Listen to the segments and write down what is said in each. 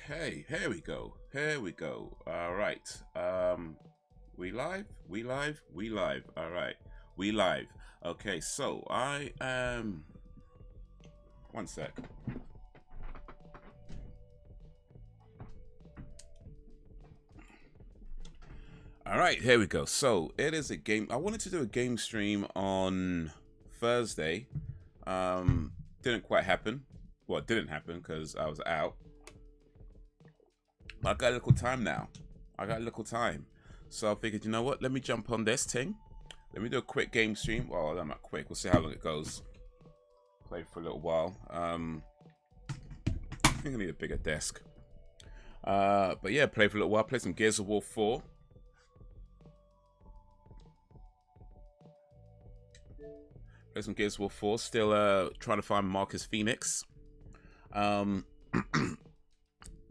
Okay, here we go. Here we go. All right. We live? We live? We live. All right. We live. Okay, so I am... One sec. All right, here we go. So it is a game. I wanted to do a game stream on Thursday. Didn't quite happen. Well, it didn't happen because I was out. But I got a little time now. I got a little time. So I figured, you know what? Let me jump on this thing. Let me do a quick game stream. Well, I'm not quick. We'll see how long it goes. Play for a little while. I think I need a bigger desk. But yeah, play for a little while. Play some Gears of War 4. Play some Gears of War 4. Still trying to find Marcus Phoenix.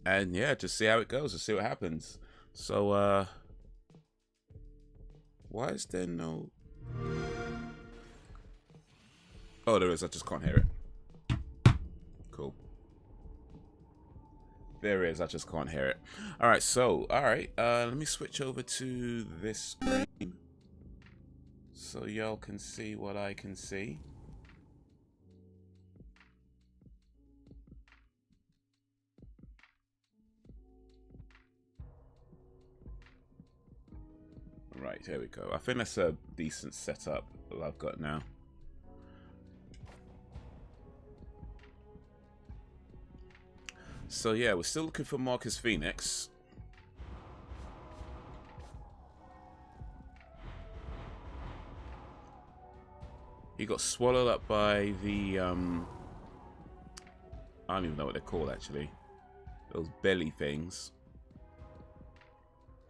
And yeah, just see how it goes. Just see what happens. So, why is there no... Oh, there is. I just can't hear it. Cool. There is. I just can't hear it. All right. So, all right. Let me switch over to this screen so y'all can see what I can see. Right, here we go. I think that's a decent setup that I've got now. So yeah, we're still looking for Marcus Phoenix. He got swallowed up by the I don't even know what they're called actually. Those belly things.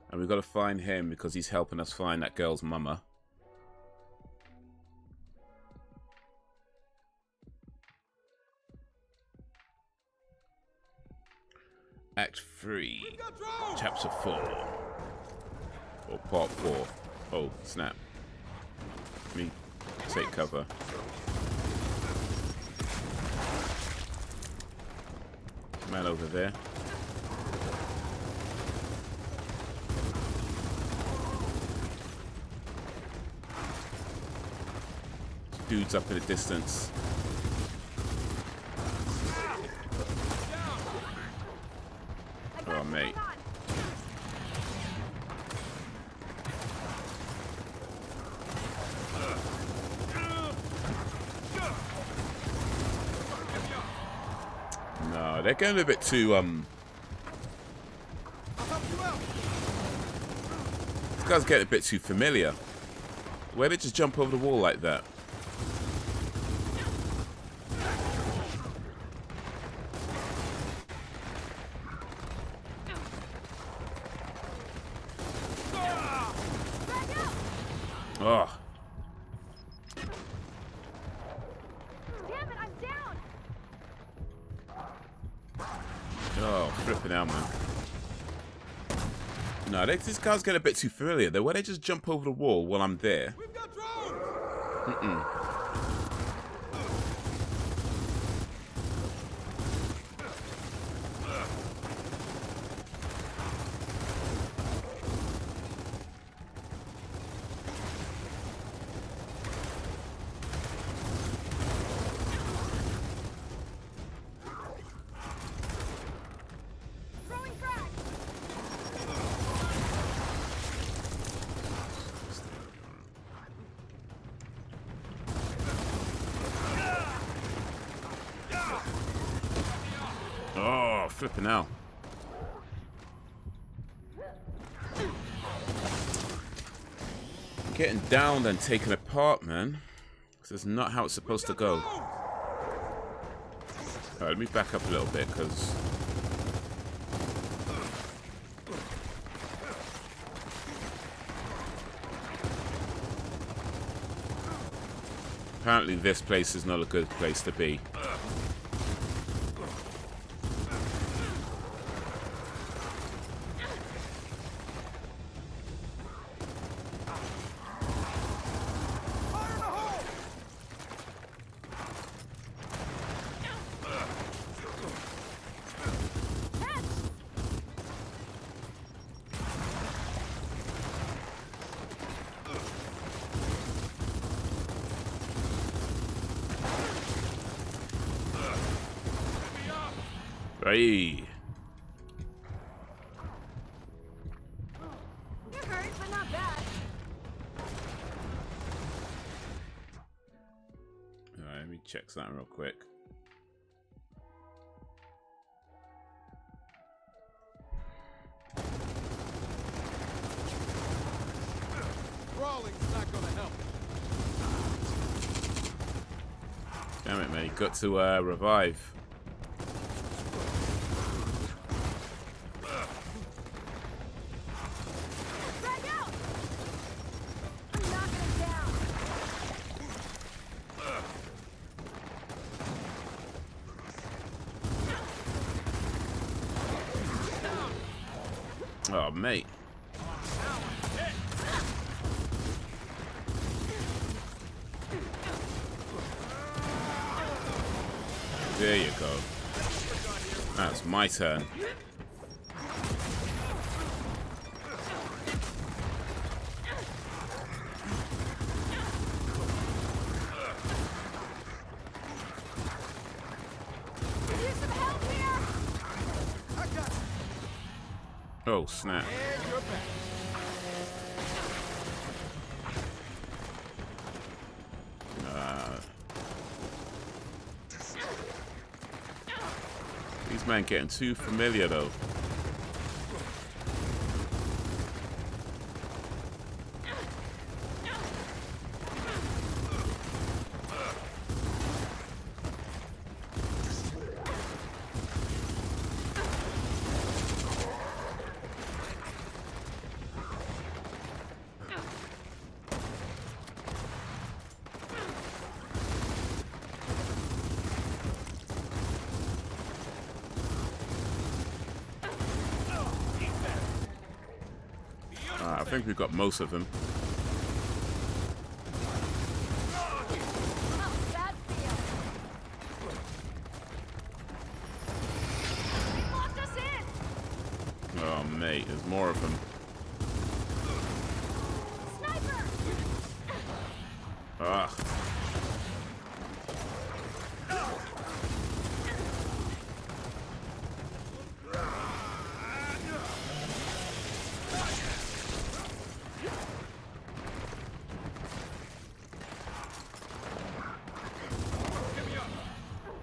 And we've got to find him because he's helping us find that girl's mama. Act 3, Chapter 4. Or Part 4. Oh, snap. Let me take cover. Man over there. Dudes up in the distance. Oh, mate. No, they're getting a bit too, This guy's getting a bit too familiar. Where did they just jump over the wall like that? Oh. Damn it, I'm down. Oh, flipping out, man. No, these guys get a bit too familiar. Though, where they just jump over the wall while I'm there. We've got drones. Flipping out. Getting down and taken apart, man. This is not how it's supposed to go. Alright, let me back up a little bit, because... apparently this place is not a good place to be. Hey. You're hurt, but not bad. Alright, let me check something real quick. Crawling's not gonna help. Damn it, mate. Got to revive. Drag out! I'm knocking him down. Oh, mate. There you go. That's my turn. Use some help here! I got it. Oh, snap. And you're back. These men getting too familiar, though. I think we've got most of them. How's that feel? They locked us in! Oh, mate, there's more of them. Sniper! Ah.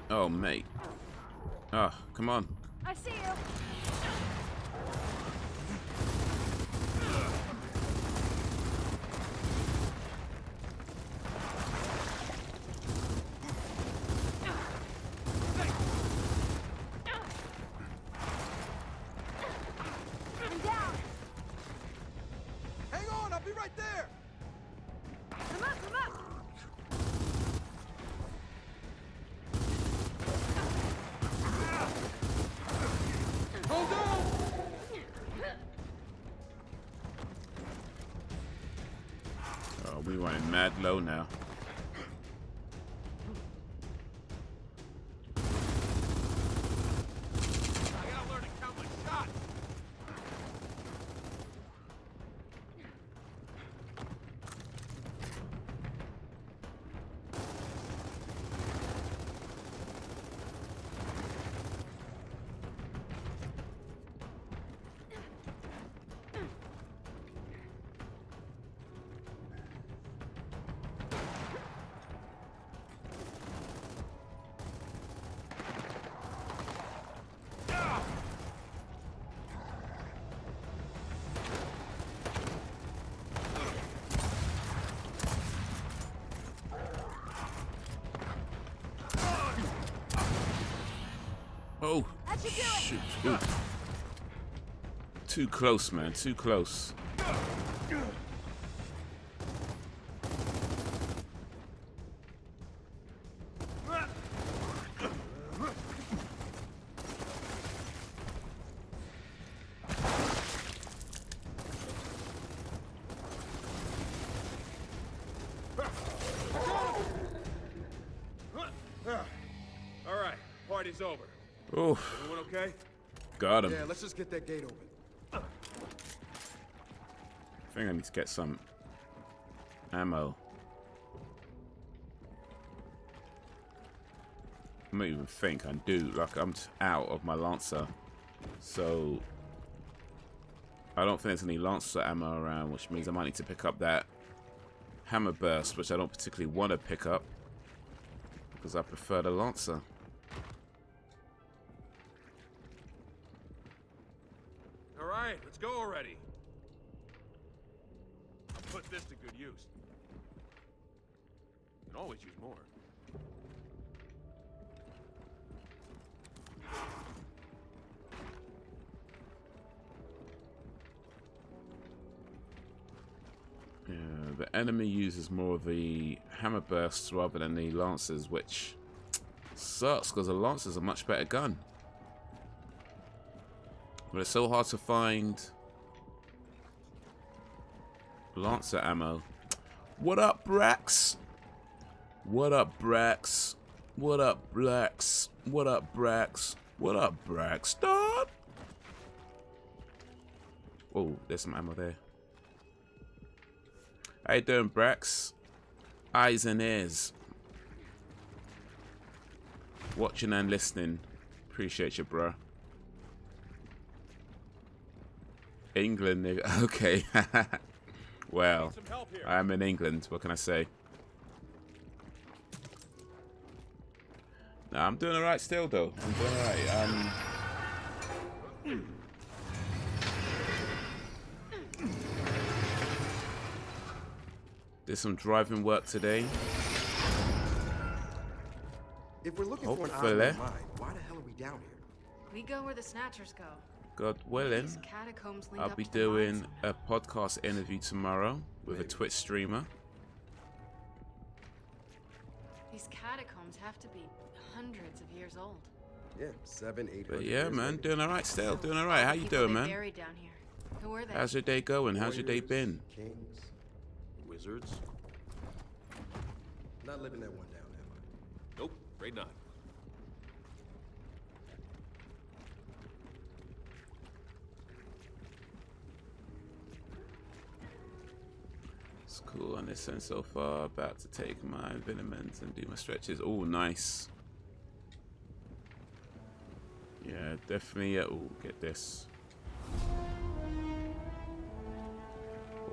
Oh, mate. Ah, come on. I see you. I'm down. Hang on, I'll be right there. Come up, come up. Hold on. Oh, we running mad low now. I gotta learn to count my shots. Oh, That should do it. shoot. Ooh. Too close, man. Too close. All right, party's over. Oh, Everyone okay? got him. Yeah, let's just get that gate open. I think I need to get some ammo. I don't even think I do. Like, I'm out of my Lancer. So, I don't think there's any Lancer ammo around, which means I might need to pick up that Hammer Burst, which I don't particularly want to pick up because I prefer the Lancer. All right, let's go already. I'll put this to good use. Can always use more. Yeah, the enemy uses more of the Hammer Bursts rather than the Lancers, which sucks because the Lancers are a much better gun. But it's so hard to find Lancer ammo. What up, Brax? What up, Brax? What up, Brax? What up, Brax? What up, Brax? Stop! Oh, there's some ammo there. How you doing, Brax? Eyes and ears. Watching and listening. Appreciate you, bro. England, okay. Well, I'm in England. What can I say? No, I'm doing alright still, though. I'm doing alright. Did some driving work today. If we're looking for an Hopefully. island mine, why the hell are we down here? We go where the Snatchers go. God willing, These catacombs link I'll up be to the mines doing a podcast interview tomorrow with a Twitch streamer. These catacombs have to be hundreds of years old. Yeah, 700, 800 But yeah, years man, maybe. doing alright still, doing alright. How you People doing, they man? buried down here. Who were they? How's your day going? How's your day Warriors, been? Kings. Wizards? Not living that one down, am I? Nope, afraid not. It's cool on this end so far. About to take my vitamins and do my stretches. Oh, nice. Yeah, definitely. Oh, get this.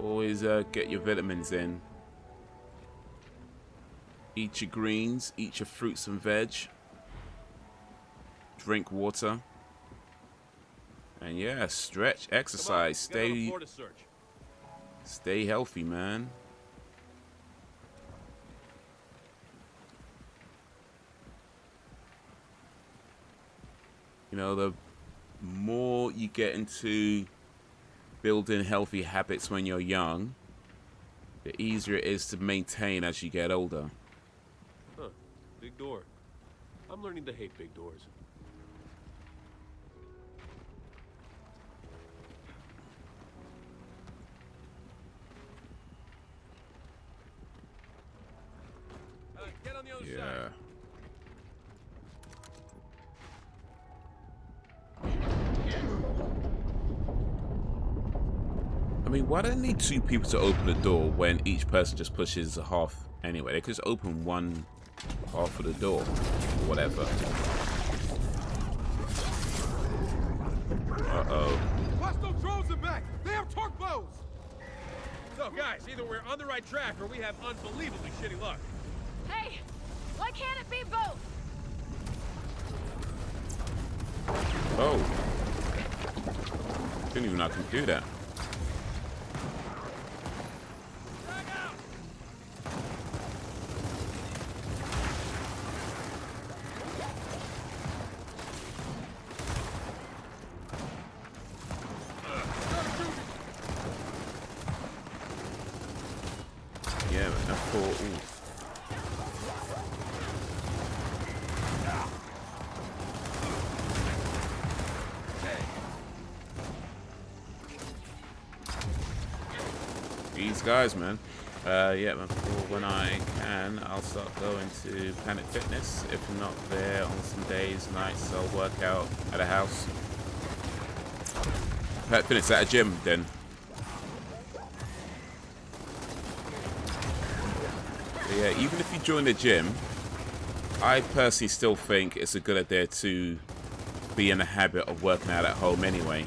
Always get your vitamins in. Eat your greens. Eat your fruits and veg. Drink water. And yeah, stretch, exercise, stay healthy, man. You know, the more you get into building healthy habits when you're young, the easier it is to maintain as you get older. Huh, big door. I'm learning to hate big doors. Get on the other side. I mean, why do they need two people to open the door when each person just pushes a half anyway? They could just open one half of the door, or whatever. Uh-oh. Hostile drones are back! They have torque bows! So, guys, either we're on the right track or we have unbelievably shitty luck. Hey, why can't it be both? Oh. Didn't even know I can do that. Yeah, but that's cool. Ooh. These guys, man. Yeah, man. When I can, I'll start going to Planet Fitness. If not there, on some days, nights, I'll work out at a house. Planet Fitness at a gym, then. But yeah, even if you join the gym, I personally still think it's a good idea to be in the habit of working out at home anyway.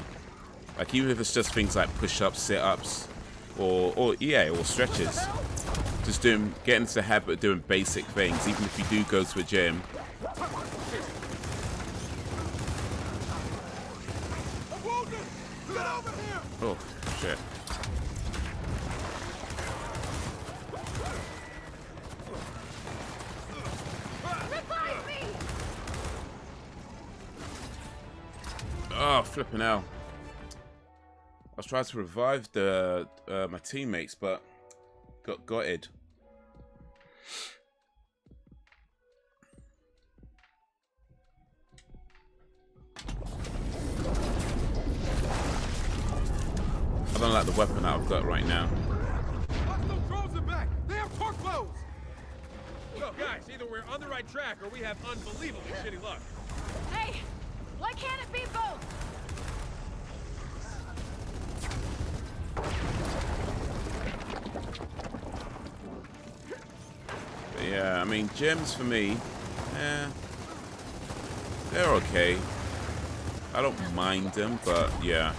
Like even if it's just things like push-ups, sit-ups, or stretches. Just get into the habit of doing basic things, even if you do go to a gym. Oh shit. Oh, flipping hell. I was trying to revive my teammates, but got gutted. I don't like the weapon that I've got right now. Hostile drones are back. They have torque bows. So guys, either we're on the right track or we have unbelievably shitty luck. Hey, why can't it be both? But yeah, I mean, gyms for me, they're okay. I don't mind them, but yeah.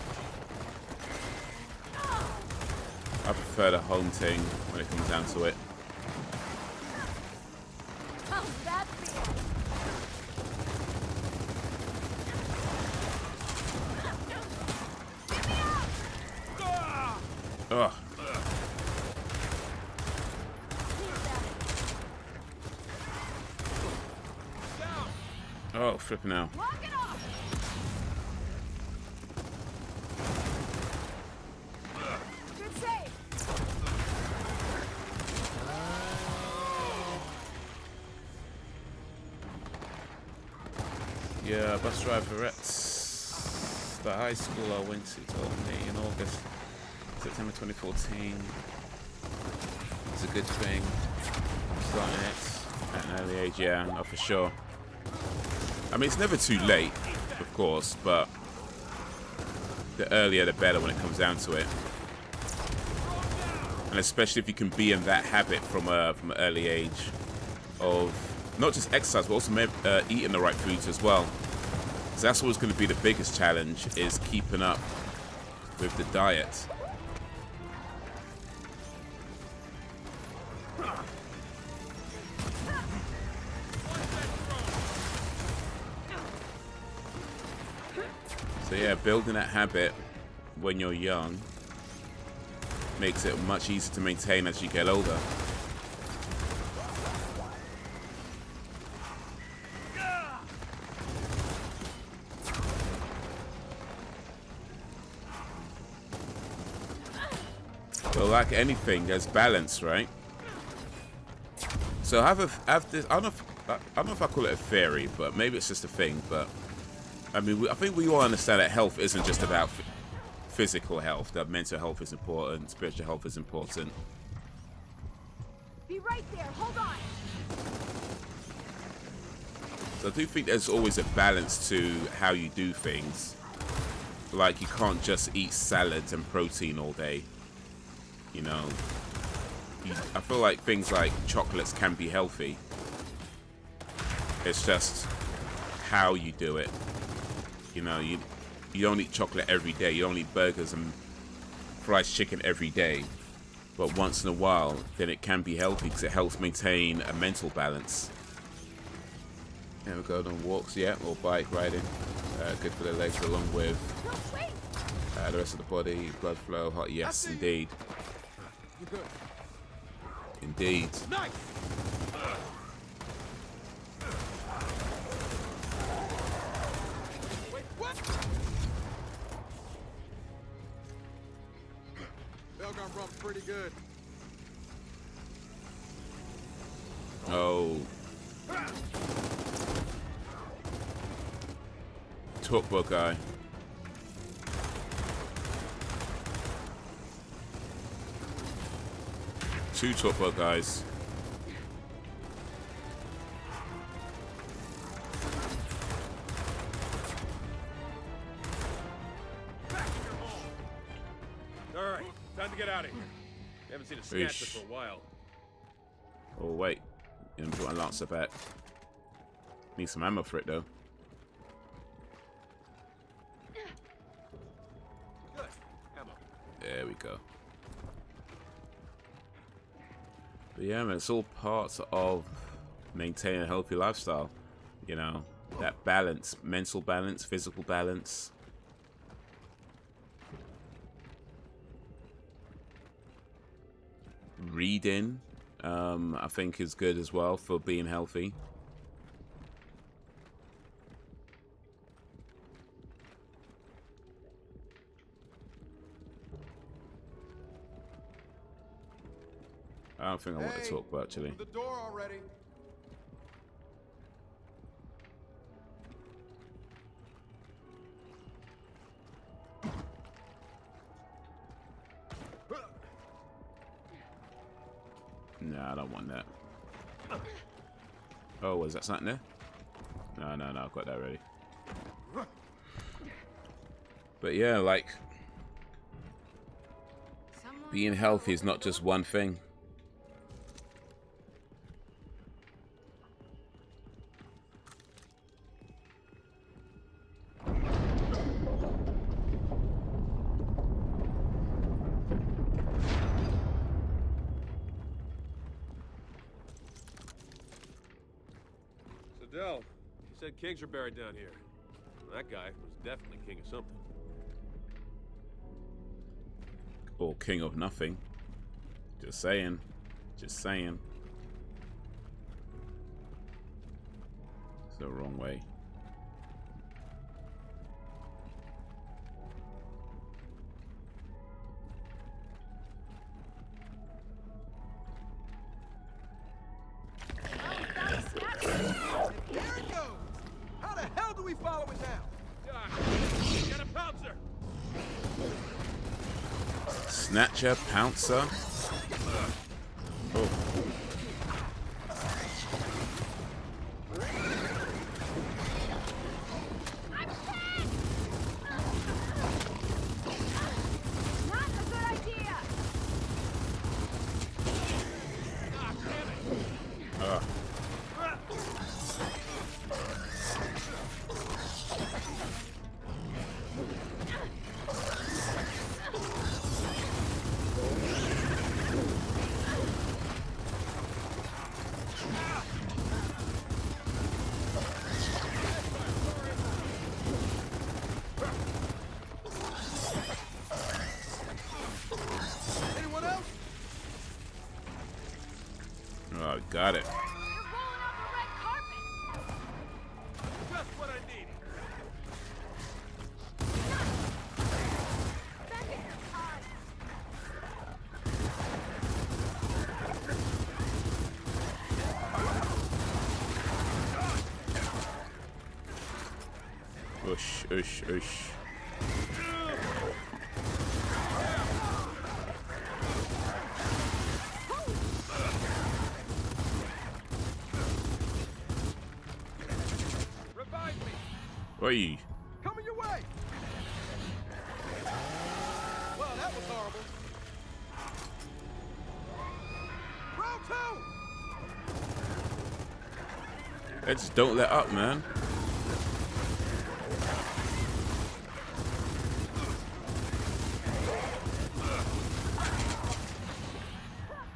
I prefer the home thing when it comes down to it. How's that feel? Ugh. Oh, flipping out. Lock it off. Good save. Yeah, bus driver at the high school I went to told me in August, September 2014. It's a good thing. Starting it at an early age, yeah, no, for sure. I mean, it's never too late, of course, but the earlier the better when it comes down to it. And especially if you can be in that habit from an early age of not just exercise, but also eating the right foods as well. Because that's always going to be the biggest challenge, is keeping up with the diet. So yeah, building that habit when you're young makes it much easier to maintain as you get older. Well, like anything, there's balance, right? So I have this. I don't know if I call it a theory, but maybe it's just a thing. But I mean, I think we all understand that health isn't just about physical health. That mental health is important, spiritual health is important. Be right there. Hold on. So I do think there's always a balance to how you do things. Like, you can't just eat salads and protein all day. You know, I feel like things like chocolates can be healthy. It's just how you do it. You know, you don't eat chocolate every day. You don't eat burgers and fried chicken every day. But once in a while, then it can be healthy because it helps maintain a mental balance. There we go, on walks, yeah, or bike riding. Good for the legs along with the rest of the body, blood flow, hot, yes, indeed. You good? Indeed. Nice. Wait, what? Bell got rumped pretty good. Oh. Talkbook guy. Two talkbook guys. All right, time to get out of here. Haven't seen a snatcher for a while. Oh wait, you want Lancer back? Need some ammo for it though. Good. Ammo. There we go. But yeah, man, it's all parts of maintaining a healthy lifestyle. You know, that balance, mental balance, physical balance. Reading, I think is good as well for being healthy. I don't think I want to talk about actually. The door already. Nah, I don't want that. Oh, was that something there? No, I've got that ready. But yeah, like, being healthy is not just one thing. Del, you said kings are buried down here. Well, that guy was definitely king of something. Or king of nothing. Just saying. Just saying. It's the wrong way. Here it goes! How the hell do we follow it now? Doc, get a pouncer! Snatcher, pouncer. Oh. Not a good idea. Ah, damn it! Ah. Anyone else? Oh, got it. You're rolling out the red carpet. Just what I needed. Back in your car. Ush, ush, ush. Revive me! Oi. Coming your way! Well, that was horrible. Round two! They just don't let up, man.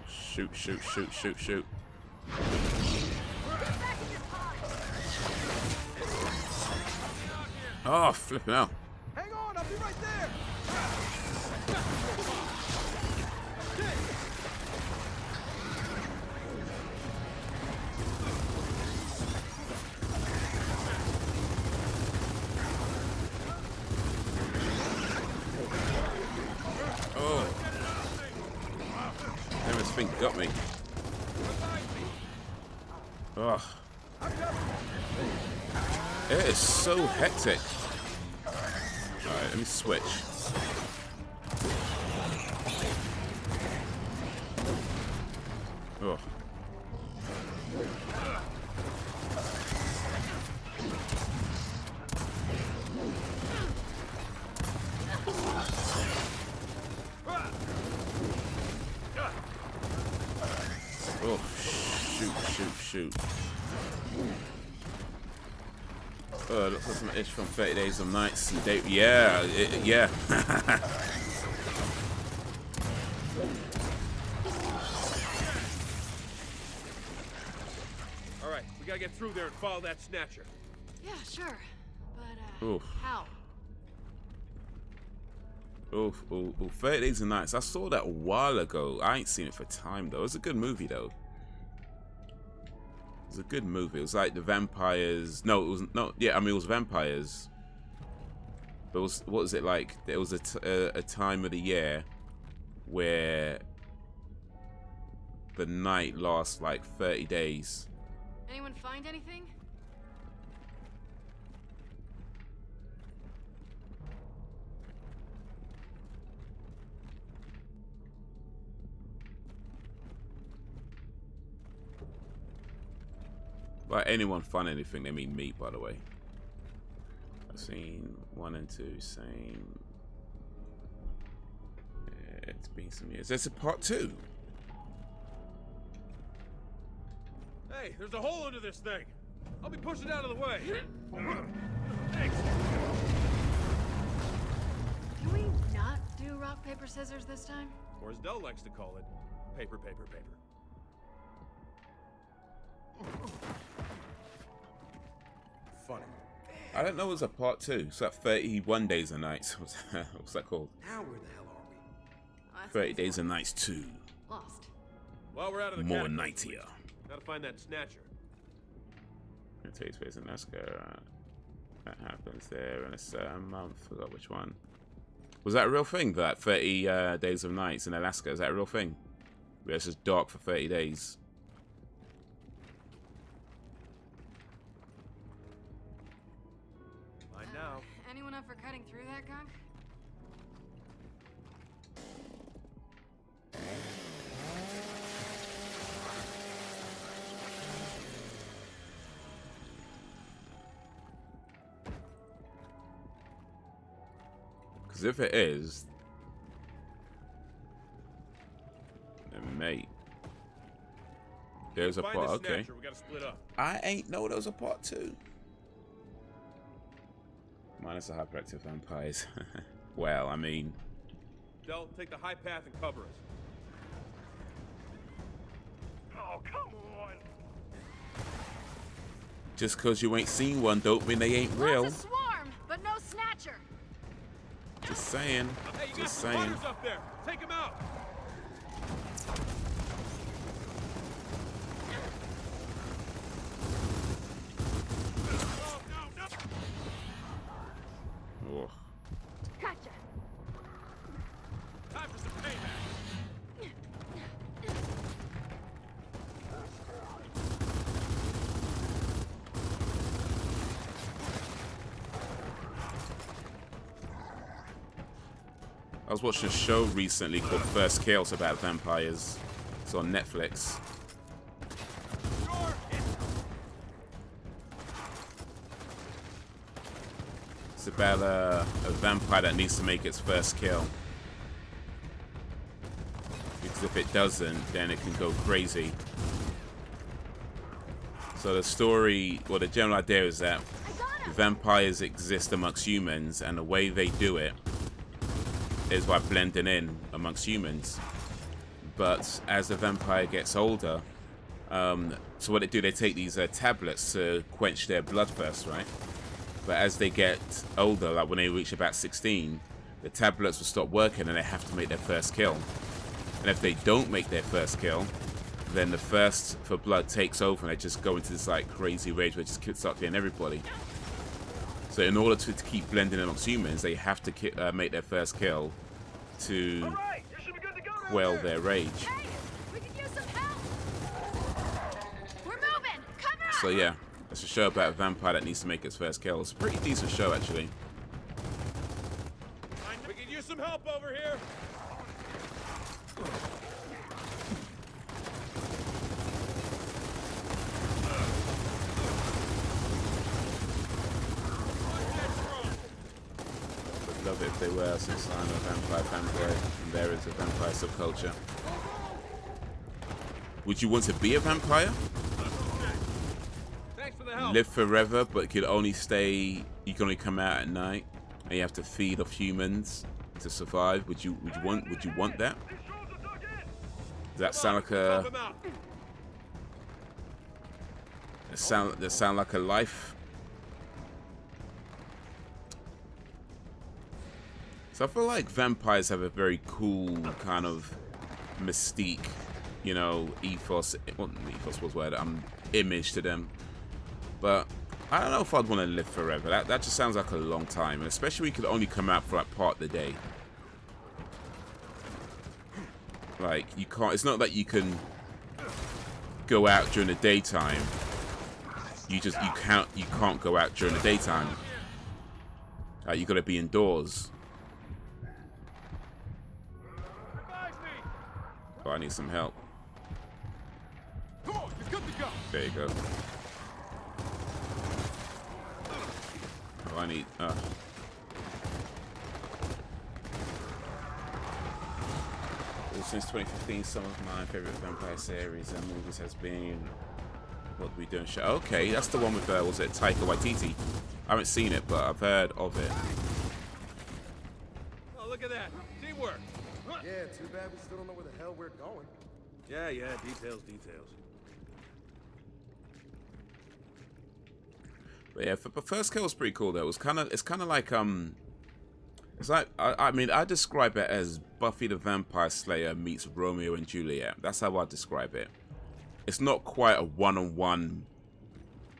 Shoot, shoot, shoot, shoot, shoot. Oh, flipping out. Hang on, I'll be right there! Oh. Damn, this thing got me. Ugh. It is so hectic. Alright, let me switch. Oh. Oh, shoot, shoot, shoot. Looks like some ish from 30 Days and Nights. And yeah, yeah. All right, we gotta get through there and follow that snatcher. Yeah, sure. But, Oof. how? Oof, oof, oof. 30 Days and Nights. I saw that a while ago. I ain't seen it for time, though. It was a good movie, though. It was a good movie. It was like the vampires. No, it was no. Yeah, I mean it was vampires. But it was, what was it like? There was a time of the year where the night lasts like 30 days. Anyone find anything? By anyone find anything, they mean me, by the way. I've seen 1 and 2, same. Yeah, it's been some years. There's a part 2. Hey, there's a hole under this thing. I'll be pushing it out of the way. Thanks. Can we not do rock, paper, scissors this time? Or as Dell likes to call it, paper, paper, paper. Funny. I don't know it was a part 2. It's like 31 Days and Nights. What's that called? Now where the hell are we? Oh, that's 30 Days and Nights 2. lost. While we're out of the More catacombs, nightier. gotta find that snatcher. It takes place in Alaska. That happens there in a certain month. Forgot which one. Was that a real thing? That 30 Days of Nights in Alaska? Is that a real thing? Where it's just dark for 30 days. Mine now. Anyone up for cutting through that gunk? Because if it is, then mate, there's a Find part. the Okay, snatcher, we gotta split up. I ain't know there was a part 2. Minus the hyperactive vampires. Well, I mean, Dell, take the high path and cover us. Oh, come on! just because you ain't seen one don't mean they ain't real. Lots of swarm, but no snatcher. Just saying. Hey, you got Just some saying. runners up there. Take them out. Oh. Gotcha. Time for some payback. I was watching a show recently called First Kill. It's about vampires. It's on Netflix. Sure, It's about a vampire that needs to make its first kill. Because if it doesn't, then it can go crazy. So the story, well, the general idea is that vampires exist amongst humans, and the way they do it is by blending in amongst humans. But as the vampire gets older, so what they do, they take these tablets to quench their bloodthirst, right? But as they get older, like when they reach about 16, the tablets will stop working and they have to make their first kill. And if they don't make their first kill, then the thirst for blood takes over and they just go into this like crazy rage where they just start killing everybody. So in order to keep blending amongst humans, they have to make their first kill to quell their rage. Hey, we could use some help. We're moving. Cover us. So yeah, it's a show about a vampire that needs to make its first kill. It's a pretty decent show, actually. we can use some help over here. I'd love it if they were, since I'm a vampire fanboy and there is a vampire subculture. Would you want to be a vampire? Thanks for the hell? live forever, but it could only stay. You can only come out at night, and you have to feed off humans to survive. Would you want that? Does that sound like a? Help him out. That sound like a life. So I feel like vampires have a very cool kind of mystique, you know, ethos. Well, ethos was word. Image to them. But I don't know if I'd want to live forever. That just sounds like a long time, and especially when you could only come out for like part of the day. Like you can't. It's not that you can go out during the daytime. You can't go out during the daytime. You got to be indoors. Oh, I need some help. Come on, you're good to go. There you go. Oh, I need. Well, since 2015, some of my favorite vampire series and movies has been What We Do in Show. Okay, that's the one with was it Taika Waititi? I haven't seen it, but I've heard of it. Oh, look at that. Teamwork. Yeah, too bad we still don't know where the hell we're going. Yeah, details. But yeah, but First Kill was pretty cool though. It's kind of like it's like I mean I describe it as Buffy the Vampire Slayer meets Romeo and Juliet. That's how I describe it. It's not quite a one-on-one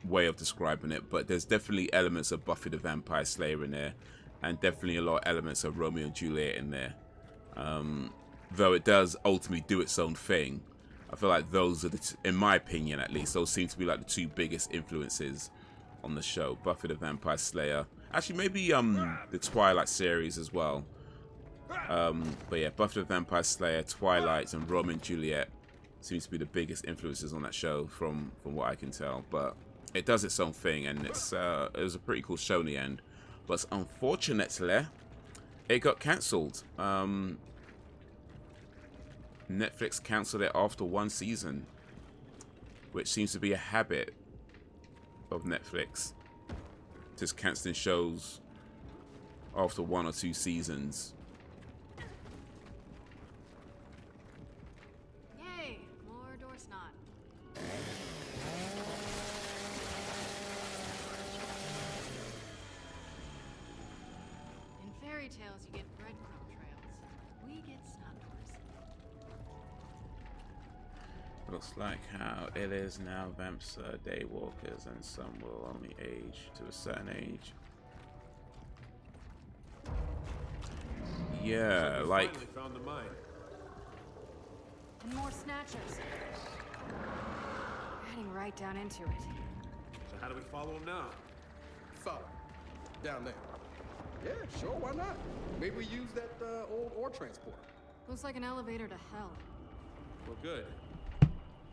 way of describing it, but there's definitely elements of Buffy the Vampire Slayer in there, and definitely a lot of elements of Romeo and Juliet in there. Though it does ultimately do its own thing. I feel like those are in my opinion at least, those seem to be like the two biggest influences on the show. Buffy the Vampire Slayer. Actually, maybe the Twilight series as well. But yeah, Buffy the Vampire Slayer, Twilight, and Romeo and Juliet seems to be the biggest influences on that show from what I can tell. But it does its own thing, and it was a pretty cool show in the end. But unfortunately, it got cancelled. Netflix cancelled it after one season, which seems to be a habit of Netflix, just cancelling shows after 1 or 2 seasons. Yay, more door snot. In fairy tales, you get breadcrumb trails. We get snot doors. Looks like how it is now. Vamps are day walkers, and some will only age to a certain age. Yeah, like Finally found the mine. And more snatchers. Heading right down into it. So how do we follow him now? Follow. Down there. Yeah, sure, why not? Maybe we use that old ore transporter. Looks like an elevator to hell. Well, good.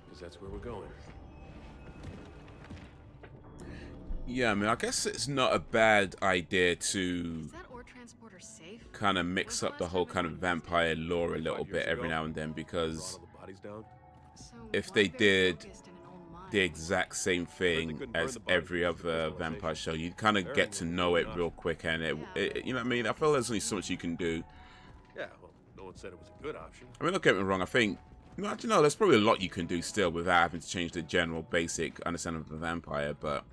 Because that's where we're going. yeah, I mean, I guess it's not a bad idea to Is that ore transporter safe? kind of mix up the whole kind of vampire lore a little bit every now and then, because All the bodies down. So if why they very did focused in an old mine? the exact same thing as every other vampire show, you'd kind of get to know it real quick, and it you know what I mean? I feel there's only so much you can do. Yeah, well, no one said it was a good option. I mean, don't get me wrong, I think, no, actually, no, there's probably a lot you can do still without having to change the general basic understanding of the vampire, but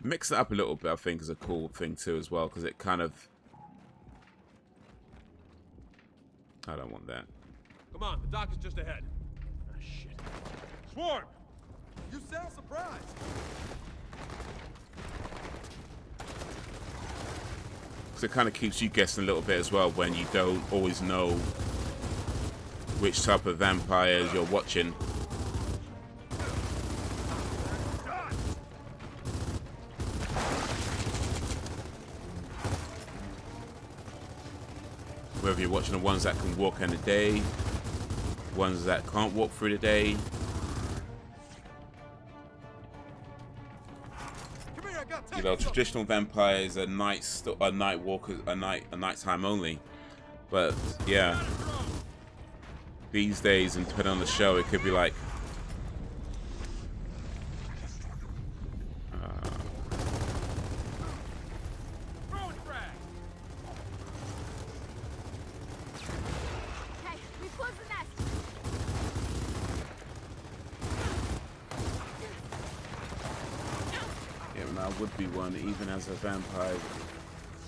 mix it up a little bit, I think, is a cool thing too as well, because it kind of... I don't want that. Come on, the dock is just ahead. Ah, shit. Swarm! You sound surprised. So it kind of keeps you guessing a little bit as well when you don't always know which type of vampires you're watching. Whether you're watching the ones that can walk in the day, ones that can't walk through the day. Come here, I got You know, traditional vampires are night walkers, are nighttime only. But yeah, these days, and depending on the show, it could be like I would be one, even as a vampire.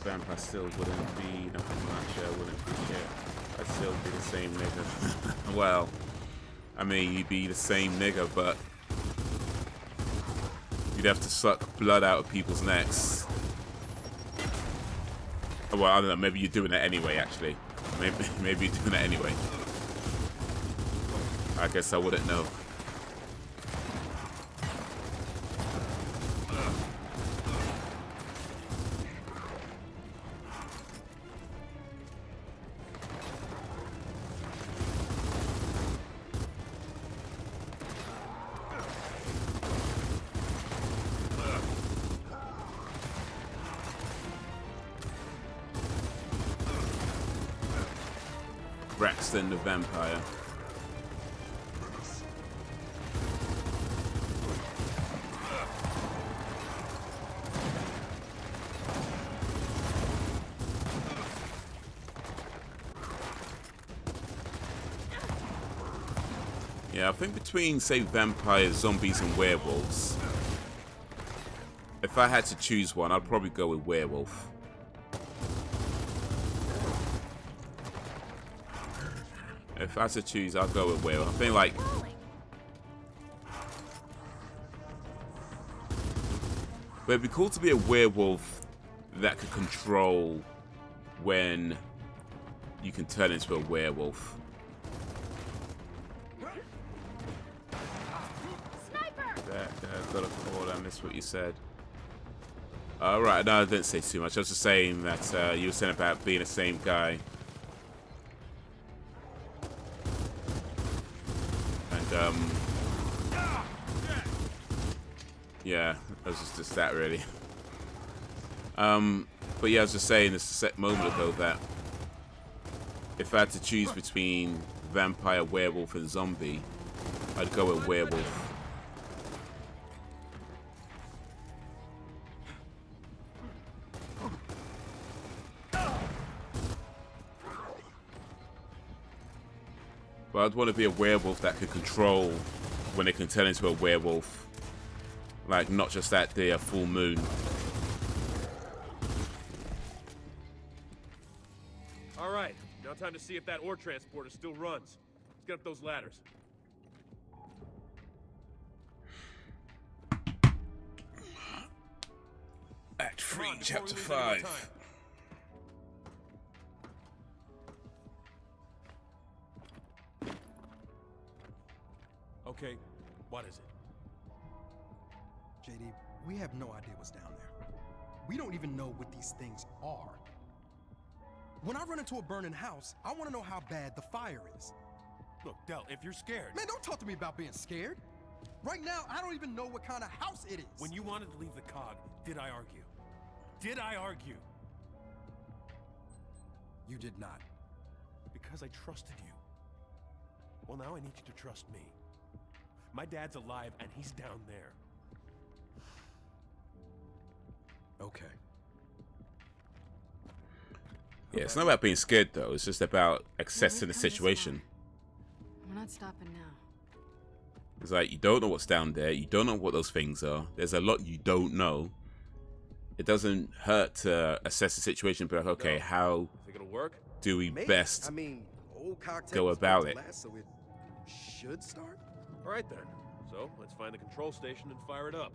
Vampire still wouldn't be nothing much. I wouldn't be shit. I'd still be the same nigga. Well, I mean, you'd be the same nigga, but you'd have to suck blood out of people's necks. Well, I don't know. Maybe you're doing it anyway. Actually, maybe you're doing it anyway. I guess I wouldn't know. Braxton the vampire. Yeah, I think between, say, vampires, zombies, and werewolves, if I had to choose one, I'd probably go with werewolf. If I had to choose, I'll go with werewolf. I think, like, but it'd be cool to be a werewolf that could control when you can turn into a werewolf. Got a call. I missed what you said. Right, no, I didn't say too much. I was just saying that you were saying about being the same guy. And, yeah, it was just that, really. But yeah, I was just saying this a moment ago that if I had to choose between vampire, werewolf, and zombie, I'd go with werewolf. But I'd want to be a werewolf that could control when it can turn into a werewolf. Like, not just at the full moon. Alright, now time to see if that ore transporter still runs. Let's get up those ladders. Act 3, Chapter 5. Okay, what is it? JD, we have no idea what's down there. We don't even know what these things are. When I run into a burning house, I want to know how bad the fire is. Look, Del, if you're scared... Man, don't talk to me about being scared. Right now, I don't even know what kind of house it is. When you wanted to leave the COG, did I argue? Did I argue? You did not. Because I trusted you. Well, now I need you to trust me. My dad's alive, and he's down there. Okay. Yeah, it's not about being scared, though. It's just about assessing the situation. We're not stopping now. It's like, you don't know what's down there. You don't know what those things are. There's a lot you don't know. It doesn't hurt to assess the situation, but like, okay, how Think it'll work? do we Maybe. best I mean, old go about it? Last, so it should start. All right, then. So, let's find the control station and fire it up.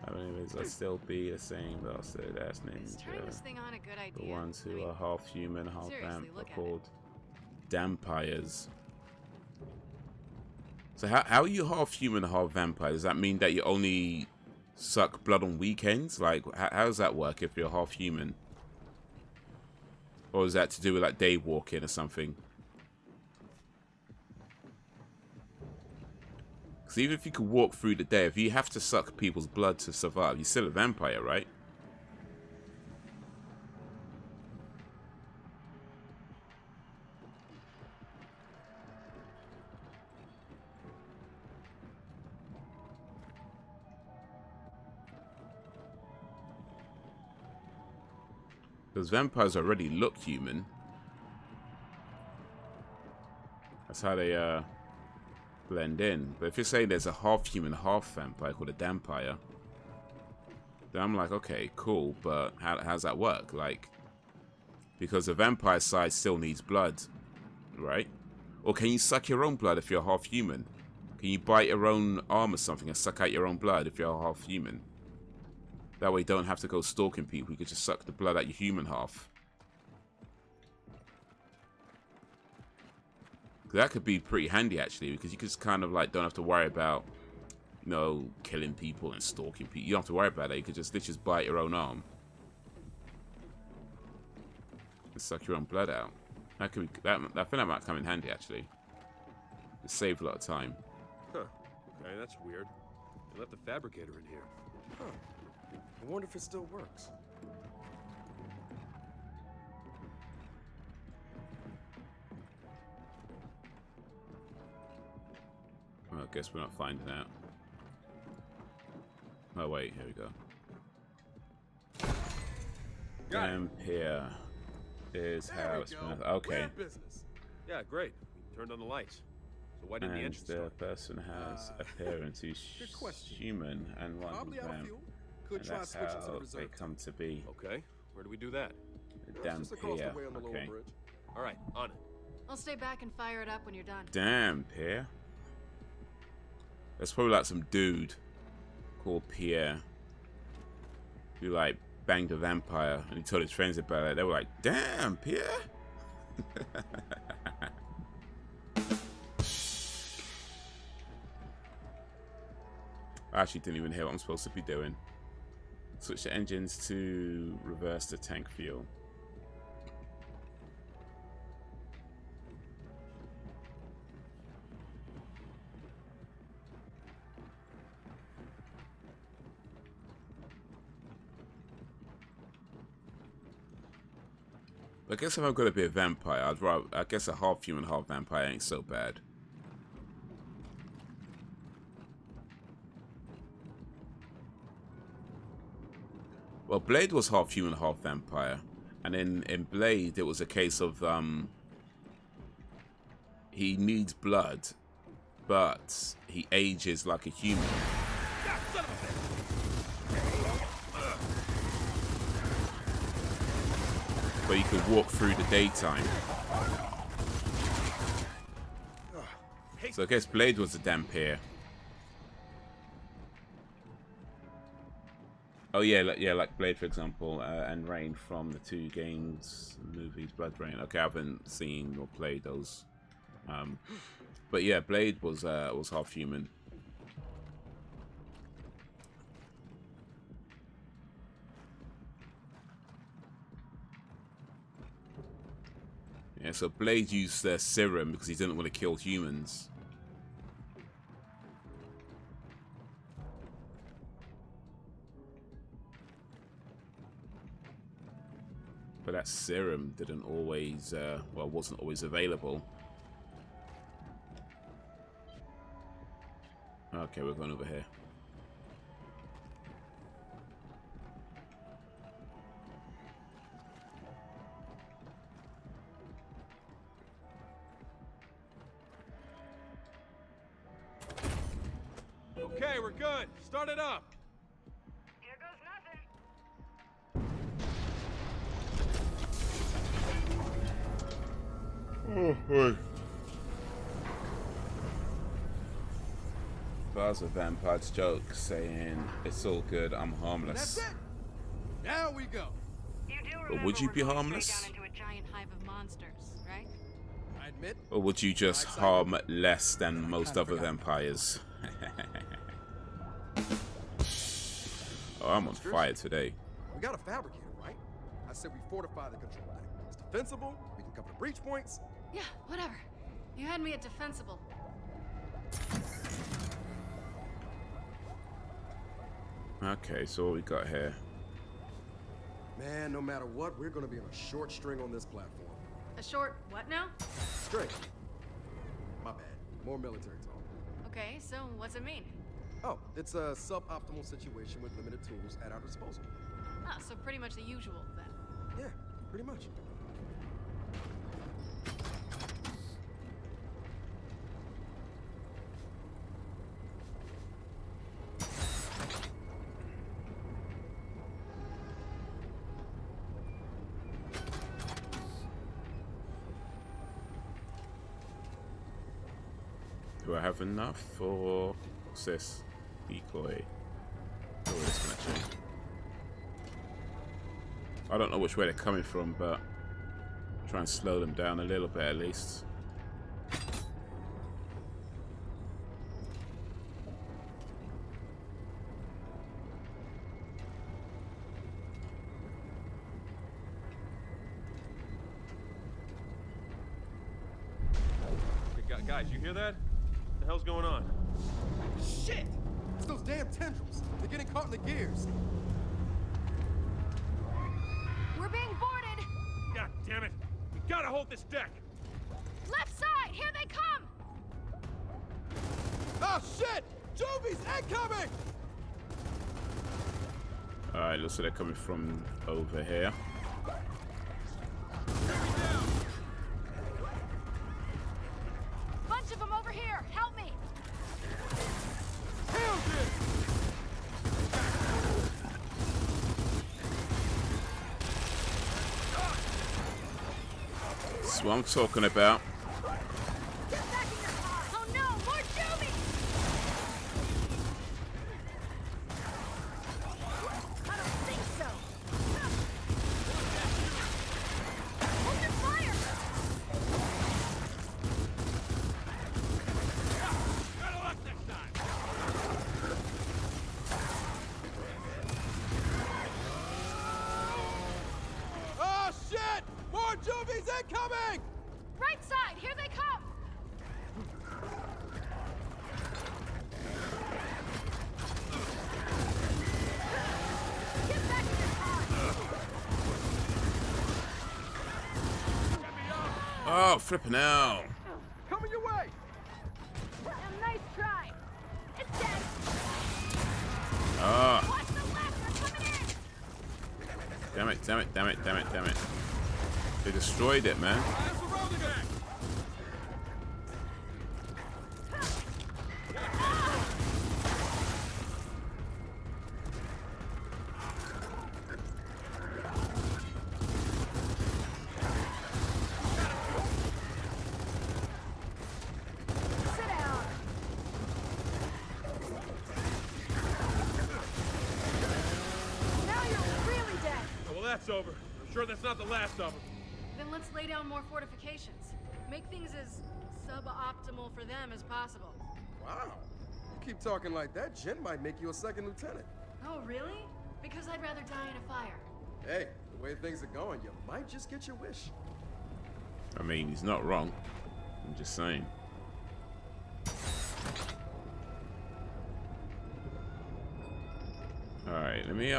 Anyways, I'll still be the same bastard ass Is turning this ninja. thing on a good idea? The ones I who mean, are half human, half seriously, vamp are look at called dampires. So how are you half human, half vampire? Does that mean that you only suck blood on weekends? Like, how does that work if you're half human? Or is that to do with like day walking or something? Because even if you could walk through the day, if you have to suck people's blood to survive, you're still a vampire, right? Because vampires already look human. That's how they blend in. But if you're saying there's a half human, half vampire called a Dampire, then I'm like, okay, cool, but how's that work? Like, because the vampire side still needs blood, right? Or can you suck your own blood if you're half human? Can you bite your own arm or something and suck out your own blood if you're half human? That way you don't have to go stalking people. You could just suck the blood out your human half. That could be pretty handy, actually, because you just kind of like don't have to worry about, you know, killing people and stalking people. You don't have to worry about that. You could just literally just bite your own arm and suck your own blood out. That could be, I think that might come in handy, actually. It saves a lot of time. Huh. Okay, that's weird. They left the fabricator in here. Huh. I wonder if it still works. Well, I guess we're not finding out. Oh, wait, here we go. Here is how it's been. Okay. Business. Yeah, great. We turned on the lights. So why didn't the And engine the start? person has appearance who's human and one Probably of out of them. fuel. And Could try that's switching to the how they reserve. come to be. Okay. Where do we do that? Damn Just across Pierre. the way on the lower Okay. bridge. All right, on it. I'll stay back and fire it up when you're done. Damn Pierre. That's probably like some dude called Pierre who like banged a vampire and he told his friends about it. They were like, damn Pierre. I actually didn't even hear what I'm supposed to be doing. Switch the engines to reverse the tank fuel. I guess if I'm gonna be a vampire, I'd rather. I guess a half human, half vampire ain't so bad. Well, Blade was half human, half vampire, and in Blade it was a case of he needs blood, but he ages like a human. But you could walk through the daytime. So I guess Blade was a Dampire. Oh yeah, like Blade for example, and Rain from the two games, movies, Blood Rain. Okay, I haven't seen or played those, but yeah, Blade was half human. Yeah, so Blade used their serum because he didn't want to kill humans. But that serum didn't always, well, wasn't always available. Okay, we're going over here. Okay, we're good. Start it up. Here goes nothing. Bars of Vampire's joke saying, it's all good, I'm harmless. That's it. Now we go. You do But would you be remember we're going harmless? straight down into a giant hive of monsters, right? I admit. Or would you just harm less than most other vampires? Oh, I'm on fire today. We got a fabricator, right? I said we fortify the control deck. It's defensible. We can cover the breach points. Yeah, whatever. You had me at defensible. Okay, so what we got here? Man, no matter what, we're gonna be on a short string on this platform. A short what now? String. My bad. More military talk. Okay, so what's it mean? Oh, it's a suboptimal situation with limited tools at our disposal. Ah, so pretty much the usual then. Yeah, pretty much. Do I have enough for what's this? Decoy. Oh, this can actually. I don't know which way they're coming from, but try and slow them down a little bit at least. Guys, you hear that? What the hell's going on? Shit! It's those damn tendrils. They're getting caught in the gears. We're being boarded! God damn it! We gotta hold this deck! Left side! Here they come! Oh shit! Jovi's incoming! Alright, looks like they're coming from over here. Bunch of them over here! Help me! That's what I'm talking about. Get back in your car! Oh no! More Jovi! I don't think so! Hold your fire! Better luck next time! Oh shit! More Jovi's incoming! Right side! Here they come! Get back in your car! Oh, flipping out. Coming your way! Nice try! It's dead! Ah. Watch the left! They're coming in! Damn it, damn it, damn it, damn it, damn it. They destroyed it, man. That's a rolling back! Sit down! Now you're really dead! Oh, well, that's over. I'm sure that's not the last of them. Then let's lay down more fortifications. Make things as suboptimal for them as possible. Wow. You keep talking like that, Jen might make you a second lieutenant. Oh, really? Because I'd rather die in a fire. Hey, the way things are going, you might just get your wish. I mean, he's not wrong. I'm just saying. Alright, let me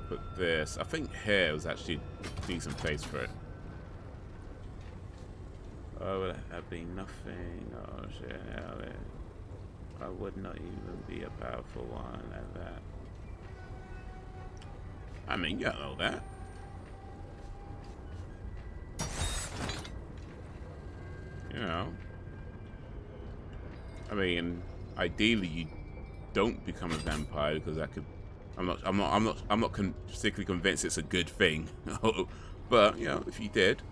put this. I think here was actually a decent place for it. Oh, would have been nothing. Oh shit, hell it. I would not even be a powerful one like that. I mean, you don't know that. You know. I mean, ideally you don't become a vampire because that could. I'm not particularly convinced it's a good thing. But you know, if you did.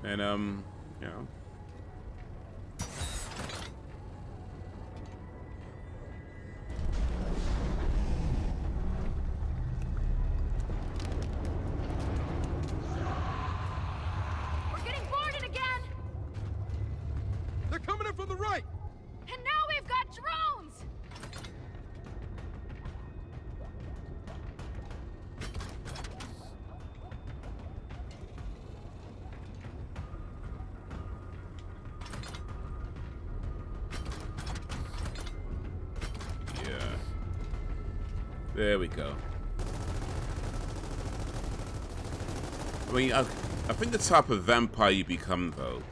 And you know. We're getting boarded again! They're coming in from the right! And now we've got drones! Yeah. There we go. I mean, I think the type of vampire you become, though,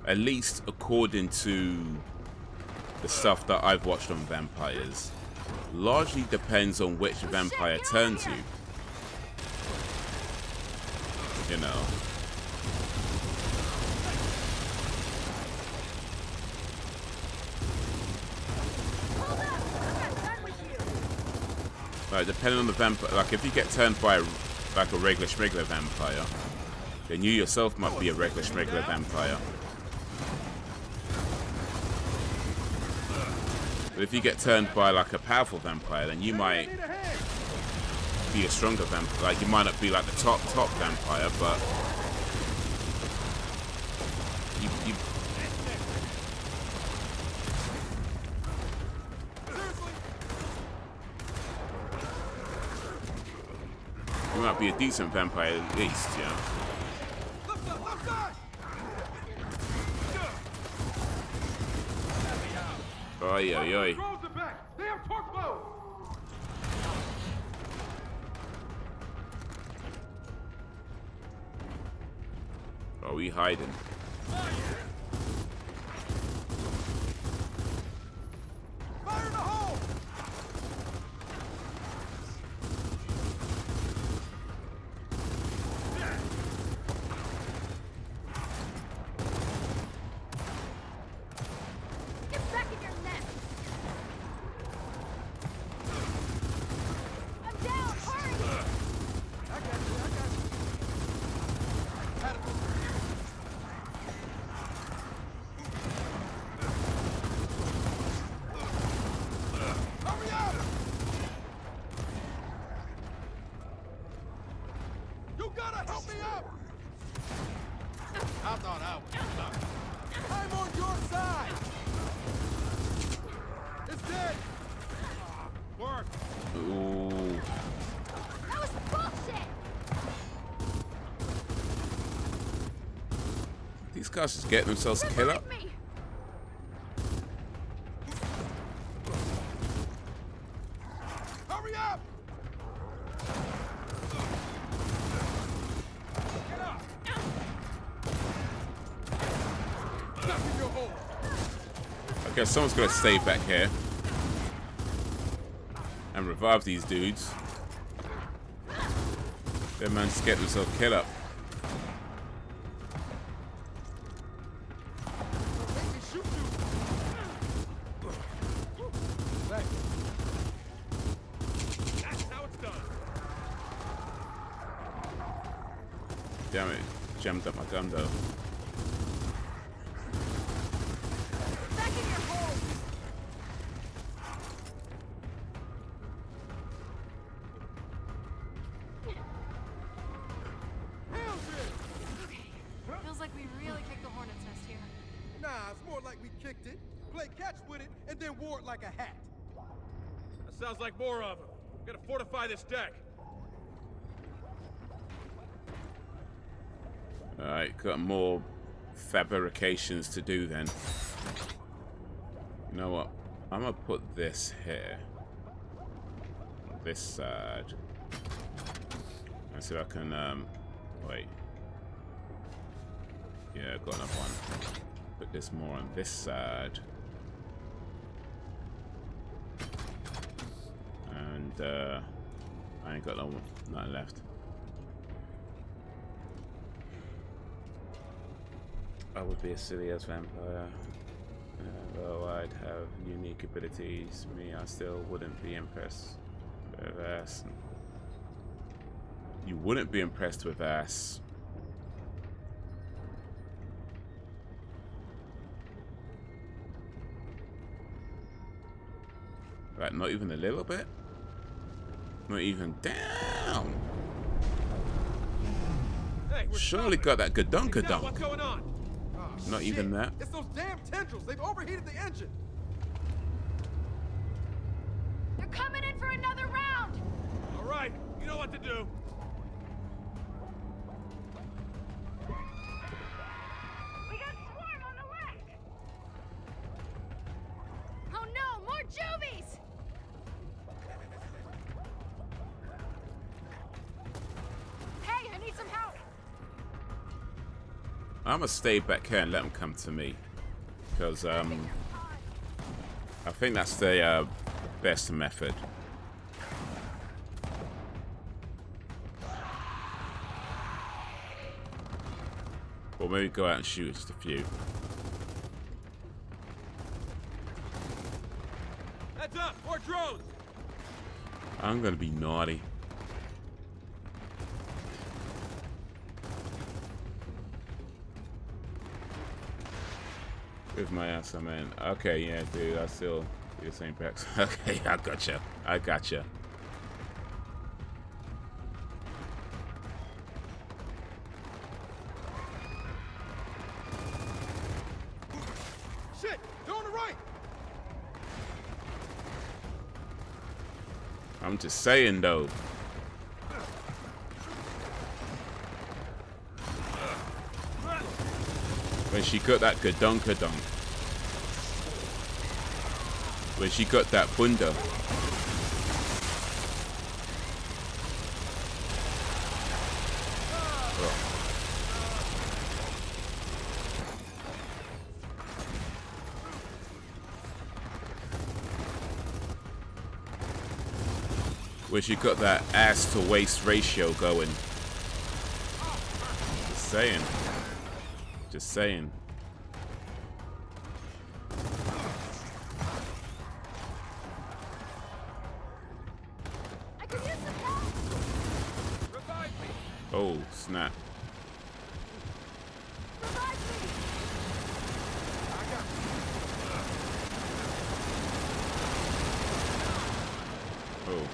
at least according to the stuff that I've watched on vampires, largely depends on which vampire turns you. You know. Hold up! I'm not done with you! Like, depending on the vampire, like if you get turned by like a regular schmegler vampire, then you yourself might be a regular schmegler vampire. But if you get turned by like a powerful vampire, then you might be a stronger vampire. Like you might not be like the top vampire, but you might be a decent vampire at least, yeah. Oi, oi, oi. Are we hiding? Fire in the hole! Get back in your nest! I'm down! Hurry! I got you. Hurry up! You gotta help me up! I thought I was stuck. I'm on your side! It's dead! Work! Ooh. That was bullshit! These guys just getting themselves killed up. Revive me! Hurry up! Get up! Stuck in your hole! I guess someone's gonna stay back here and revive these dudes. Their man just get themselves killed up. Make me shoot you! Thanks. That's how it's done. Damn it, jammed up my gun though. Back in your hole! Hell's Okay. Feels like we really kicked the hornet's nest here. Nah, it's more like we kicked it, played catch with it, and then wore it like a hat. That sounds like more of them. Gotta fortify this deck. Alright, got more fabrications to do then. You know what? I'm gonna put this here. On this side. Let's see if I can, wait. Yeah, I've got enough one. Put this more on this side. And, I ain't got nothing left. I would be a silly as vampire. Though I'd have unique abilities, I still wouldn't be impressed with ass. You wouldn't be impressed with ass. Like, not even a little bit? Not even down. Hey, we're Surely stopping. got that good Now, dunk. what's going on? Oh, Not shit. even that. It's those damn tendrils. They've overheated the engine. They're coming in for another round! All right, you know what to do. We got swarm on the left! Oh no, more juvies! Hey, I need some help! I'm gonna stay back here and let them come to me. Because, I think that's the best method. Or maybe go out and shoot just a few. Heads up, more drones. I'm gonna be naughty. With my ass, I mean. Okay, yeah, dude, I still do the same packs. Okay, I gotcha. I gotcha. Shit! They're on the right! I'm just saying, though. When she got that gadonka-donk. When she got that bunda. Where she got that ass to waist ratio going. Just saying. Just saying. I could use some help. Revive me! Oh, snap. Revive me. I got you. Oh.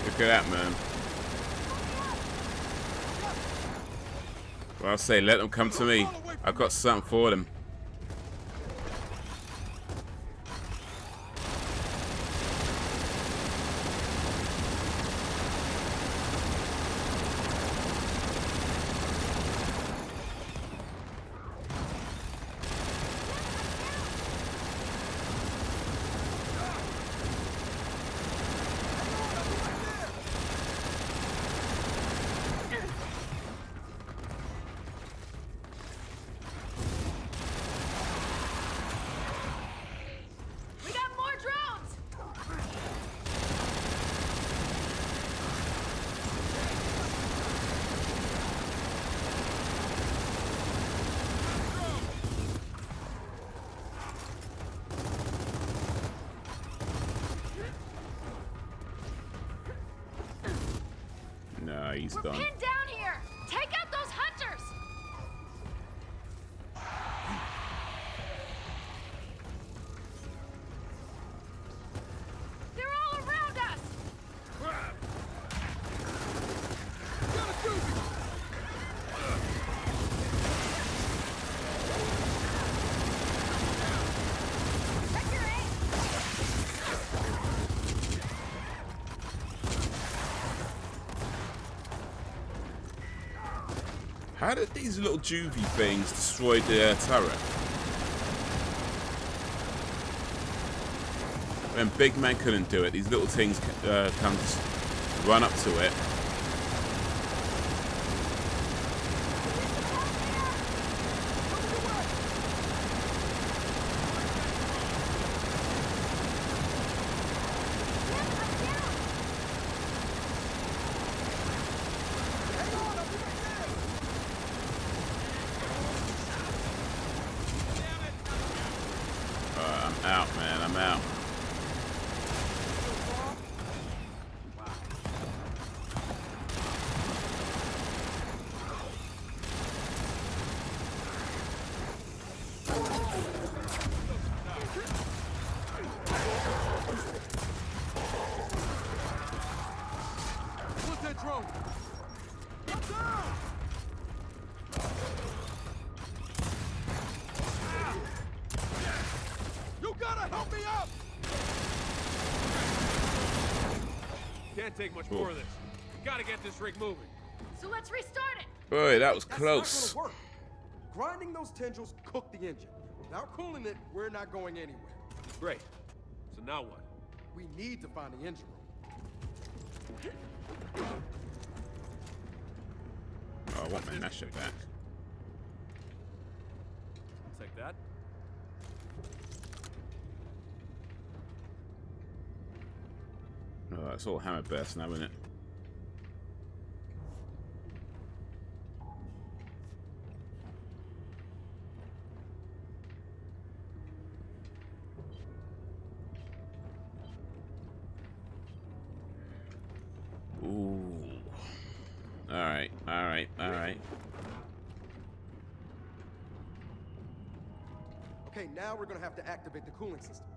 Look at that, man. Well, I'll say, let them come to me. I've got something for them. We got more drones. Nah, he's We're done. pinned down here. Take out those hunters. They're all around us. Check your aim. How did these little juvie things destroy the turret? When Big Man couldn't do it, these little things come run up to it. I'm out, man. I'm out. What's that drone? What's up? You gotta help me up! Can't take much more of this. We gotta get this rig moving. So let's restart it. Boy, that was That's close. not gonna work. Grinding those tendrils cook the engine. Without cooling it, we're not going anywhere. Great. So now what? We need to find the engine room. Oh, I want my Nasha back. I'll take that. Oh, it's all hammer burst now, isn't it? Ooh. Alright, alright, alright. Okay, now we're gonna have to activate the cooling system.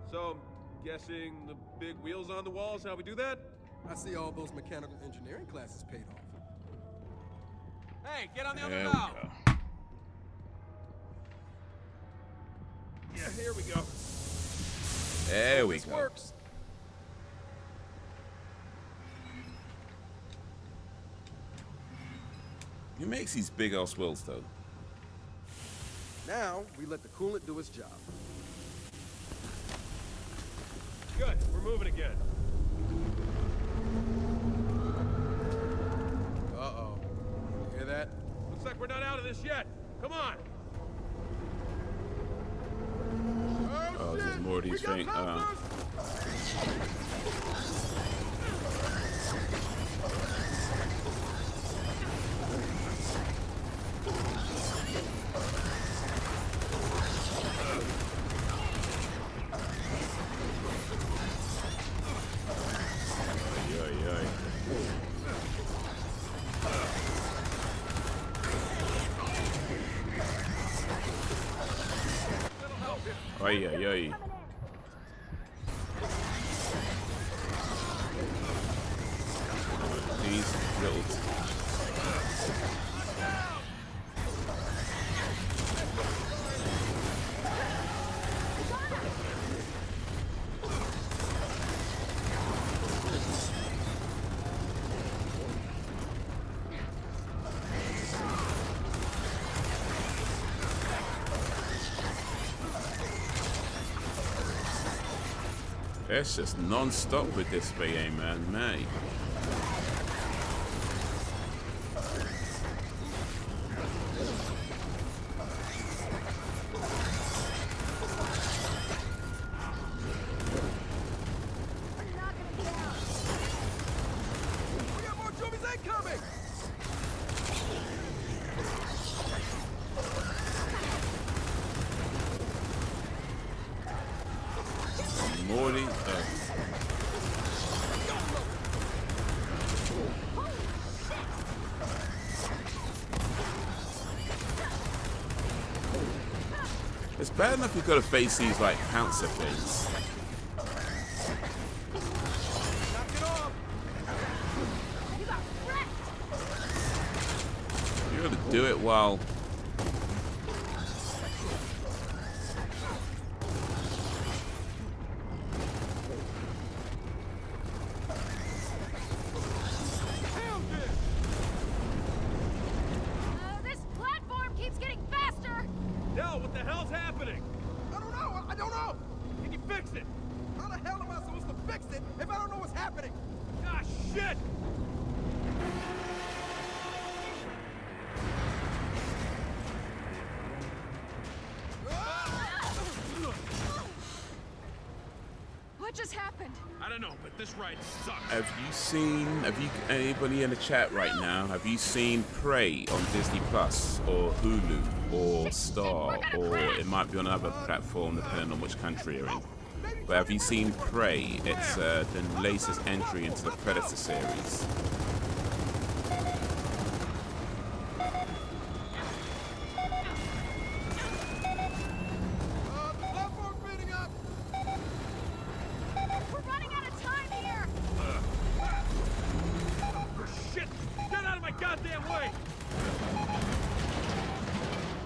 So, I'm guessing the big wheels on the walls, how we do that? I see all those mechanical engineering classes paid off. Hey, get on the There other we valve. go. Yeah, here we go. There we This go. works. He makes these big ass wheels though. Now, we let the coolant do its job. Good, we're moving again. Uh-oh. You hear that? Looks like we're not out of this yet. Come on. Oh, there's more of these things. Ay, ay, ay. These little... It's just non-stop with this game, man, mate. We got more zombies incoming! Morty. It's bad enough you've got to face these like pouncer things. Knock it off! You got to do it while... This platform keeps getting faster! Dell, what the hell's happening? I don't know! Can you fix it? How the hell am I supposed to fix it if I don't know what's happening? Ah, shit! What just happened? I don't know, but this ride sucks. Anybody in the chat right now, have you seen Prey on Disney Plus or Hulu or Star, or it might be on another platform depending on which country you're in? But have you seen Prey? It's the latest entry into the Predator series. Platform fitting up! We're running out of time here! Shit! Get out of my goddamn way!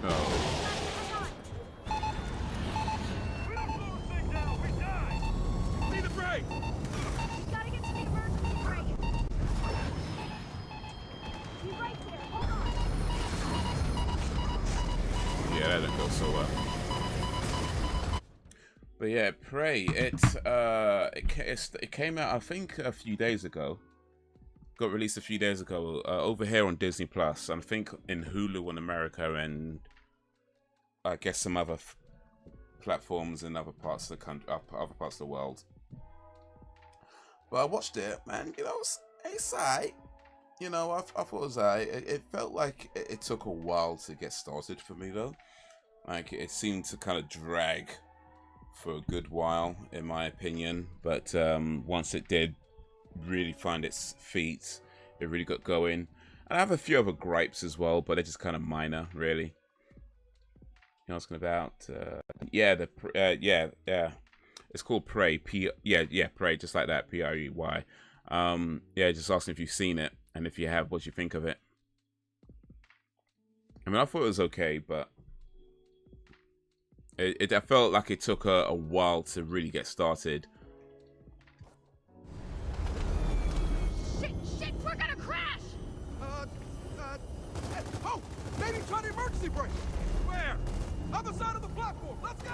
Oh. We don't blow the thing down, we die! See the brake! We gotta get to the emergency brake! Be right there, hold on! Yeah, that didn't go so well. But yeah, Prey. It came out I think a few days ago. Got released a few days ago over here on Disney Plus, and I think in Hulu in America, and I guess some other platforms in other parts of the country, other parts of the world. But I watched it, man. You know, it's alright. You know, I thought it was alright. It felt like it took a while to get started for me, though. Like, it seemed to kind of drag for a good while, in my opinion. But once it did really find its feet, it really got going. And I have a few other gripes as well, but they're just kind of minor, really. You know what I'm about? Yeah, it's called Prey. Prey, just like that. Prey. Yeah, just asking if you've seen it, and if you have, what you think of it. I mean, I thought it was okay, but I felt like it took a while to really get started. Shit, we're gonna crash! Oh! Maybe try the emergency brake! Where? Other side of the platform! Let's go!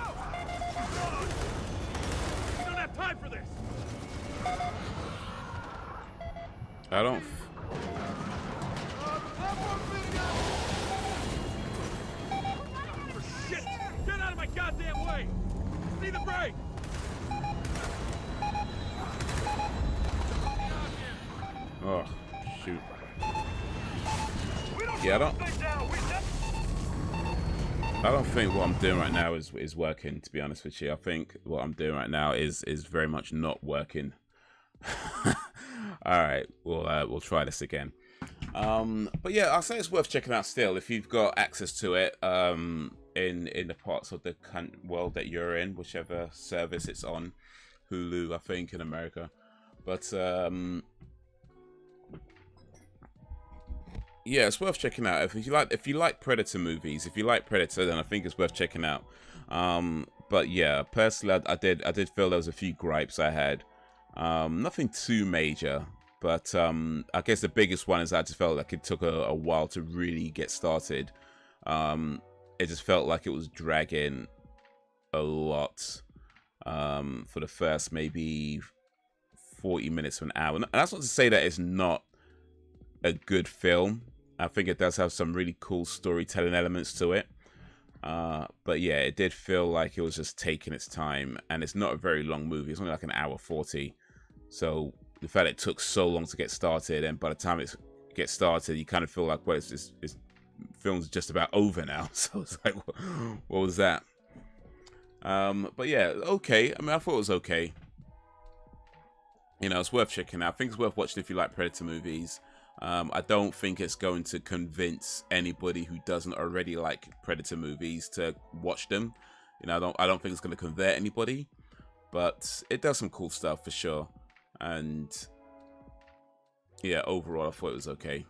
We don't have time for this! I don't... Platform's leading up! For shit! Get out of my goddamn way! See the brake! Oh, shoot. Yeah, I don't think what I'm doing right now is working, to be honest with you. I think what I'm doing right now is very much not working. All right, we'll try this again. But yeah, I'll say it's worth checking out still if you've got access to it in the parts of the world that you're in, whichever service it's on. Hulu, I think, in America. But yeah, it's worth checking out. If you like Predator movies, if you like Predator, then I think it's worth checking out. But yeah, personally, I did feel there was a few gripes I had. Nothing too major, but I guess the biggest one is I just felt like it took a while to really get started. It just felt like it was dragging a lot for the first maybe 40 minutes to an hour. And that's not to say that it's not a good film. I think it does have some really cool storytelling elements to it. But yeah, it did feel like it was just taking its time, and it's not a very long movie. It's only like an hour 40. So the fact it took so long to get started, and by the time it gets started, you kind of feel like, well, it's film's just about over now. So it's like, what was that? But yeah, okay. I mean, I thought it was okay. You know, it's worth checking out. I think it's worth watching if you like Predator movies. I don't think it's going to convince anybody who doesn't already like Predator movies to watch them. You know, I don't think it's going to convert anybody, but it does some cool stuff for sure. And yeah, overall, I thought it was okay.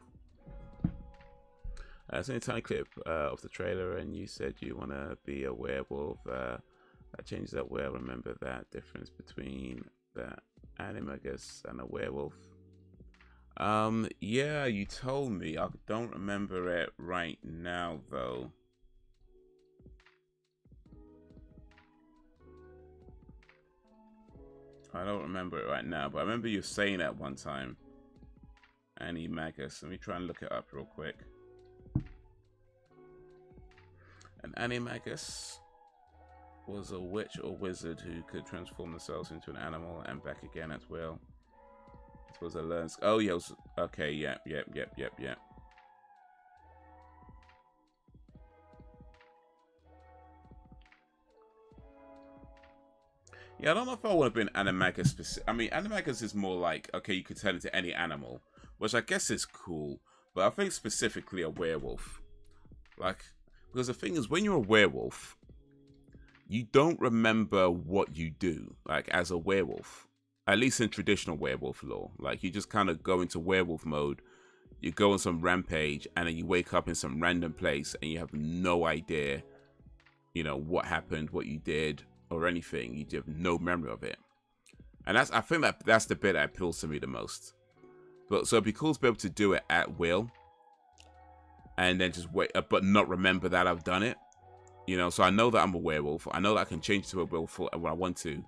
It's a tiny clip of the trailer, and you said you want to be a werewolf. That changes that well. Remember that difference between the animagus and a werewolf. Yeah, you told me. I don't remember it right now, though. I don't remember it right now, but I remember you saying that one time. Animagus. Let me try and look it up real quick. An animagus was a witch or wizard who could transform themselves into an animal and back again at will. It was a learn. Oh yeah. Okay. Yep. Yeah, I don't know if I want to be an animagus specific. I mean, animagus is more like, okay, you could turn into any animal, which I guess is cool. But I think specifically a werewolf, like, because the thing is, when you're a werewolf, you don't remember what you do, like, as a werewolf. At least in traditional werewolf lore. Like, you just kind of go into werewolf mode, you go on some rampage, and then you wake up in some random place, and you have no idea, you know, what happened, what you did, or anything. You have no memory of it. And I think that's the bit that appeals to me the most. But so it'd be cool to be able to do it at will, and then just wait, but not remember that I've done it. You know, so I know that I'm a werewolf. I know that I can change to a werewolf when I want to.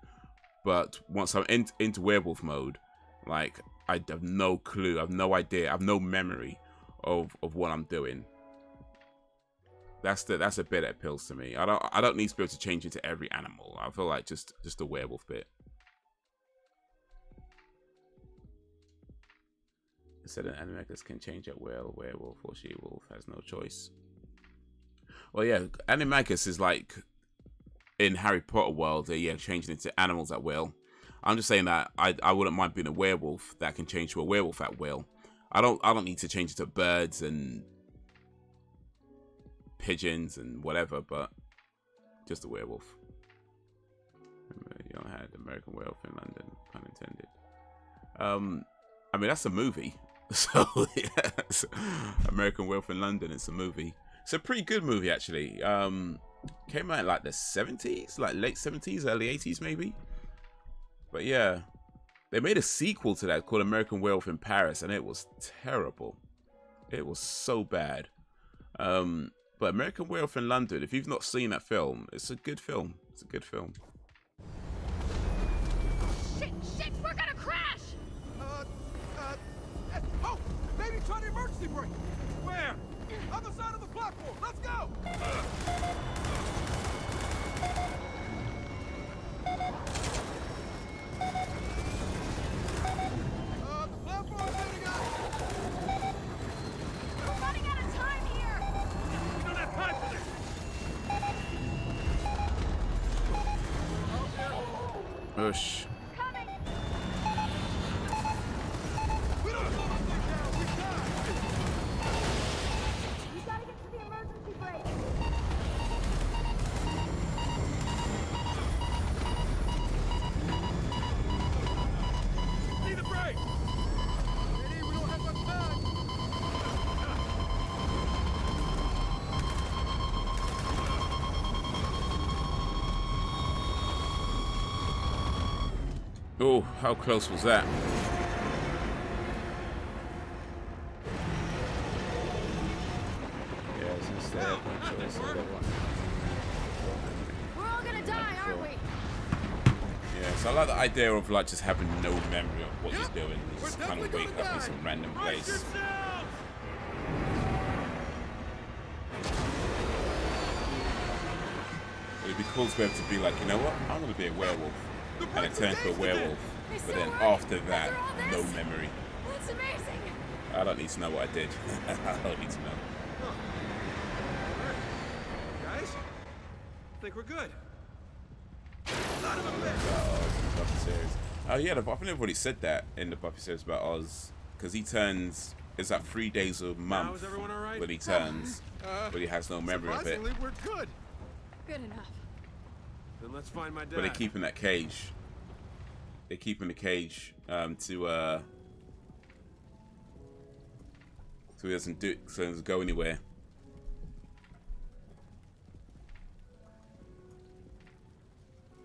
But once I'm into werewolf mode, like, I have no clue, I have no idea, I have no memory of what I'm doing. That's a bit that appeals to me. I don't need to be able to change into every animal. I feel like just the werewolf bit. It said that animators can change at will. Werewolf or she-wolf has no choice. Well, yeah, animagus is like in Harry Potter world. Yeah, changing into animals at will. I'm just saying that I wouldn't mind being a werewolf that can change to a werewolf at will. I don't need to change it to birds and pigeons and whatever, but just a werewolf. You don't have American Werewolf in London, pun intended. I mean, that's a movie. So yes, American Werewolf in London. It's a movie. It's a pretty good movie actually. Came out in like the 70s, like late 70s, early 80s maybe. But yeah, they made a sequel to that called American Werewolf in Paris, and it was terrible. It was so bad. But American Werewolf in London, if you've not seen that film, it's a good film. It's a good film. Shit, we're gonna crash! Oh! Maybe try the emergency brake! Where? Other side of the platform! Let's go! The platform's hitting us! We're running out of time here! We don't have time for this! Push. Coming! We don't slow this thing down! We die! You gotta get to the emergency brake! See the brake! Eddie, we don't have much time! Oh, how close was that? Yes, instead. We're all gonna die, aren't we? Yeah, so I like the idea of like just having no memory of what you're doing. You just We're kind of definitely wake gonna up in die. some random Brace place. yourselves! It'd be cool to be able to be like, you know what? I'm gonna be a werewolf, and it turns to a werewolf. But then after that, no memory. That's amazing! I don't need to know what I did. I don't need to know. Guys? I think we're good. Son of a bitch! Oz in the Buffy series. Oh yeah, I think everybody said that in the Buffy series about Oz, because he turns. It's like 3 days a month is everyone all right? when he turns, but he has no memory of it. Surprisingly, we're good. Good enough. Then let's find my dad. But they keep in that cage. They keep in the cage so he doesn't go anywhere.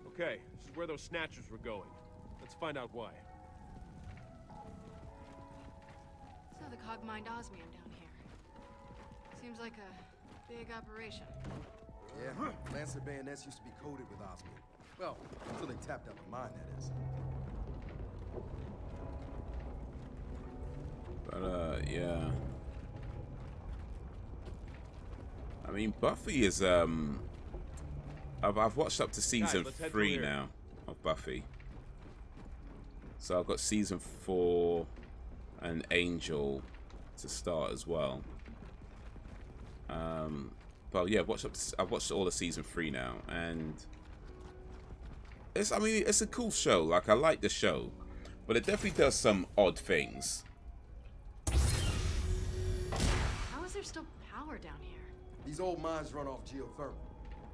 Okay, this is where those snatchers were going. Let's find out why. So the cog mined osmium down here. Seems like a big operation. Yeah, Lancer bayonets used to be coated with osmium. Well, until they tapped out the mine, that is. But yeah. I mean, Buffy is I've watched up to season Guys, let's head 3 through here. now of Buffy. So I've got season 4 and Angel to start as well. But yeah, I've watched all of season 3 now, and it's a cool show. Like, I like the show, but it definitely does some odd things. How is there still power down here? These old mines run off geothermal.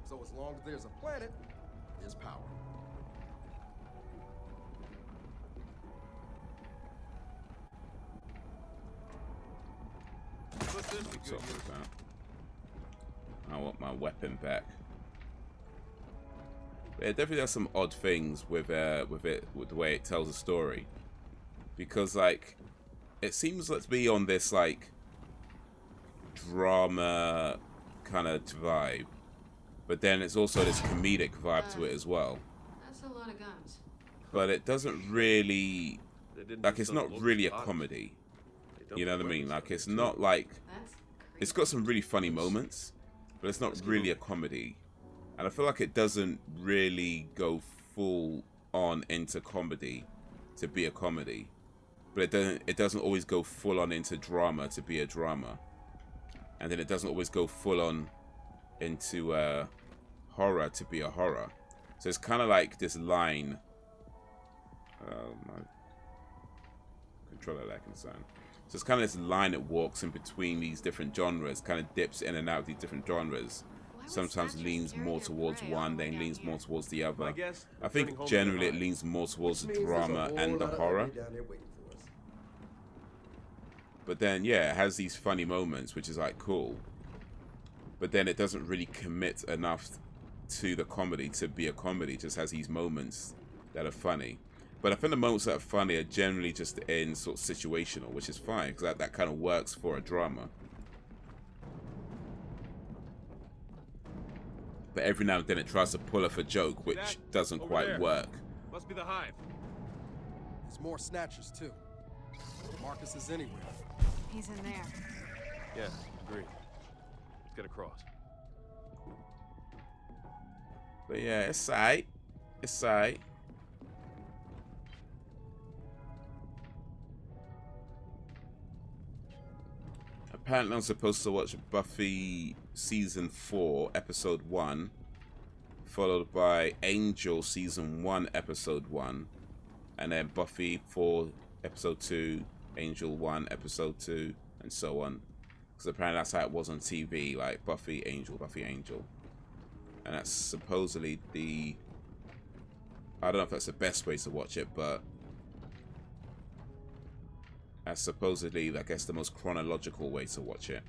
So as long as there's a planet, there's power. What's this we What's could up use? with that? I want my weapon back. But it definitely does some odd things with the way it tells a story, because like it seems to be on this like drama kind of vibe, but then it's also this comedic vibe to it as well. That's a lot of guns. But it doesn't really, They didn't like, do it's some not local really a spots. comedy. They dumped You know the what I mean? weapons Like, out there, it's too. not like, That's it's got some really funny moments, but it's not really a comedy. And I feel like it doesn't really go full on into comedy to be a comedy. but it doesn't always go full on into drama to be a drama, and then it doesn't always go full on into horror to be a horror. So it's kind of like this line. My controller lacking sound. So it's kind of this line that walks in between these different genres, kind of dips in and out of these different genres. Sometimes leans more towards one, then leans more towards the other. I think generally it leans more towards the drama and the horror. But then, yeah, it has these funny moments, which is like cool. But then it doesn't really commit enough to the comedy to be a comedy. It just has these moments that are funny. But I think the moments that are funny are generally just in sort of situational, which is fine, because that kind of works for a drama. But every now and then it tries to pull off a joke, which doesn't quite work. Must be the hive. There's more snatchers too. Marcus is anywhere. He's in there. Yeah, agreed. Let's get across. But yeah, it's aight. It's aight. Apparently I'm supposed to watch Buffy Season 4, Episode 1, followed by Angel Season 1, Episode 1, and then Buffy 4, Episode 2, Angel 1, Episode 2, and so on. Because apparently that's how it was on TV, like Buffy, Angel, Buffy, Angel. And that's supposedly the... I don't know if that's the best way to watch it, but... that's supposedly, I guess, the most chronological way to watch it.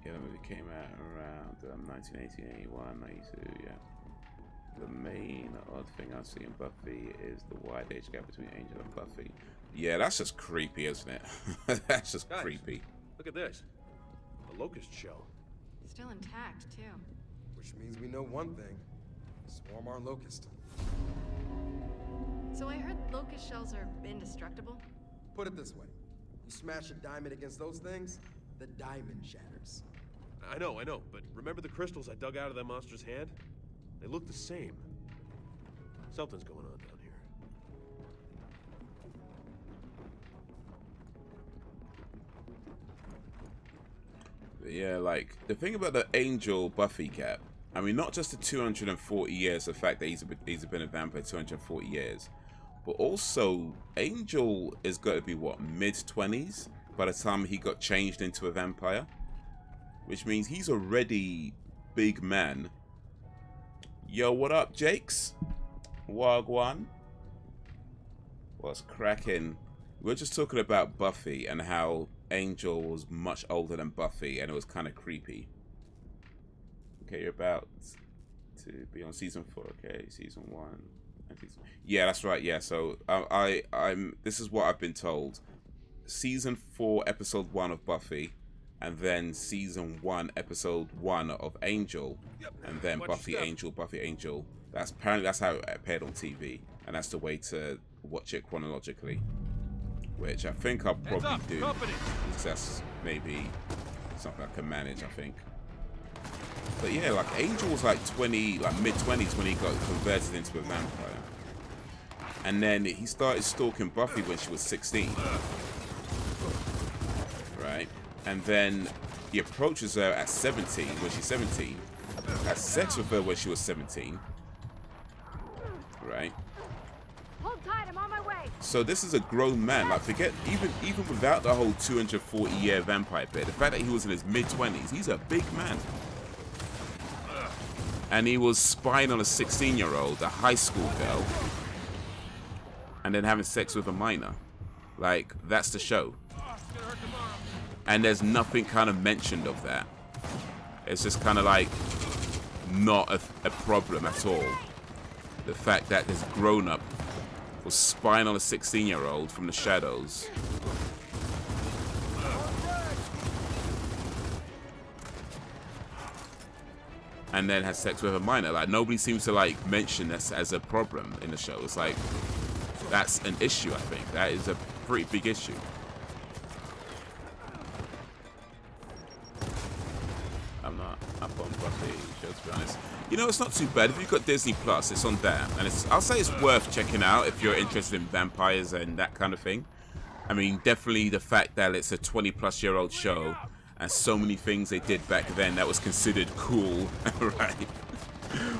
Yeah, the movie came out around 1980, 81, 92, yeah. The main odd thing I see in Buffy is the wide age gap between Angel and Buffy. Yeah, that's just creepy, isn't it? That's just creepy. Look at this. A locust shell. Still intact, too. Which means we know one thing. Swarm our locust. So I heard locust shells are indestructible? Put it this way. You smash a diamond against those things, the diamond shatters. I know, but remember the crystals I dug out of that monster's hand? They look the same. Something's going on down here. But yeah, like, the thing about the Angel Buffy gap, I mean, not just the 240 years, the fact that he's been a vampire 240 years, but also Angel is going to be, what, mid-20s by the time he got changed into a vampire? Which means he's already big man. Yo, what up, Jakes? Wagwan. What's cracking? We're just talking about Buffy and how Angel was much older than Buffy, and it was kind of creepy. Okay, you're about to be on season 4. Okay, season 1. Yeah, that's right. Yeah, so I'm. This is what I've been told. Season 4, episode 1 of Buffy, and then season 1, episode 1 of Angel, and then Buffy, Angel, Buffy, Angel. That's apparently that's how it appeared on TV, and that's the way to watch it chronologically. Which I think I'll probably do. Because that's maybe something I can manage, I think. But yeah, like Angel was like 20, like mid-20s when he got converted into a vampire. And then he started stalking Buffy when she was 16. Right? And then he approaches her at 17, when she's 17. Had sex with her when she was 17. Right? Hold tight, I'm on my way. So this is a grown man. Like, forget, even without the whole 240-year vampire bit, the fact that he was in his mid-20s, he's a big man. And he was spying on a 16-year-old, a high school girl, and then having sex with a minor. Like, that's the show. And there's nothing kind of mentioned of that. It's just kind of like not a problem at all. The fact that this grown-up was spying on a 16-year-old from the shadows. And then has sex with a minor. Like, nobody seems to like mention this as a problem in the show. It's like, that's an issue, I think. That is a pretty big issue. I'm not up on Buffy You know, it's not too bad. If you've got Disney Plus, it's on there. And I'll say it's worth checking out if you're interested in vampires and that kind of thing. I mean, definitely the fact that it's a 20-plus-year-old show and so many things they did back then that was considered cool, right,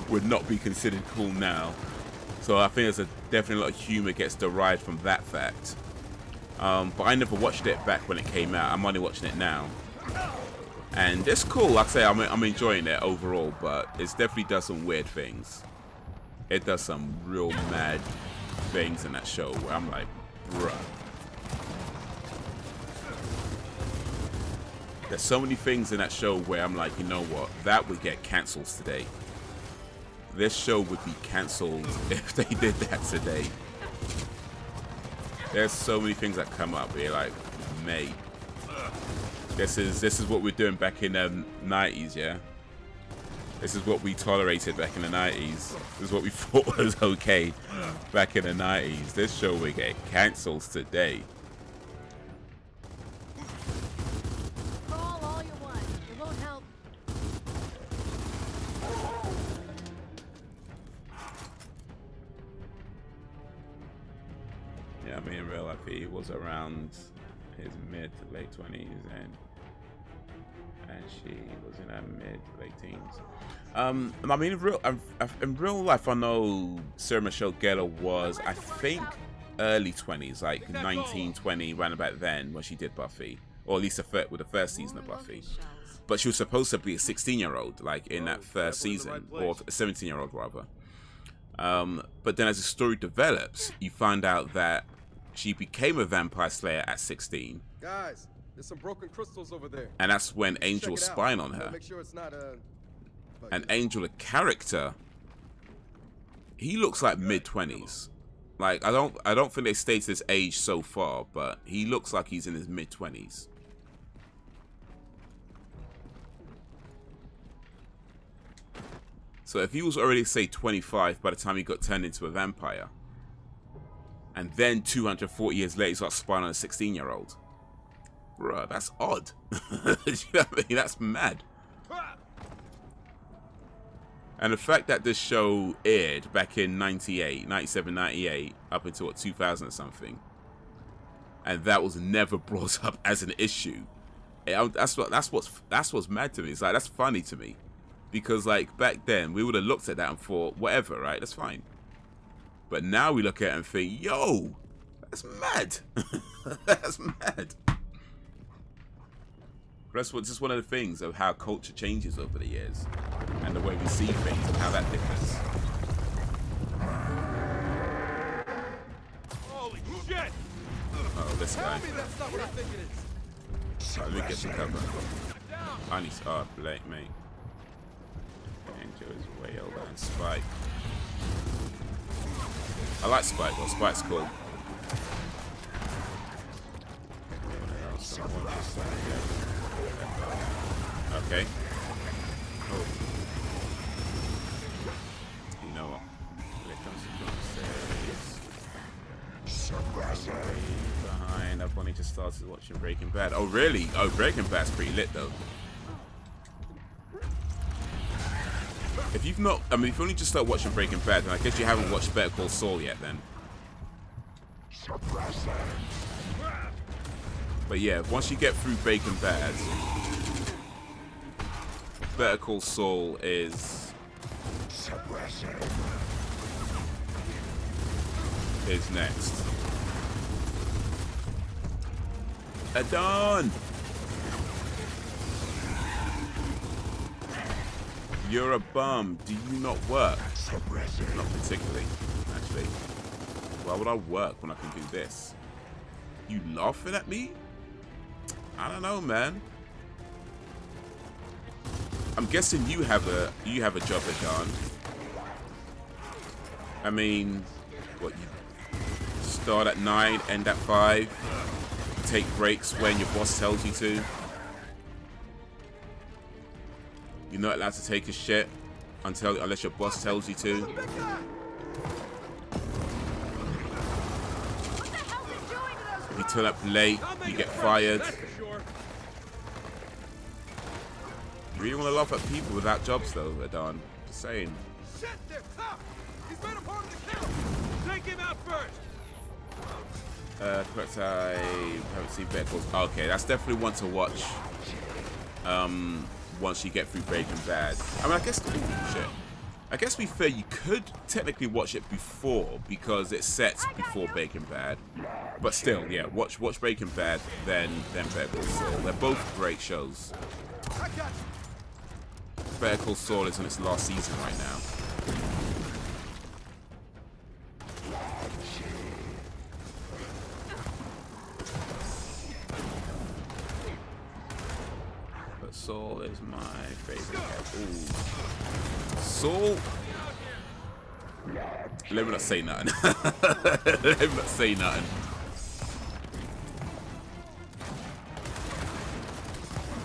would not be considered cool now. So I think there's definitely a lot of humor gets derived from that fact. But I never watched it back when it came out. I'm only watching it now. And it's cool. Like I say, I'm enjoying it overall, but it definitely does some weird things. It does some real mad things in that show where I'm like, bruh. There's so many things in that show where I'm like, you know what? That would get cancelled today. This show would be cancelled if they did that today. There's so many things that come up where you're like, mate. This is what we're doing back in the 90s, yeah? This is what we tolerated back in the 90s. This is what we thought was okay back in the 90s. This show will get cancelled today. Crawl all you want. It won't help. Yeah, I mean, in real life, he was around his mid to late 20s, and she was in her mid to late teens. I mean, in real life, I know Sarah Michelle Gellar was, I think, early 20s, like 19, 20, around about then when she did Buffy, or at least with the first season of Buffy. But she was supposed to be a 16-year-old, like in that first season, or a 17-year-old rather. But then as the story develops, you find out that she became a vampire slayer at 16. Guys, there's some broken crystals over there. And that's when Angel was spying on her. Make sure it's not And Angel, a character, he looks like mid-20s. Like, I don't think they stated his age so far, but he looks like he's in his mid-20s. So if he was already, say, 25 by the time he got turned into a vampire, and then 240 years later, he starts spying on a 16-year-old. Bruh, that's odd. You know what I mean? That's mad. And the fact that this show aired back in 97, 98, up until, what, 2000 or something, and that was never brought up as an issue, that's what's mad to me. It's like, that's funny to me. Because, like, back then, we would have looked at that and thought, whatever, right? That's fine. But now we look at it and think, yo, that's mad. That's mad. That's just one of the things of how culture changes over the years. And the way we see things and how that differs. Holy shit! Oh, this guy. Tell me that's not what I think it is. Alright, let me get some cover. I need to, Blake, mate. Angel is way older than Spike. I like Spike though, Spike's cool. Okay. Oh. You know what? Here comes the behind. I've only just started watching Breaking Bad. Oh really? Oh, Breaking Bad's pretty lit though. If you've not, I mean, if you only just started watching Breaking Bad, then I guess you haven't watched Better Call Saul yet then. But yeah, once you get through Breaking Bad, Better Call Saul is next. Adon! You're a bum. Do you not work? Not particularly, actually. Why would I work when I can do this? You laughing at me? I don't know, man. I'm guessing you have a job at Dawn. I mean, what, you start at 9, end at 5, take breaks when your boss tells you to. You're not allowed to take a shit unless your boss tells you to. If you turn up late, you get fired. You really want to laugh at people without jobs though, Adon. Just saying. Shit, they're tough. He's been a part of the kill. Take him out first. Correct. I haven't seen Better Call. Okay, that's definitely one to watch. Once you get through Breaking Bad. I mean, I guess. Ooh, shit. I guess to be fair, you could technically watch it before because it sets before Breaking Bad. But still, yeah, watch Breaking Bad, then Better Call Saul. They're both great shows. I got you. Better Call Saul is in its last season right now. But Saul is my favorite character. Ooh. Saul. Let me not say nothing. Let me not say nothing.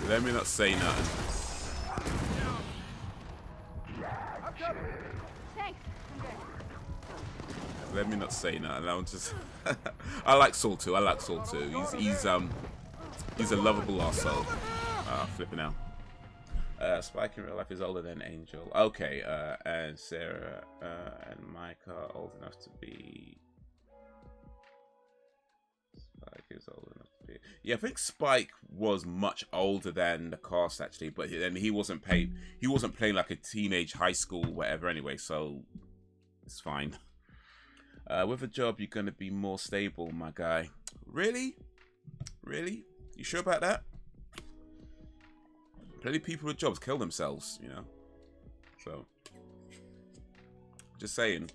Let me not say nothing. Thanks. I'm good. Let me not say nothing. I'm just. I like Saul too. I like Saul too. He's a lovable arsehole. Flipping out. Spike in real life is older than Angel. Okay, and Sarah and Micah are old enough to be. Spike is old enough to be. Yeah, I think Spike was much older than the cast actually, but then he wasn't paid. He wasn't playing like a teenage high school whatever anyway, so it's fine. With a job, you're gonna be more stable, my guy. Really? Really? You sure about that? Plenty of people with jobs kill themselves, you know. So, just saying.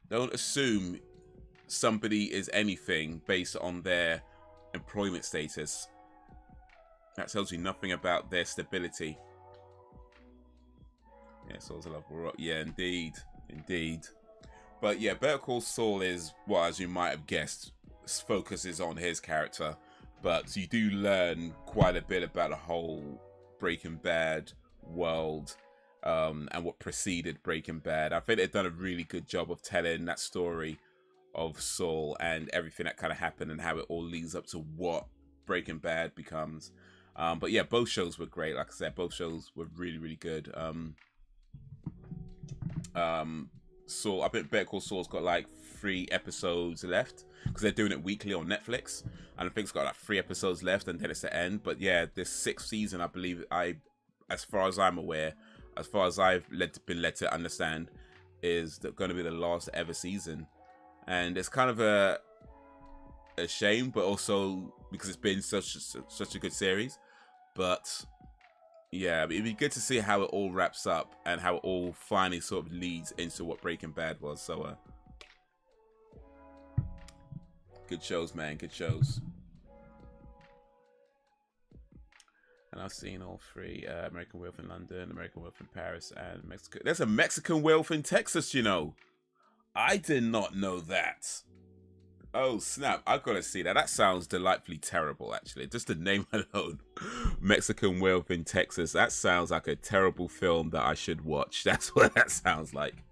Don't assume somebody is anything based on their employment status. That tells you nothing about their stability. Yeah, Saul's a lovable rock. Yeah, indeed. Indeed. But yeah, Better Call Saul is, well, as you might have guessed, focuses on his character. But you do learn quite a bit about the whole Breaking Bad world and what preceded Breaking Bad. I think they've done a really good job of telling that story of Saul and everything that kind of happened and how it all leads up to what Breaking Bad becomes. But yeah, both shows were great. Like I said, both shows were really, really good. Saul, I think Better Call Saul's got like 3 episodes left because they're doing it weekly on Netflix, and I think it's got like 3 episodes left and then it's the end. But yeah, this 6th season, I believe, as far as I'm aware, as far as I've been led to understand, is going to be the last ever season. And it's kind of a shame, but also because it's been such a good series. But yeah, it'd be good to see how it all wraps up and how it all finally sort of leads into what Breaking Bad was. So good shows, man. Good shows. And I've seen all 3. American Werewolf in London, American Werewolf in Paris, and Mexico. There's a Mexican Werewolf in Texas, you know. I did not know that. Oh, snap. I've got to see that. That sounds delightfully terrible, actually. Just the name alone. Mexican Werewolf in Texas. That sounds like a terrible film that I should watch. That's what that sounds like.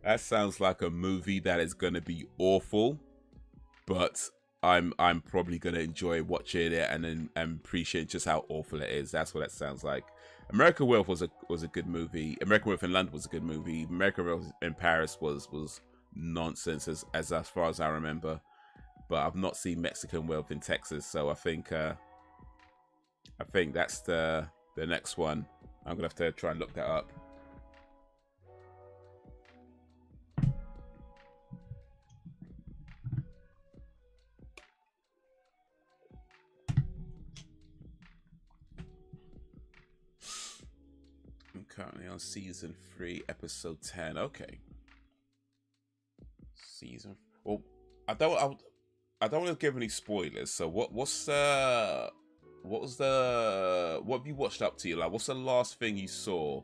That sounds like a movie that is going to be awful. But I'm probably going to enjoy watching it and appreciate just how awful it is. That's what that sounds like. American Werewolf was a good movie. American Werewolf in London was a good movie. American Werewolf in Paris was nonsense as far as I remember. But I've not seen Mexican Werewolf in Texas, so I think that's the next one. I'm gonna have to try and look that up. I'm currently on season 3, episode 10. Okay. Well, I don't want to give any spoilers. So what have you watched up to? Like, what's the last thing you saw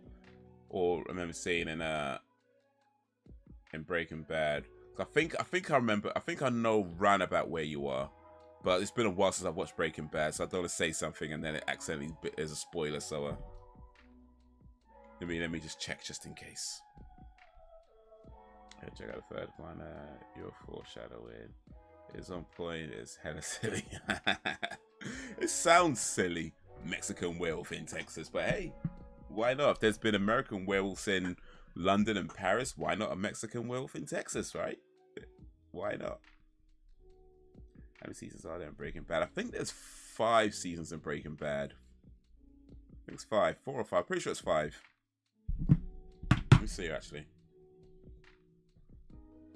or remember seeing in Breaking Bad? I think I remember. I think I know round about where you are, but it's been a while since I've watched Breaking Bad, so I don't want to say something and then it accidentally is a spoiler. So let me just check just in case. Check out the third one. Your foreshadowing is on point. It's hella silly. It sounds silly. Mexican Werewolf in Texas, but hey, Why not? If there's been American werewolves in London and Paris, why not a Mexican werewolf in Texas, right? Why not? How many seasons are there in Breaking Bad? I think there's 5 seasons in Breaking Bad. I think it's 5. 4 or 5. Pretty sure it's 5. Let me see, actually.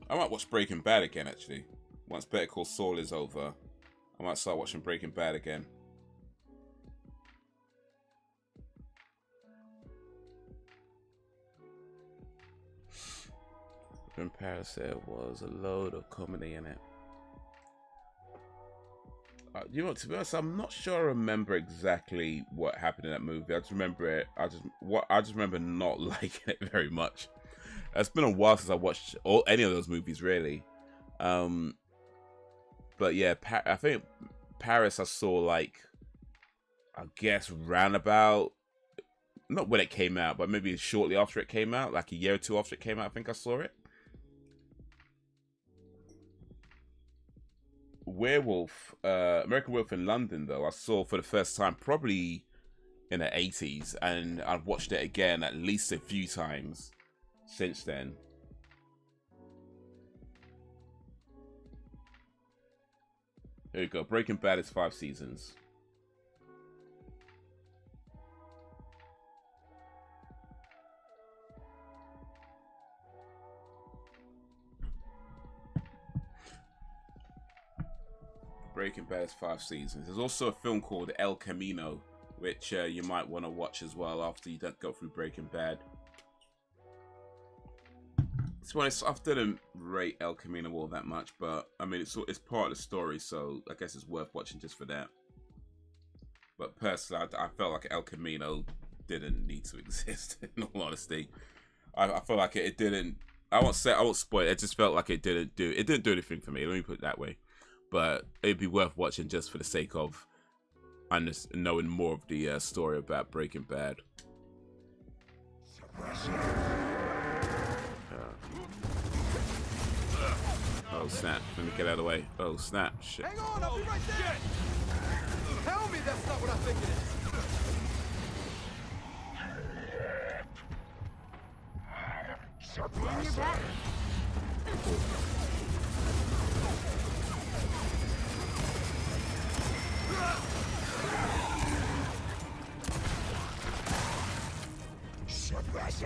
I might watch Breaking Bad again, actually. Once Better Call Saul is over, I might start watching Breaking Bad again. In Paris, there was a load of comedy in it. You know, to be honest, I'm not sure I remember exactly what happened in that movie. I just remember it. I just remember not liking it very much. It's been a while since I watched any of those movies, really. But yeah, I think Paris I saw, like, I guess roundabout, not when it came out, but maybe shortly after it came out, like a year or 2 after it came out. I think I saw it. American Werewolf in London, though, I saw for the first time probably in the 80s, and I've watched it again at least a few times since then. There you go. Breaking Bad is 5 seasons. Breaking Bad is 5 seasons. There's also a film called El Camino, which you might want to watch as well after you don't go through Breaking Bad. To be honest, I didn't rate El Camino all that much, but I mean, it's part of the story, so I guess it's worth watching just for that. But personally, I felt like El Camino didn't need to exist. In all honesty, I feel like it didn't. I won't spoil it. It just felt like it didn't do anything for me. Let me put it that way. But it'd be worth watching just for the sake of knowing more of the story about Breaking Bad. Oh snap! Let me get out of the way. Oh snap! Shit. Hang on, I'll be right there. Tell me that's not what I think it is. Doing your best.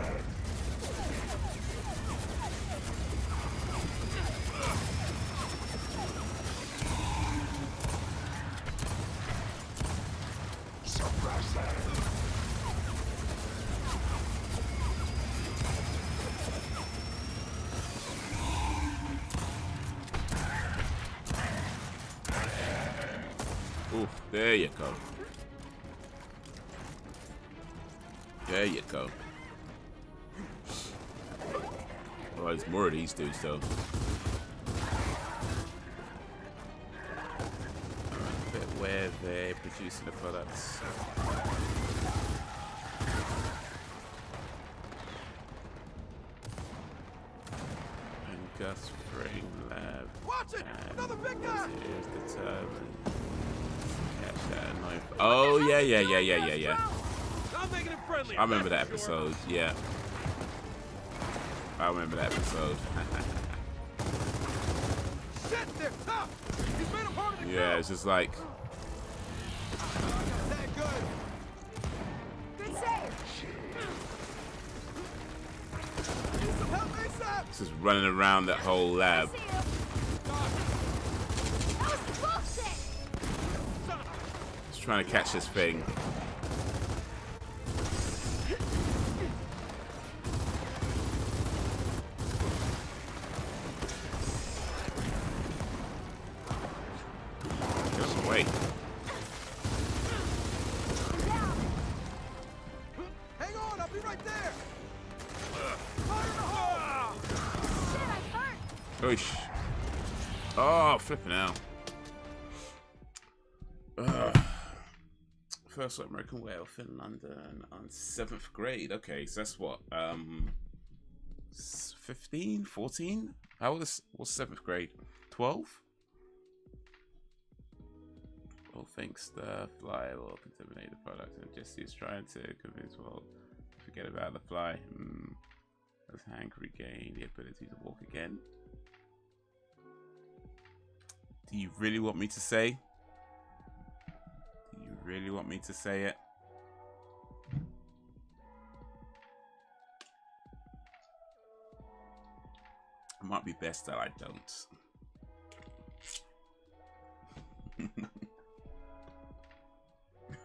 Oof, there you go. There you go. Oh, there's more of these dudes, though. But where they're producing the products. And Gus Streamlabs. Watch it! Another big guy! Here's the time. Catch that knife. Oh, yeah. I'm making it friendly. I remember that episode, yeah. I remember that episode. Shit, they're tough. He's made them harder to Yeah, kill. it's just like, That good. Good save. Need some help ASAP. it's just running around that whole lab. See you. That was bullshit. Just trying to catch this thing. Get him away. Down. Hang on, I'll be right there. Fire in the hole. Shit, I'm hurt. Oosh. Oh, flipping out. First American Werewolf in London on 7th grade. Okay, so that's what? 15? 14? How old is, what's 7th grade? 12? All things the fly will contaminate the product, and Jesse is trying to convince the world Forget about the fly. Does Hank regain the ability to walk again? Do you really want me to say? Do you really want me to say it? It might be best that I don't.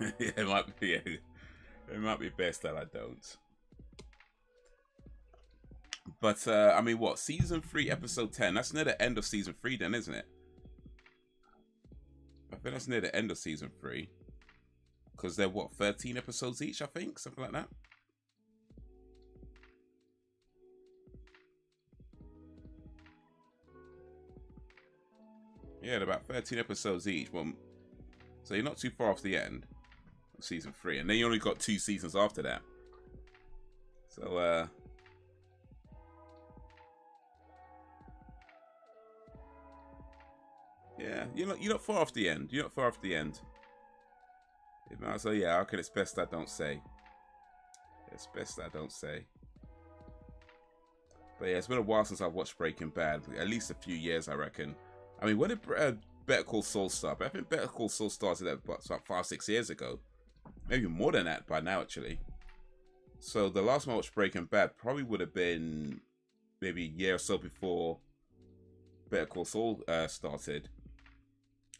Yeah, it might be. It might be best that I don't. But I mean, what, season 3, episode 10? That's near the end of season 3, then, isn't it? I think that's near the end of season 3, because they're what, 13 episodes each? I think, something like that. Yeah, they're about 13 episodes each. Well, so you're not too far off the end of season 3, and then you only got 2 seasons after that. So yeah, you're not far off the end. You're not far off the end. So yeah, okay, it's best I don't say. It's best I don't say. But yeah, it's been a while since I've watched Breaking Bad. At least a few years, I reckon. I mean, when did Better Call Saul start? I think Better Call Saul started about 5-6 years ago. Maybe more than that by now, actually. So the last time I watched Breaking Bad probably would have been maybe a year or so before Better Call Saul started.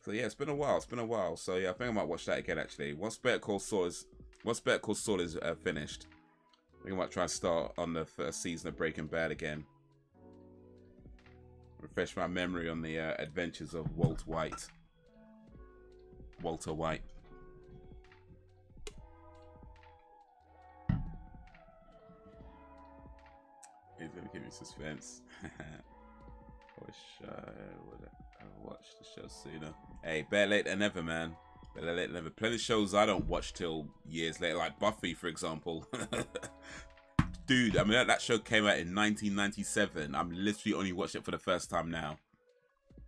So yeah, it's been a while. It's been a while. So yeah, I think I might watch that again, actually. Once Better Call Saul is finished, I think I might try and start on the first season of Breaking Bad again. Refresh my memory on the adventures of Walter White. He's gonna give me suspense. I wish I would have watched the show sooner. Hey, better late than never, man. Better late than never. Plenty of shows I don't watch till years later, like Buffy, for example. Dude, I mean, that show came out in 1997. I'm literally only watched it for the first time now.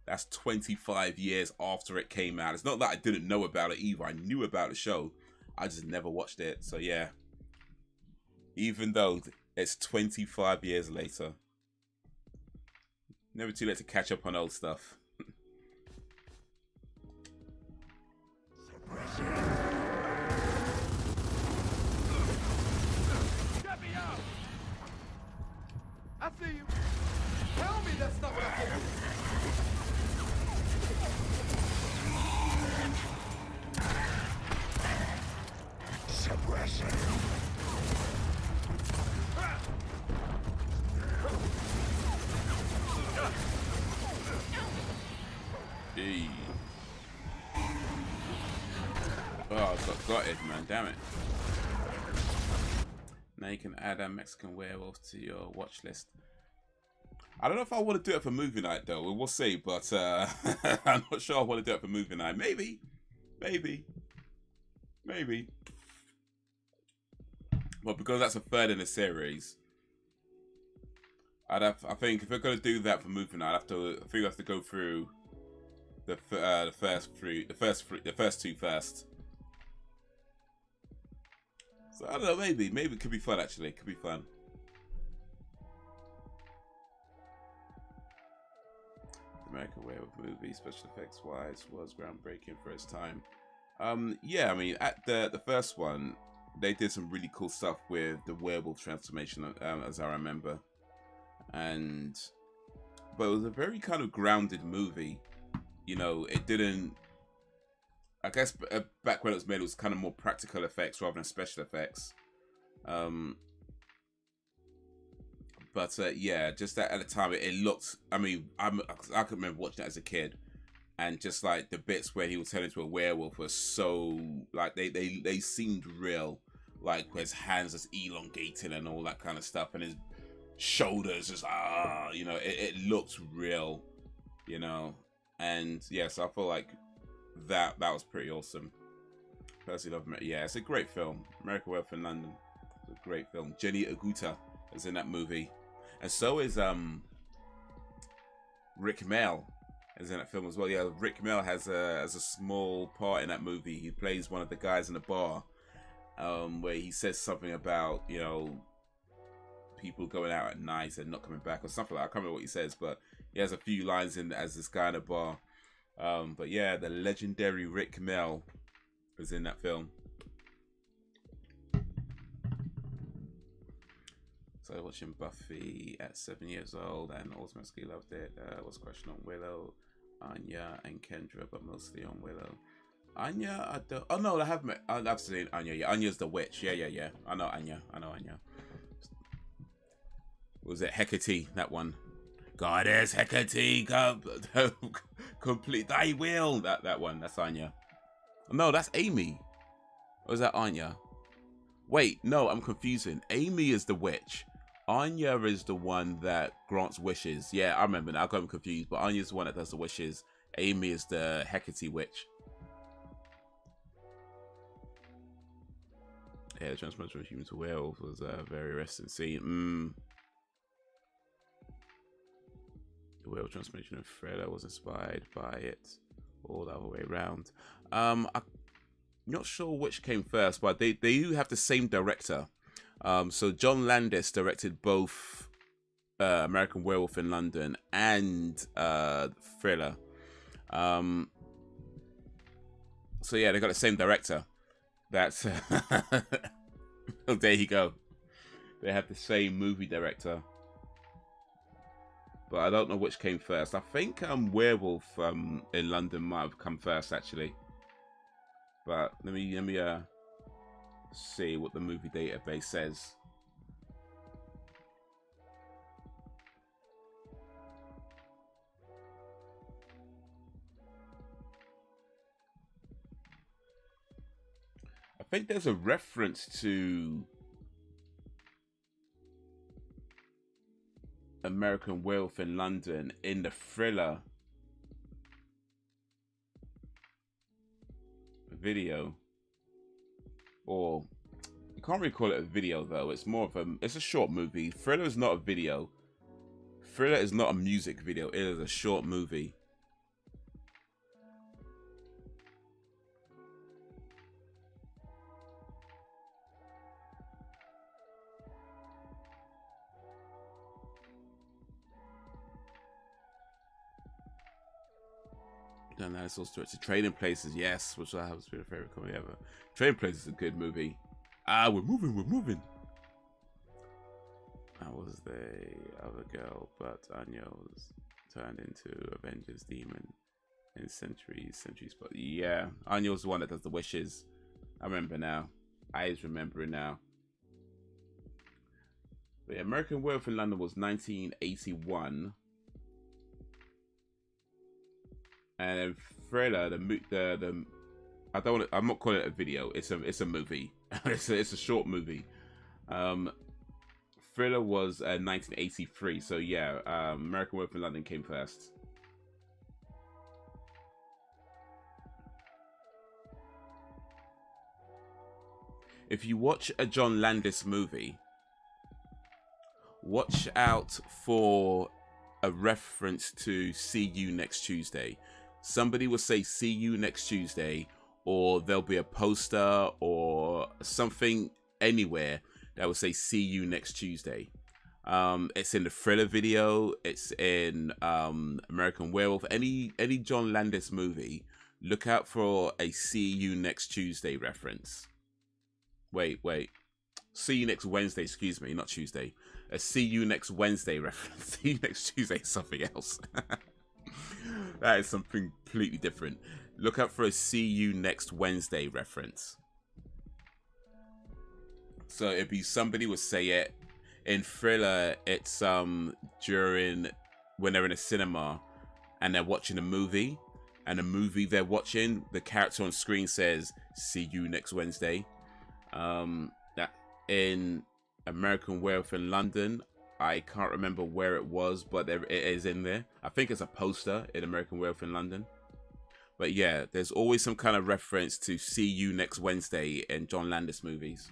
That's 25 years after it came out. It's not that I didn't know about it either. I knew about the show. I just never watched it. So yeah. Even though it's 25 years later. Never too late to catch up on old stuff. I see you. Tell me that's not what I told you. Suppression. Hey. Oh, I got it, man. Damn it. Now you can add a Mexican werewolf to your watch list. I don't know if I want to do it for movie night, though. We'll see, but I'm not sure I want to do it for movie night. Maybe. But because that's a third in the series, I think if we're going to do that for movie night, I think I have to go through the first two first. So I don't know, maybe it could be fun, actually. It could be fun. The American Werewolf movie, special effects wise, was groundbreaking for its time. Yeah, I mean, at the first one, they did some really cool stuff with the werewolf transformation, as I remember. But it was a very kind of grounded movie. You know, it didn't. I guess back when it was made, it was kind of more practical effects rather than special effects. But yeah, just that at the time, it looked. I mean, I can remember watching it as a kid, and just like the bits where he was turning into a werewolf were so like they seemed real, like his hands just elongated and all that kind of stuff, and his shoulders just you know, it looked real, you know, and yeah, so I feel like that was pretty awesome. Personally love it. Yeah, it's a great film. American Werewolf in London. It's a great film. Jenny Agutter is in that movie, and so is Rick Mell is in that film as well. Yeah, Rick Mell has a small part in that movie. He plays one of the guys in the bar, where he says something about, you know, people going out at night and not coming back or something like that. I can't remember what he says, but he has a few lines in as this guy in a bar. But yeah, the legendary Rick Mel was in that film. So watching Buffy at 7 years old and automatically loved it. Was a question on Willow, Anya, and Kendra, but mostly on Willow. Anya, I don't. Oh no, I've seen Anya. Yeah, Anya's the witch. Yeah. I know Anya. Was it Hecate? That one. Goddess Hecate, complete thy will. That one. That's Anya. No, that's Amy. Or is that Anya? Wait, no, I'm confusing. Amy is the witch. Anya is the one that grants wishes. Yeah, I remember now. I got confused, but Anya's the one that does the wishes. Amy is the Hecate witch. Yeah, the transformation from human to werewolf was a very arresting scene. The werewolf transformation of Freda was inspired by it, all the other way around. I'm not sure which came first, but they do have the same director. So John Landis directed both American Werewolf in London and Thriller. So yeah, they got the same director. That's oh, there you go. They have the same movie director, but I don't know which came first. I think Werewolf in London might have come first actually. But let me see what the movie database says. I think there's a reference to American Werewolf in London in the Thriller video, or you can't really call it a video though. It's more of it's a short movie. Thriller is not a video. Thriller is not a music video. It is a short movie. And that's also directed Trading Places, yes, which I have been a favorite comedy ever. Trading Places is a good movie. We're moving. That was the other girl, but Anya was turned into Avengers Demon in Centuries. But yeah, Anya was the one that does the wishes. I remember now. I is remembering now. The American Werewolf in London was 1981. And Thriller, I'm not calling it a video. It's a movie. it's a short movie. Thriller was 1983. So yeah, American Werewolf in London came first. If you watch a John Landis movie, watch out for a reference to "See You Next Tuesday." Somebody will say "See you next Tuesday," or there'll be a poster or something anywhere that will say "See you next Tuesday." It's in the Thriller video. It's in American Werewolf. Any John Landis movie, look out for a "See you next Tuesday" reference. Wait. See you next Wednesday. Excuse me, not Tuesday. A "See you next Wednesday" reference. See you next Tuesday is something else. That is something completely different. Look out for a "See you next Wednesday" reference. So it'd be somebody would say it. In Thriller, it's during when they're in a cinema and they're watching a movie, and the movie they're watching, the character on screen says "See you next Wednesday." That in American Werewolf in London, I can't remember where it was, but it is in there. I think it's a poster in American Werewolf in London. But yeah, there's always some kind of reference to "See you next Wednesday" in John Landis movies.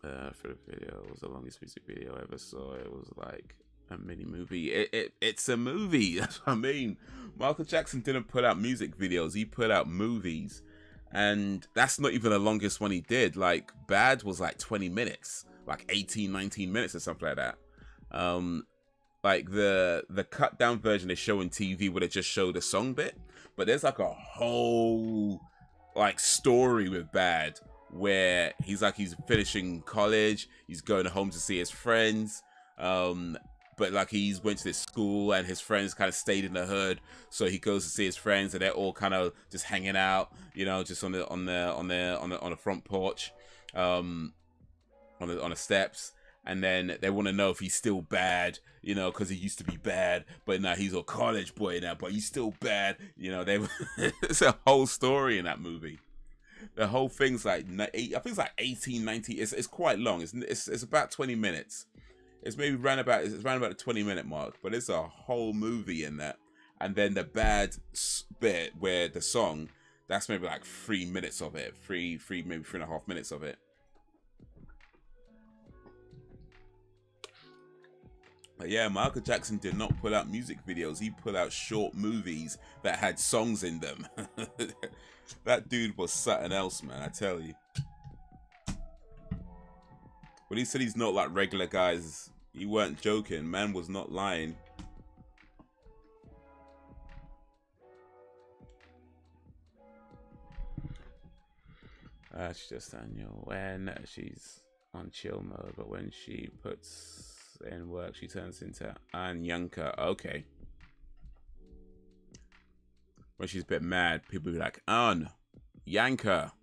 For the video, it was the longest music video I ever saw. It was like A mini movie. It's a movie. That's what I mean. Michael Jackson didn't put out music videos. He put out movies. And that's not even the longest one he did. Like, Bad was like 20 minutes. Like 18, 19 minutes or something like that. Like, the cut down version they show on TV where they just show the song bit. But there's like a whole, like, story with Bad where he's finishing college. He's going home to see his friends. But like he's went to this school and his friends kind of stayed in the hood, so he goes to see his friends and they're all kind of just hanging out, you know, just on the front porch, on the steps, and then they want to know if he's still bad, you know, because he used to be bad, but now he's a college boy now, but he's still bad, you know. It's a whole story in that movie. The whole thing's like I think it's like 18, 19. It's quite long. It's about 20 minutes. It's maybe around about the 20-minute mark, but it's a whole movie in that. And then the Bad bit where the song, that's maybe like 3 minutes of it, maybe 3.5 minutes of it. But yeah, Michael Jackson did not put out music videos. He put out short movies that had songs in them. That dude was something else, man, I tell you. When he said he's not like regular guys, he weren't joking. Man was not lying. She's just Daniel. When she's on chill mode, but when she puts in work, she turns into Anyanka. Okay. When she's a bit mad, people be like, An Yanka.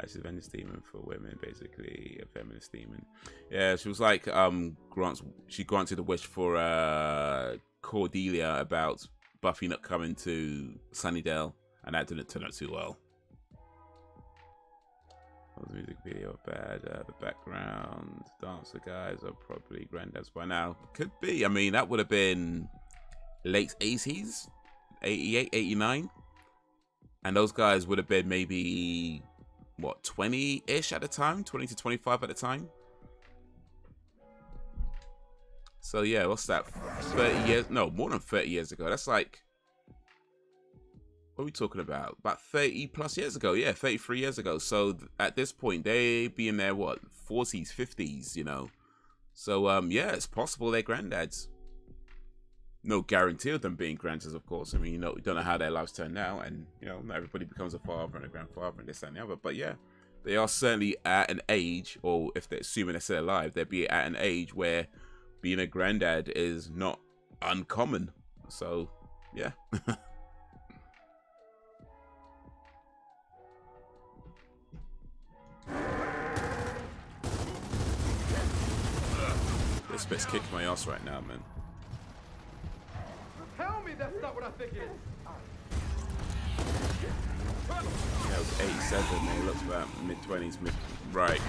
She's a feminist demon for women, basically a feminist demon. Yeah, she was like, she granted a wish for Cordelia about Buffy not coming to Sunnydale, and that didn't turn out too well. The music video Bad, the background dancer guys are probably granddads by now. Could be. I mean, that would have been late 80s, 88, 89, and those guys would have been maybe, what, 20-ish at the time, 20 to 25 at the time. So yeah, what's that, 30 years, no, more than 30 years ago. That's like, what are we talking about 30 plus years ago? Yeah, 33 years ago. So at this point they be in their, what, 40s, 50s, you know. So yeah, it's possible they're granddads. No guarantee of them being granddads, of course. I mean, you know, you don't know how their lives turn out, and you know, not everybody becomes a father and a grandfather and this and the other. But yeah, they are certainly at an age, or if they're assuming they're still alive, they'd be at an age where being a granddad is not uncommon. So yeah. This bit's kicking my ass right now, man. Tell me that's not what I think it is. Yeah, it was 87, man. He looks about mid-20s, right.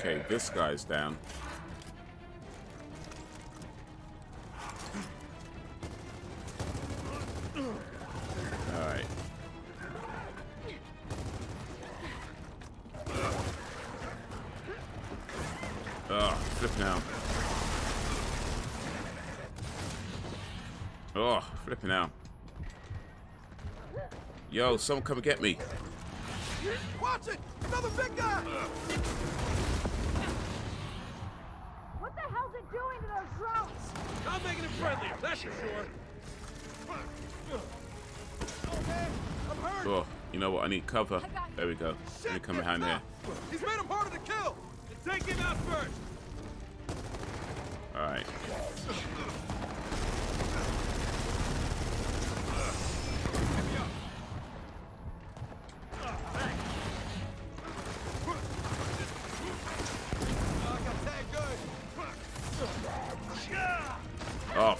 Okay, this guy's down. Alright. Oh, flipping out. Oh, flipping out. Yo, someone come and get me. Watch it! Another big guy! What the hell's it doing to those drones? I'm making it friendlier, that's for sure. Oh man, I'm hurt! Oh, you know what? I need cover. There we go. Let me come behind here. He's made him harder to kill! Then take him out first! Alright.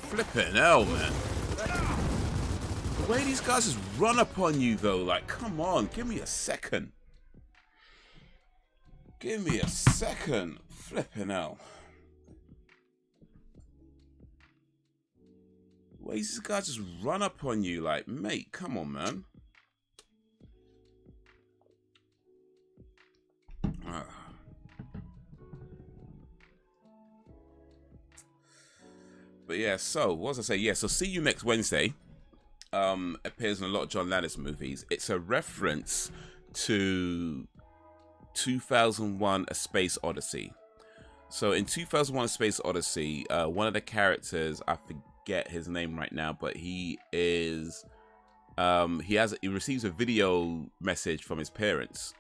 Flipping hell, man. The way these guys just run upon you, though, like, come on, give me a second. Give me a second. Flipping hell. The way these guys just run upon you, like, mate, come on, man. But yeah, so what was I say? Yeah, so See You Next Wednesday appears in a lot of John Landis movies. It's a reference to 2001: A Space Odyssey. So in 2001: A Space Odyssey, one of the characters, I forget his name right now, but he is he receives a video message from his parents,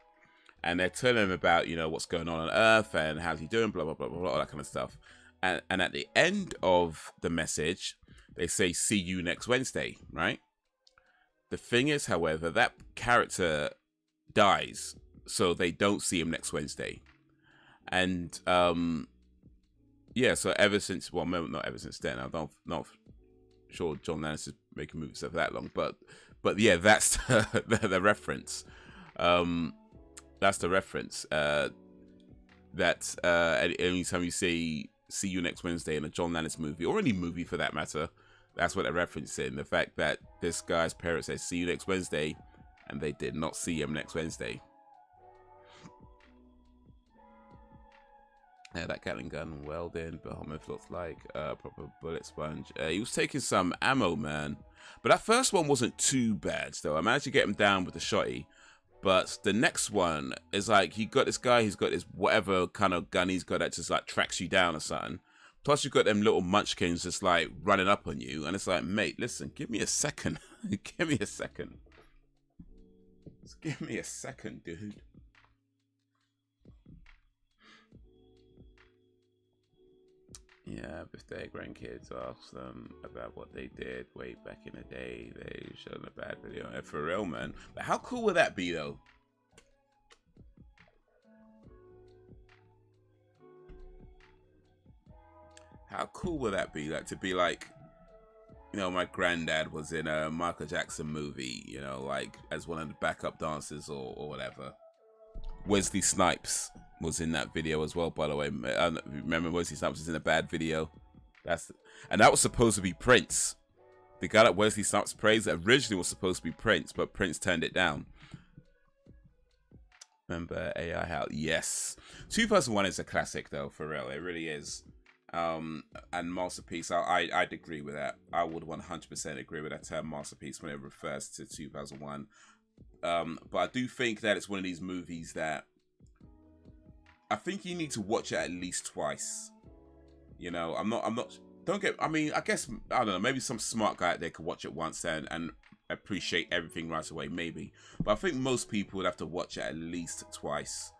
and they're telling him about, you know, what's going on Earth and how's he doing, blah blah blah blah blah, all that kind of stuff. And at the end of the message, they say, "See you next Wednesday," right? The thing is, however, that character dies, so they don't see him next Wednesday. And yeah, so ever since, well, not ever since then, I'm not sure John Landis is making movies for that long, but yeah, that's the reference. That's the reference. That anytime you see you next Wednesday in a John Landis movie, or any movie for that matter, that's what they're referencing. The fact that this guy's parents said, "See you next Wednesday," and they did not see him next Wednesday. Yeah, that Gatling gun, welding, Behemoth looks like a proper bullet sponge. He was taking some ammo, man. But that first one wasn't too bad, though. I managed to get him down with the shotty. But the next one is like, you got this guy, he's got this whatever kind of gun he's got that just like tracks you down or something. Plus you've got them little munchkins just like running up on you. And it's like, mate, listen, give me a second. Give me a second. Just give me a second, dude. Yeah, if their grandkids ask them about what they did way back in the day, they showed a bad video. For real, man. But how cool would that be, though? How cool would that be? Like, to be like, you know, my granddad was in a Michael Jackson movie, you know, like as one of the backup dancers or whatever. Wesley Snipes was in that video as well, by the way. Remember Wesley Snipes was in a bad video? And that was supposed to be Prince. The guy that Wesley Snipes praised originally was supposed to be Prince, but Prince turned it down. Remember AI How? Yes. 2001 is a classic, though, for real. It really is. And masterpiece, I'd agree with that. I would 100% agree with that term masterpiece when it refers to 2001. But I do think that it's one of these movies that I think you need to watch it at least twice. You know, I mean, I guess, I don't know, maybe some smart guy out there could watch it once and appreciate everything right away, maybe. But I think most people would have to watch it at least twice.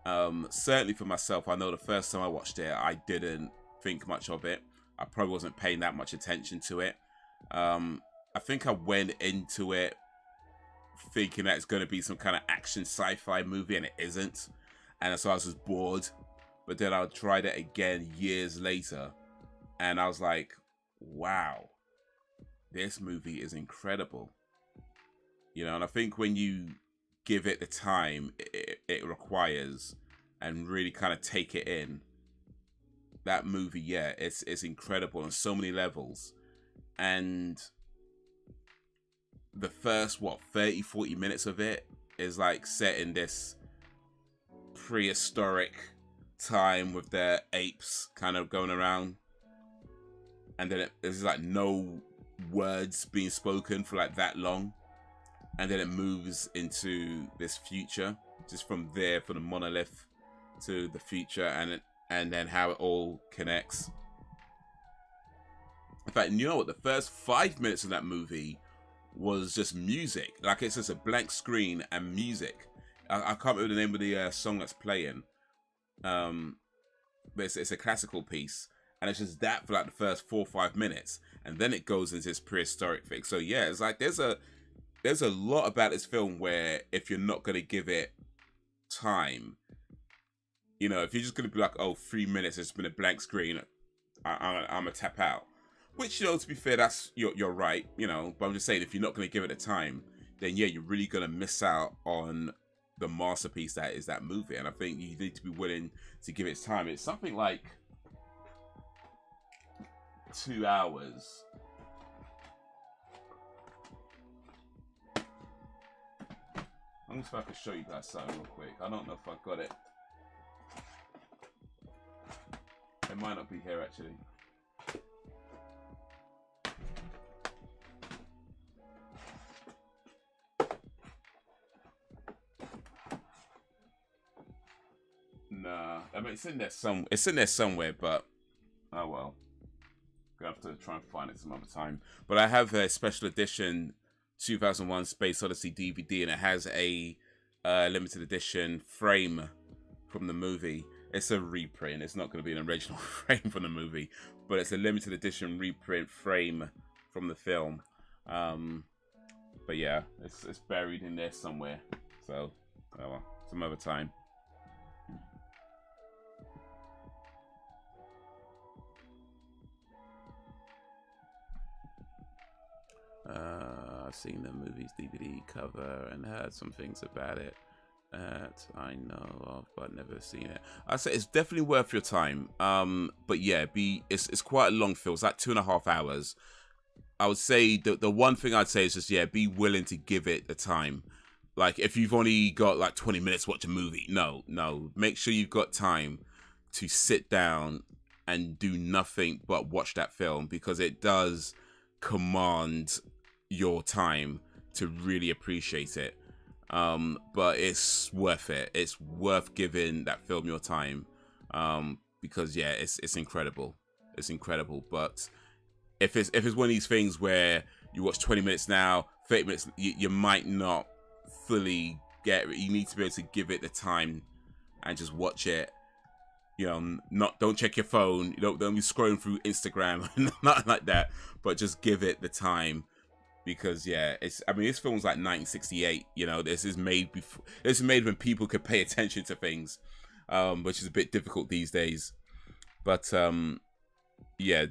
Certainly for myself, I know the first time I watched it, I didn't think much of it. I probably wasn't paying that much attention to it. I think I went into it thinking that it's going to be some kind of action sci-fi movie, and it isn't. And so I was just bored. But then I tried it again years later, and I was like, wow, this movie is incredible. You know, and I think when you give it the time it requires and really kind of take it in, that movie, yeah, it's incredible on so many levels. And the first 30-40 minutes of it is like set in this prehistoric time with the apes kind of going around, and then there's like no words being spoken for like that long, and then it moves into this future, just from there, from the monolith to the future, and then how it all connects. In fact, you know what, the first 5 minutes of that movie was just music. Like, it's just a blank screen and music. I can't remember the name of the song that's playing, but it's a classical piece, and it's just that for like the first 4 or 5 minutes, and then it goes into this prehistoric thing. So yeah, it's like there's a lot about this film where if you're not going to give it time, you know, if you're just going to be like, oh, 3 minutes, it's been a blank screen, I'm gonna tap out. Which, you know, to be fair, that's you're right, you know. But I'm just saying, if you're not going to give it a time, then yeah, you're really going to miss out on the masterpiece that is that movie. And I think you need to be willing to give it time. It's something like 2 hours. I'm just about to show you guys something real quick. I don't know if I got it. It might not be here actually. Nah, I mean it's in there somewhere, but oh well. Gonna have to try and find it some other time. But I have a special edition 2001 Space Odyssey DVD, and it has a limited edition frame from the movie. It's a reprint. It's not going to be an original frame from the movie, but it's a limited edition reprint frame from the film. But yeah, it's buried in there somewhere. So, oh well, some other time. I've seen the movie's DVD cover and heard some things about it that I know of, but never seen it. I say it's definitely worth your time. But yeah, it's quite a long film. It's like 2.5 hours. I would say the one thing I'd say is just be willing to give it the time. Like if you've only got like 20 minutes to watch a movie, no, make sure you've got time to sit down and do nothing but watch that film, because it does command your time to really appreciate it. But it's worth it. It's worth giving that film your time, because yeah, it's incredible. It's incredible. But if it's one of these things where you watch 20 minutes now, 30 minutes, you might not fully get it. You need to be able to give it the time and just watch it. You know, don't check your phone. You don't be scrolling through Instagram, nothing like that. But just give it the time. Because yeah, this film's like 1968. You know, this is made before. This is made when people could pay attention to things, which is a bit difficult these days. But yeah,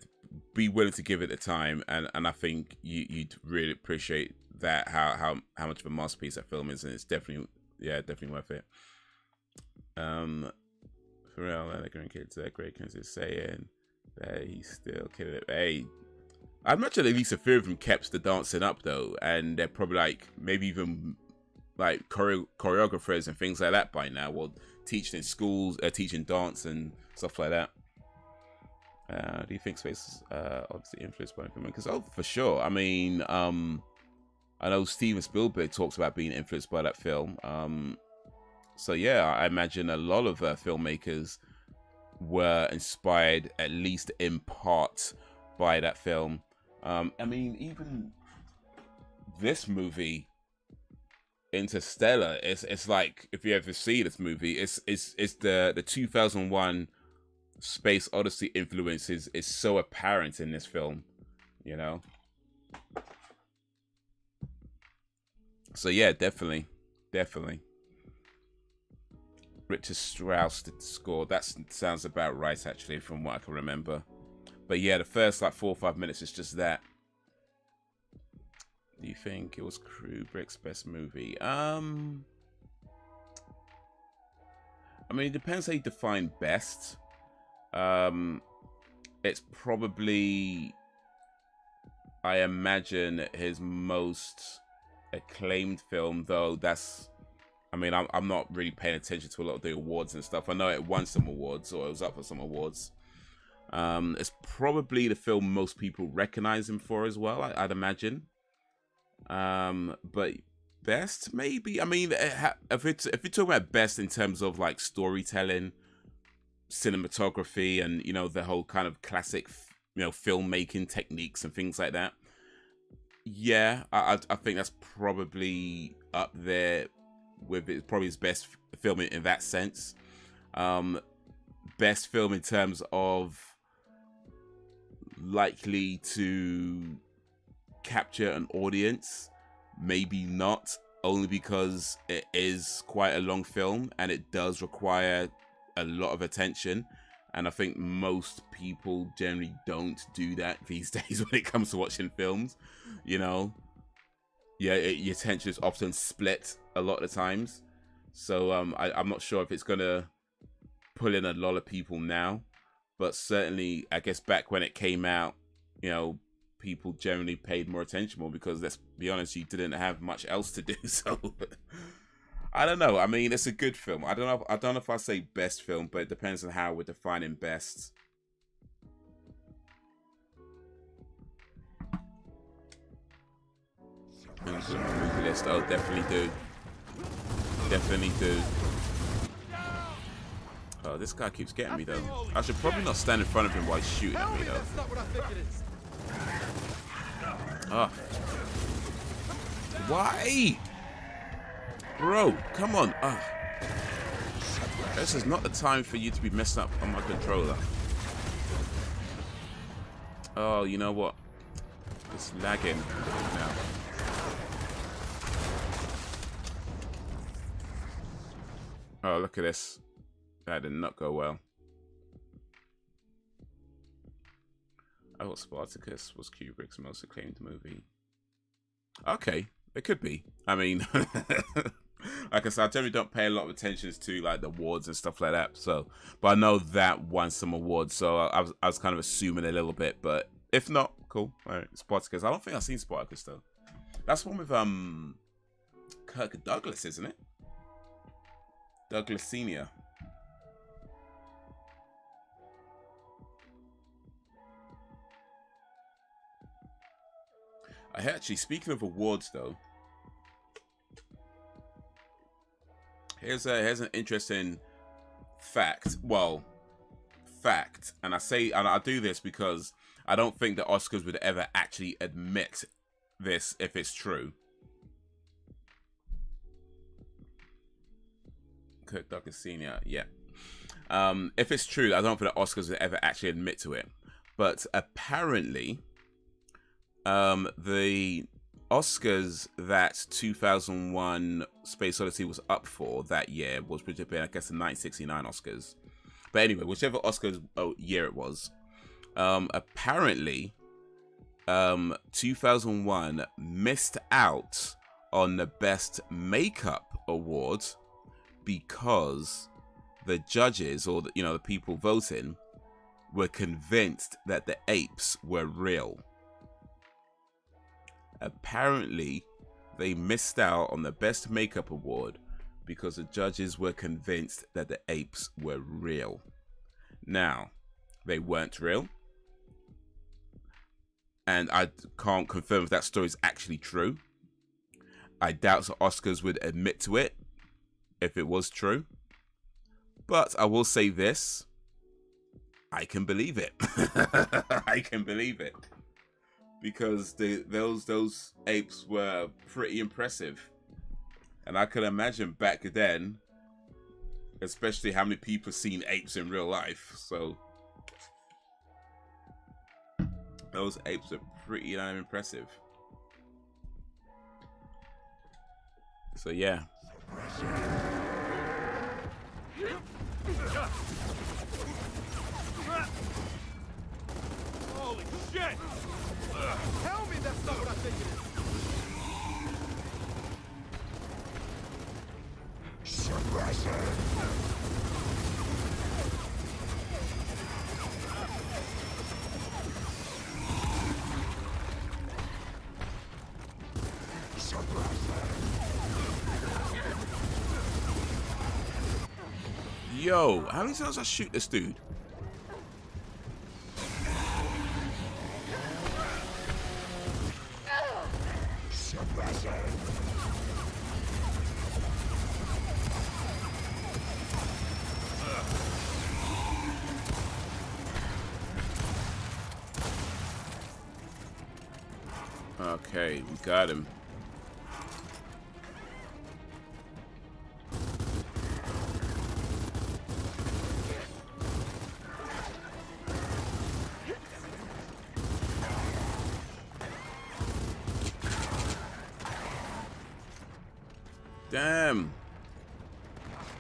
be willing to give it the time, and I think you'd really appreciate that how much of a masterpiece that film is, and it's definitely worth it. For real, the grandkids, great kids is saying that he's still killing it. Hey. I imagine at least a few of them kept the dancing up though, and they're probably like maybe even like choreographers and things like that by now, or teaching in schools, teaching dance and stuff like that. Do you think space is obviously influenced by filmmakers? Oh, for sure. I mean, I know Steven Spielberg talks about being influenced by that film. So yeah, I imagine a lot of filmmakers were inspired, at least in part, by that film. I mean, even this movie, Interstellar, it's like, if you ever see this movie, it's the 2001 Space Odyssey influence is so apparent in this film, you know. So yeah, definitely. Richard Strauss did the score. That sounds about right, actually, from what I can remember. But yeah, the first like 4 or 5 minutes is just that. Do you think it was Kubrick's best movie? I mean, it depends how you define best. It's probably, I imagine, his most acclaimed film, though. That's, I mean, I'm not really paying attention to a lot of the awards and stuff. I know it won some awards, or it was up for some awards. It's probably the film most people recognize him for as well, I'd imagine. But best, maybe. I mean, if you're talking about best in terms of like storytelling, cinematography, and you know, the whole kind of classic, you know, filmmaking techniques and things like that, yeah, I think that's probably up there with it, probably his best film in that sense. Best film in terms of likely to capture an audience, maybe not, only because it is quite a long film and it does require a lot of attention, And I think most people generally don't do that these days when it comes to watching films. You know, yeah, your attention is often split a lot of the times. So I'm not sure if it's gonna pull in a lot of people now, but certainly I guess back when it came out, you know, people generally paid more attention more because, let's be honest, you didn't have much else to do. So I don't know. I mean, it's a good film. I don't know if I say best film, but it depends on how we're defining best. Movie list. Oh, definitely do. Definitely do. Oh, this guy keeps getting me though. I should probably not stand in front of him while he's shooting at me though. That's not what I think it is. Oh. Why? Bro, come on. This is not the time for you to be messing up on my controller. Oh, you know what? It's lagging now. Oh, look at this. That did not go well. I thought Spartacus was Kubrick's most acclaimed movie. Okay, it could be. I mean, like I said, I generally don't pay a lot of attention to like the awards and stuff like that. So, but I know that won some awards, so I was kind of assuming a little bit. But if not, cool. All right, Spartacus. I don't think I've seen Spartacus though. That's one with Kirk Douglas, isn't it? Douglas Senior. Actually, speaking of awards, though, here's an interesting fact. Well, fact, and I do this because I don't think the Oscars would ever actually admit this if it's true. Kirk Douglas Senior, yeah. If it's true, I don't think the Oscars would ever actually admit to it. But apparently, the Oscars that 2001 Space Odyssey was up for that year was, I guess, the 1969 Oscars. But anyway, whichever Oscars year it was, apparently, 2001 missed out on the Best Makeup Award because the judges, or the people voting, were convinced that the apes were real. Apparently, they missed out on the Best Makeup Award because the judges were convinced that the apes were real. Now, they weren't real. And I can't confirm if that story is actually true. I doubt the Oscars would admit to it if it was true. But I will say this. I can believe it. I can believe it. Because those apes were pretty impressive. And I can imagine back then, especially how many people have seen apes in real life. So those apes are pretty damn impressive. So yeah. Holy shit! Tell me that's not what I think it is. Suppressor. Yo, how many times I shoot this dude? Okay, we got him. Damn.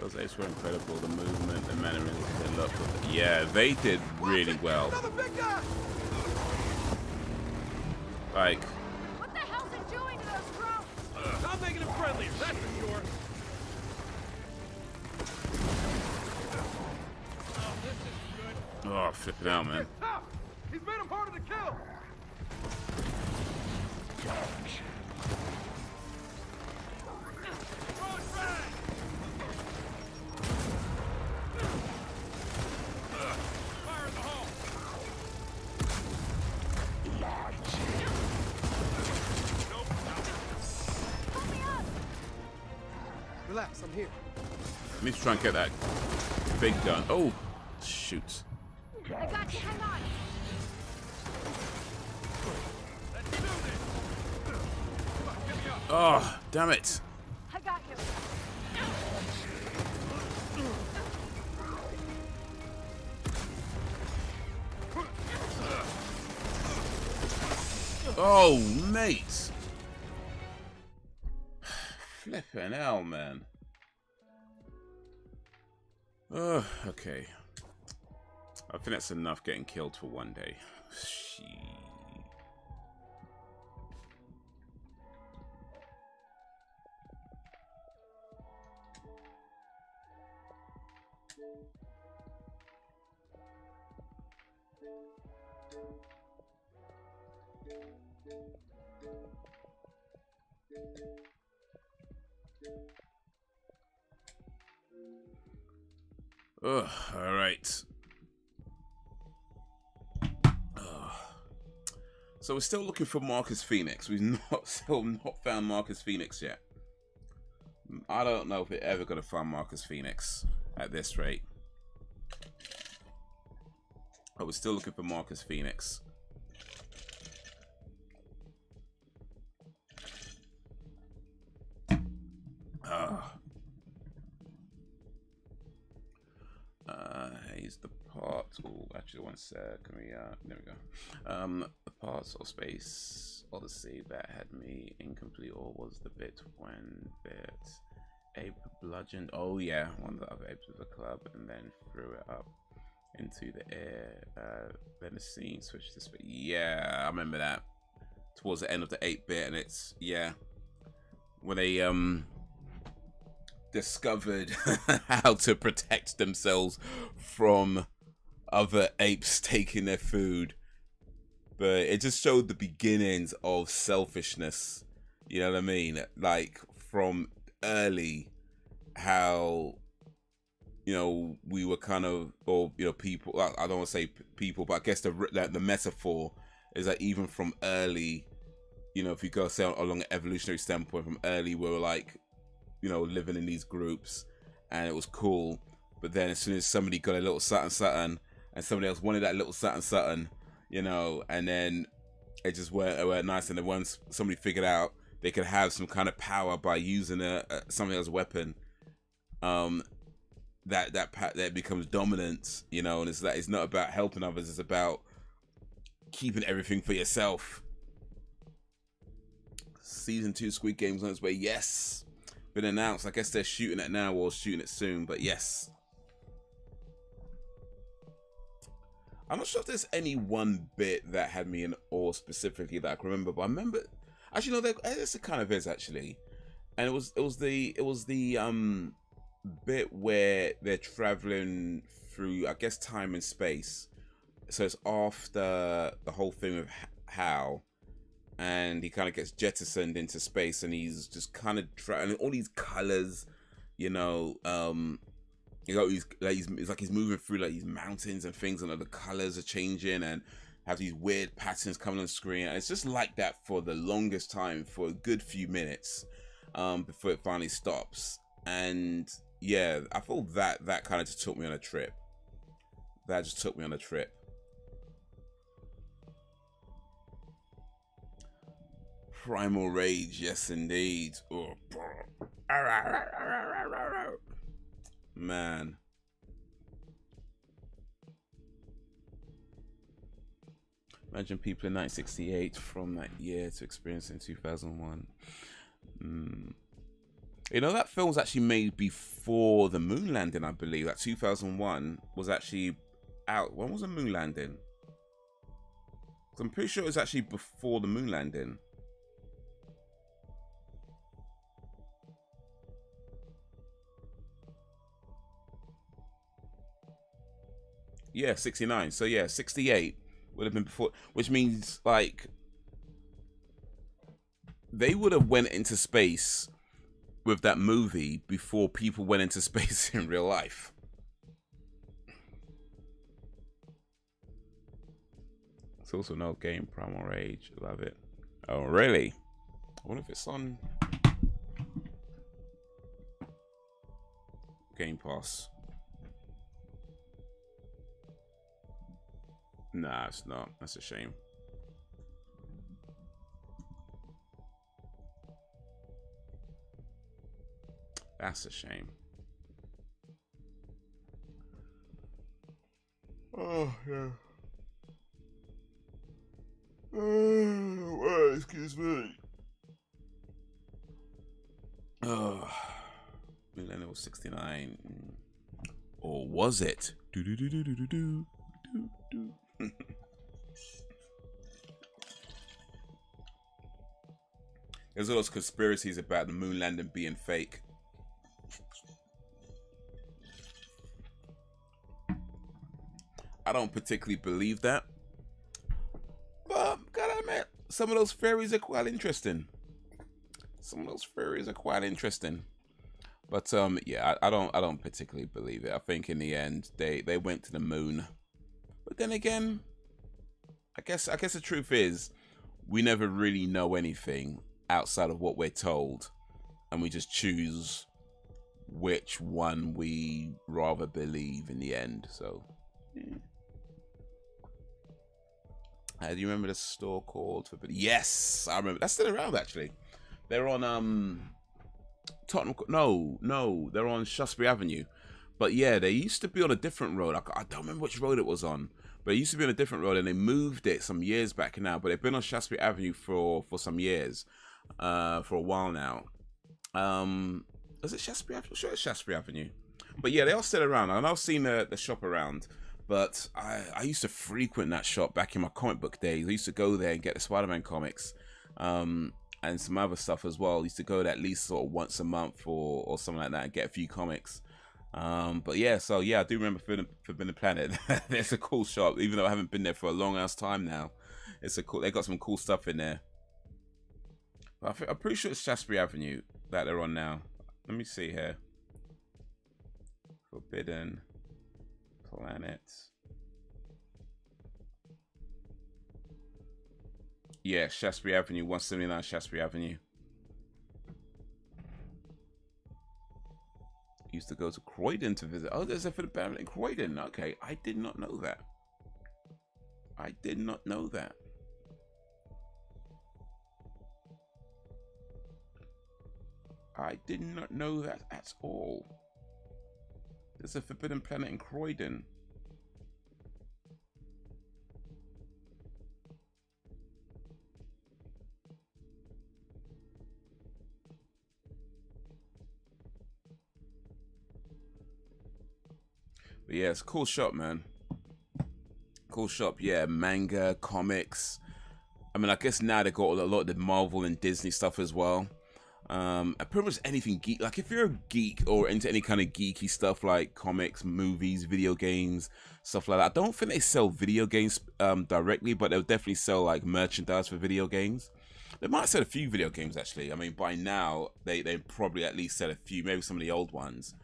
Those apes were incredible. The movement, the mannerisms, the look. Yeah, they did really well. Another big guy! Like, What the hell's it doing to those drones? I'm making him friendlier, that's for sure. Oh, this is good. oh, flipping out, man. Stop! He's made him harder to kill! Throwing frag! Fire in the hole! Pull me up! Relax, I'm here. Let me try and get that big gun. Oh, shoot. I got you, hang on! Let's do this! Come on, get me up! Oh, damn it. I got you! Oh, mate. Flipping hell, man. Oh, okay. I think that's enough getting killed for one day. Shit. Ugh, all right. So we're still looking for Marcus Phoenix. We've still not found Marcus Phoenix yet. I don't know if we're ever going to find Marcus Phoenix at this rate. But we're still looking for Marcus Phoenix. Here's the part. Oh, actually, one sec. Can we? There we go. The parts or space odyssey that had me incomplete, or was the bit when that ape bludgeoned? Oh yeah, one of the other apes with a club and then threw it up into the air. Then the scene switched to space. Yeah, I remember that. Towards the end of the 8-bit, and it's when they discovered how to protect themselves from other apes taking their food. But it just showed the beginnings of selfishness, you know what I mean? Like from early, how we were kind of, or people, I don't want to say people, but I guess the metaphor is that even from early, if you go say along an evolutionary standpoint, from early we were like living in these groups and it was cool, but then as soon as somebody got a little something and somebody else wanted that little something, and then it just weren't nice, and then once somebody figured out they could have some kind of power by using something as a weapon, that becomes dominant, and it's not about helping others, it's about keeping everything for yourself. Season 2 Squid Game's on its way. Yes, been announced. I guess they're shooting it now or shooting it soon, but yes. I'm not sure if there's any one bit that had me in awe specifically that I can remember, but I remember actually no, this kind of is actually, and it was the bit where they're traveling through, I guess, time and space. So it's after the whole thing with Hal, and he kind of gets jettisoned into space, and he's just kind of trying all these colors, it's like he's moving through like these mountains and things, and the colors are changing and have these weird patterns coming on the screen. And it's just like that for the longest time, for a good few minutes, before it finally stops. And yeah, I thought that kind of just took me on a trip. That just took me on a trip. Primal Rage, yes indeed. Oh, man. Imagine people in 1968 from that year to experience in 2001. You know, that film was actually made before the moon landing, I believe. That 2001 was actually out. When was the moon landing? I'm pretty sure it was actually before the moon landing. Yeah, 69. So yeah, 68 would have been before, which means like they would have went into space with that movie before people went into space in real life. It's also no game, Primal Rage. Love it. Oh, really? I wonder if it's on Game Pass. Nah, it's not. That's a shame. That's a shame. Oh, yeah. Oh, excuse me. Oh, Millennial 69. Or was it? There's all those conspiracies about the moon landing being fake. I don't particularly believe that, but gotta admit, some of those theories are quite interesting. But yeah, I don't particularly believe it. I think in the end they went to the moon. But then again, I guess the truth is we never really know anything outside of what we're told, and we just choose which one we rather believe in the end. So yeah. Do you remember the store called Forbidden? Yes, I remember. That's still around actually. They're on Tottenham. No, they're on Shaftesbury Avenue. But yeah, they used to be on a different road. I don't remember which road it was on, but it used to be on a different road, and they moved it some years back now. But they've been on Shaftesbury Avenue for some years, for a while now. Is it Shaftesbury Avenue? I'm sure it's Shaftesbury Avenue. But yeah, they are still around. And I've seen the shop around. But I used to frequent that shop back in my comic book days. I used to go there and get the Spider-Man comics, and some other stuff as well. I used to go there at least sort of once a month or something like that and get a few comics. But yeah, so yeah, I do remember Forbidden Planet. It's a cool shop, even though I haven't been there for a long ass time now. It's a cool. They got some cool stuff in there. But I'm pretty sure it's Shaftesbury Avenue that they're on now. Let me see here. Forbidden Planet. Yeah, Shaftesbury Avenue, 179 Shaftesbury Avenue. Used to go to Croydon to visit. Oh, there's a Forbidden Planet in Croydon. Okay, I did not know that. I did not know that. I did not know that at all. There's a Forbidden Planet in Croydon. But yeah, it's a cool shop, man. Cool shop, yeah. Manga, comics. I mean, I guess now they got a lot of the Marvel and Disney stuff as well. Pretty much anything geek. Like if you're a geek or into any kind of geeky stuff like comics, movies, video games, stuff like that. I don't think they sell video games directly, but they'll definitely sell like merchandise for video games. They might sell a few video games actually. I mean, by now they probably at least sell a few, maybe some of the old ones.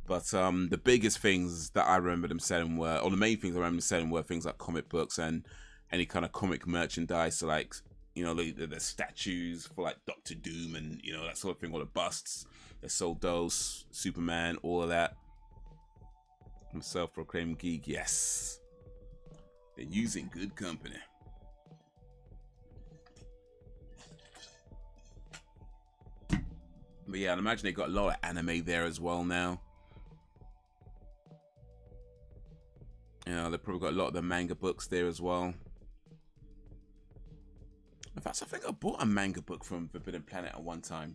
But the biggest things that I remember them selling were, or the main things I remember selling were things like comic books and any kind of comic merchandise, so like, you know, the statues for like Doctor Doom and, you know, that sort of thing, all the busts. They sold those, Superman, all of that. I'm a self-proclaimed geek, yes. They're using good company. But yeah, I'd imagine they got a lot of anime there as well now. You know, they've probably got a lot of the manga books there as well. In fact, I think I bought a manga book from Forbidden Planet at one time.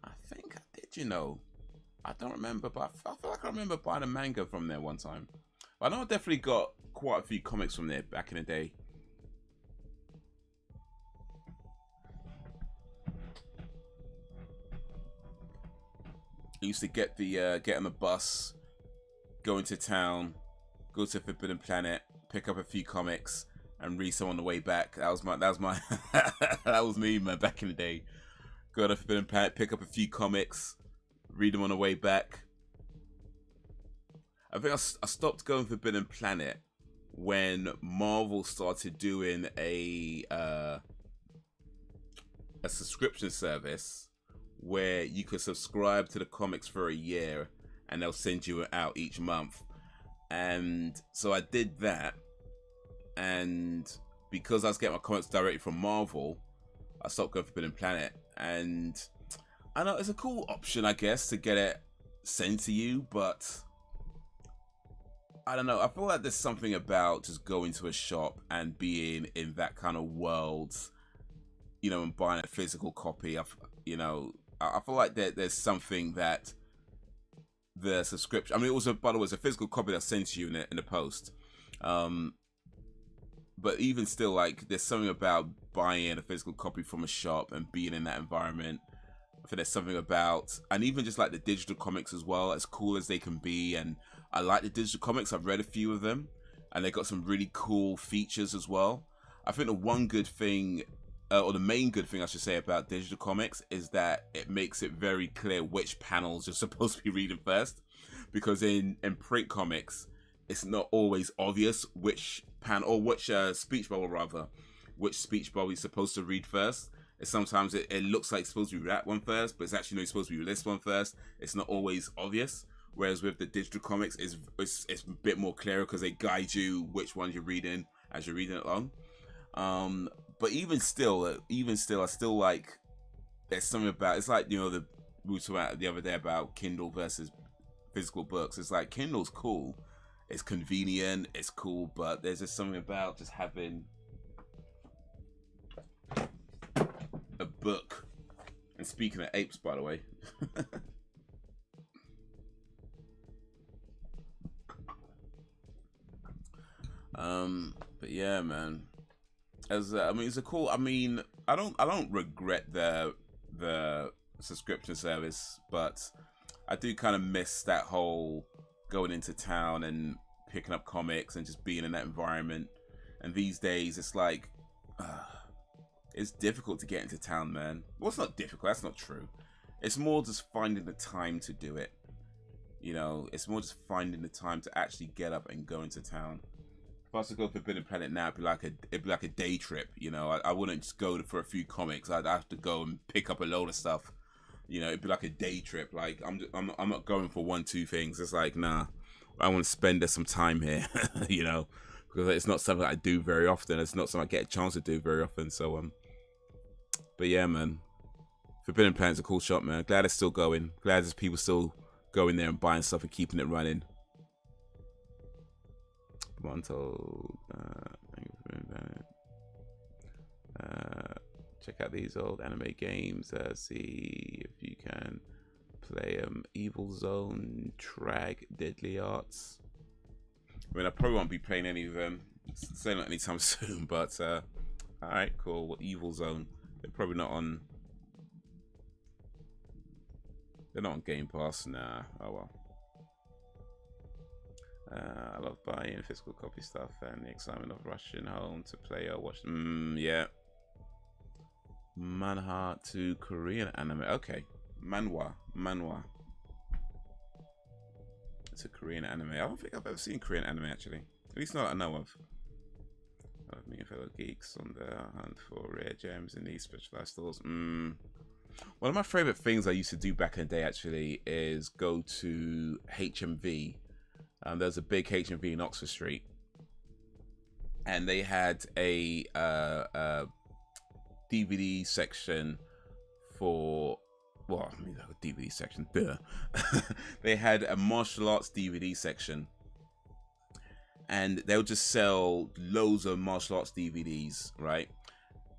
I did, you know. I don't remember, but I feel like I remember buying a manga from there one time. But I know I definitely got quite a few comics from there back in the day. I used to get on the bus, go into town, go to Forbidden Planet, pick up a few comics, and read some on the way back. That was my that was me, man, back in the day. Go to Forbidden Planet, pick up a few comics, read them on the way back. I think I stopped going Forbidden Planet when Marvel started doing a subscription service where you could subscribe to the comics for a year and they'll send you out each month. And so I did that, and because I was getting my comics directly from Marvel, I stopped going Forbidden Planet. And I know it's a cool option, I guess, to get it sent to you, but I don't know. I feel like there's something about just going to a shop and being in that kind of world, you know, and buying a physical copy. I feel like there's something that the subscription. I mean, it was by the way, it was a physical copy that sent you in the post. But even still, like, there's something about buying a physical copy from a shop and being in that environment. I think there's something about, and even just like the digital comics as well, as cool as they can be. And I like the digital comics. I've read a few of them, and they got some really cool features as well. I think the one good thing, or the main good thing I should say about digital comics, is that it makes it very clear which panels you're supposed to be reading first. Because in print comics, it's not always obvious which panel, or which speech bubble rather, which speech bubble you're supposed to read first. Sometimes it looks like it's supposed to be that one first, but it's actually not supposed to be this one first. It's not always obvious. Whereas with the digital comics, it's a bit more clear because they guide you which ones you're reading as you're reading it along. But even still, I still like, there's something about, it's like, you know, we were talking about the other day about Kindle versus physical books. It's like, Kindle's cool, it's convenient, it's cool, but there's just something about just having a book. And speaking of apes, by the way, but yeah, man. I mean, it's a cool. I mean, I don't regret the subscription service, but I do kind of miss that whole going into town and picking up comics and just being in that environment. And these days, it's like, it's difficult to get into town, man. Well, it's not difficult. That's not true. It's more just finding the time to do it. You know, it's more just finding the time to actually get up and go into town. If I was to go to Forbidden Planet now, it'd be like a day trip. You know, I wouldn't just go for a few comics. I'd have to go and pick up a load of stuff. You know, it'd be like a day trip. Like I'm not going for 1-2 things. It's like, nah, I want to spend some time here. You know, because it's not something I do very often. It's not something I get a chance to do very often. So but yeah, man, Forbidden Planet's a cool shop, man. Glad it's still going. Glad there's people still going there and buying stuff and keeping it running. Monto, check out these old anime games. See if you can play them. Evil Zone, Trag, Deadly Arts. I mean, I probably won't be playing any of them, certainly not anytime soon. But all right, cool. What Evil Zone? They're probably not on. They're not on Game Pass. Nah. Oh well. I love buying physical copy stuff and the excitement of rushing home to play or watch. Yeah. Manhwa to Korean anime. Okay. Manhwa. It's a Korean anime. I don't think I've ever seen Korean anime, actually. At least not that I know of. Me and fellow geeks on the hunt for rare gems in these specialized stores. One of my favorite things I used to do back in the day, actually, is go to HMV. There's a big HMV in Oxford Street, and they had a DVD section for, well, I mean, a DVD section, duh. They had a martial arts DVD section, and they'll just sell loads of martial arts DVDs, right?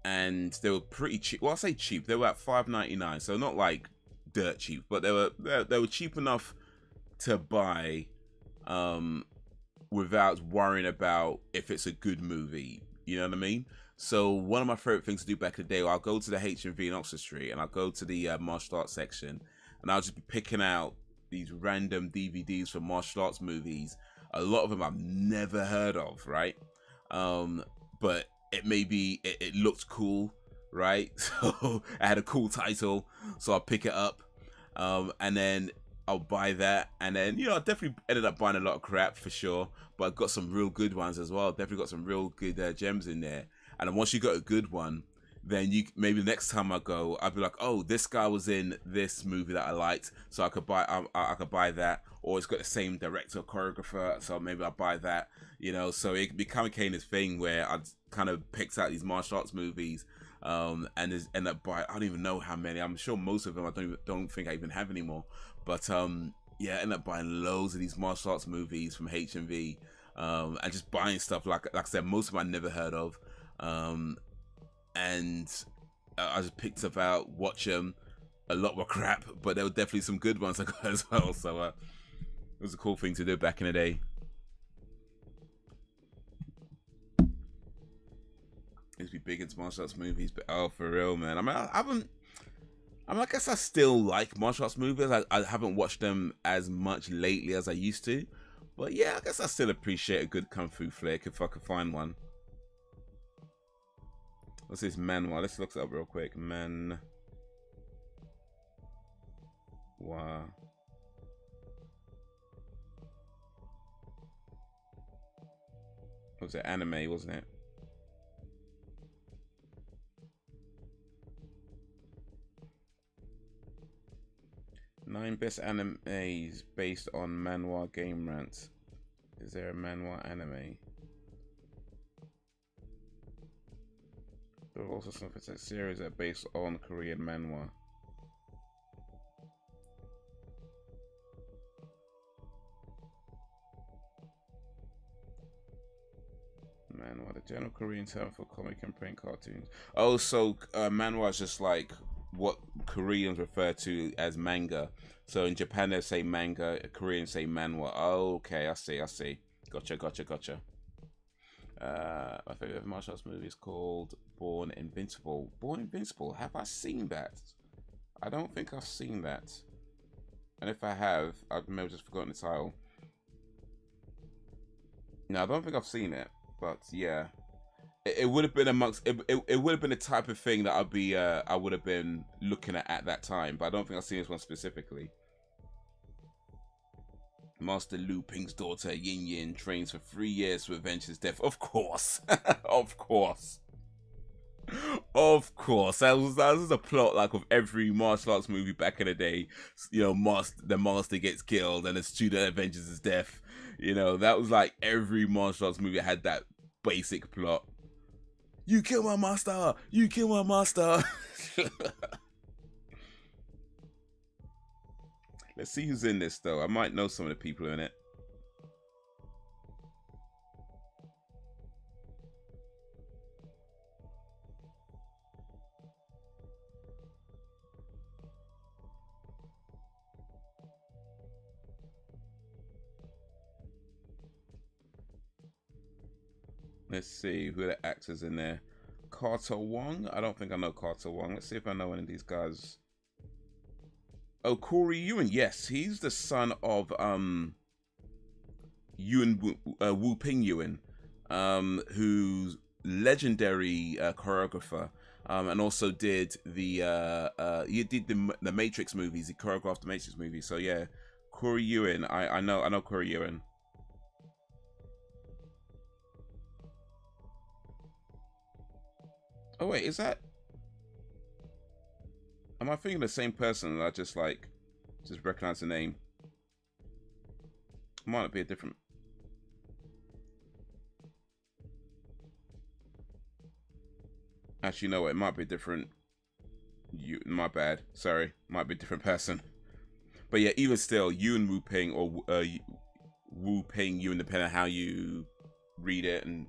And they were pretty cheap. Well, I say cheap. They were at $5.99, so not like dirt cheap, but they were cheap enough to buy without worrying about if it's a good movie. You know what I mean? So one of my favorite things to do back in the day, I'll go to the H&V in Oxford Street and I'll go to the martial arts section, and I'll just be picking out these random DVDs for martial arts movies. A lot of them I've never heard of, right? But it looked cool, right? So I had a cool title, so I'll pick it up, and then I'll buy that, and then, you know, I definitely ended up buying a lot of crap for sure, but I got some real good ones as well. Definitely got some real good gems in there. And then once you got a good one, then you maybe the next time I go, I'll be like, oh, this guy was in this movie that I liked, so I could buy that, or it's got the same director or choreographer, so maybe I'll buy that, you know. So it became this thing where I kind of picked out these martial arts movies, and end up buying, I don't even know how many. I'm sure most of them I don't think I even have anymore, but yeah, I end up buying loads of these martial arts movies from H&V, and just buying stuff like I said, most of them I never heard of. And I just picked stuff out, watch them. A lot were crap, but there were definitely some good ones I got as well. So it was a cool thing to do back in the day. Used to be big into martial arts movies, but oh, for real, man. I guess I still like martial arts movies. I haven't watched them as much lately as I used to, but yeah, I guess I still appreciate a good kung fu flick if I could find one. What's this manhwa? Let's look it up real quick. Manhwa. Was it anime, wasn't it? Nine best animes based on manhwa game rants. Is there a manhwa anime? There are also some series that are based on Korean manhwa. Manhwa, the general Korean term for comic and print cartoons. Oh, so manhwa is just like what Koreans refer to as manga. So in Japan they say manga, Koreans say manhwa. Oh, okay, I see. Gotcha. My favorite martial arts movie is called Born Invincible. Born Invincible, have I seen that? I don't think I've seen that. And if I have, I've maybe just forgotten the title. No, I don't think I've seen it, but yeah. It would have been amongst it would have been the type of thing that I would have been looking at that time, but I don't think I've seen this one specifically. Master Lu Ping's daughter Yin Yin trains for 3 years to avenge his death. Of course. Of course. Of course. That was a plot like of every martial arts movie back in the day. You know, the master gets killed and the student avenges his death. You know, that was like every martial arts movie had that basic plot. You kill my master! You kill my master! Let's see who's in this, though. I might know some of the people in it. Let's see who are the actors in there. Carter Wong? I don't think I know Carter Wong. Let's see if I know any of these guys. Oh, Corey Ewan. Yes, he's the son of Wu Ping Ewan, who's legendary choreographer, and also did he did the Matrix movies. He choreographed the Matrix movies. So yeah, Corey Ewan. I know Corey Ewan. Oh wait, is that? Am I thinking the same person? I just recognize the name. Might be a different. Actually, no, it might be different. My bad. Sorry, might be a different person. But yeah, even still, Yuen Wu Ping or Wu Ping Yuen, depending on how you read it, and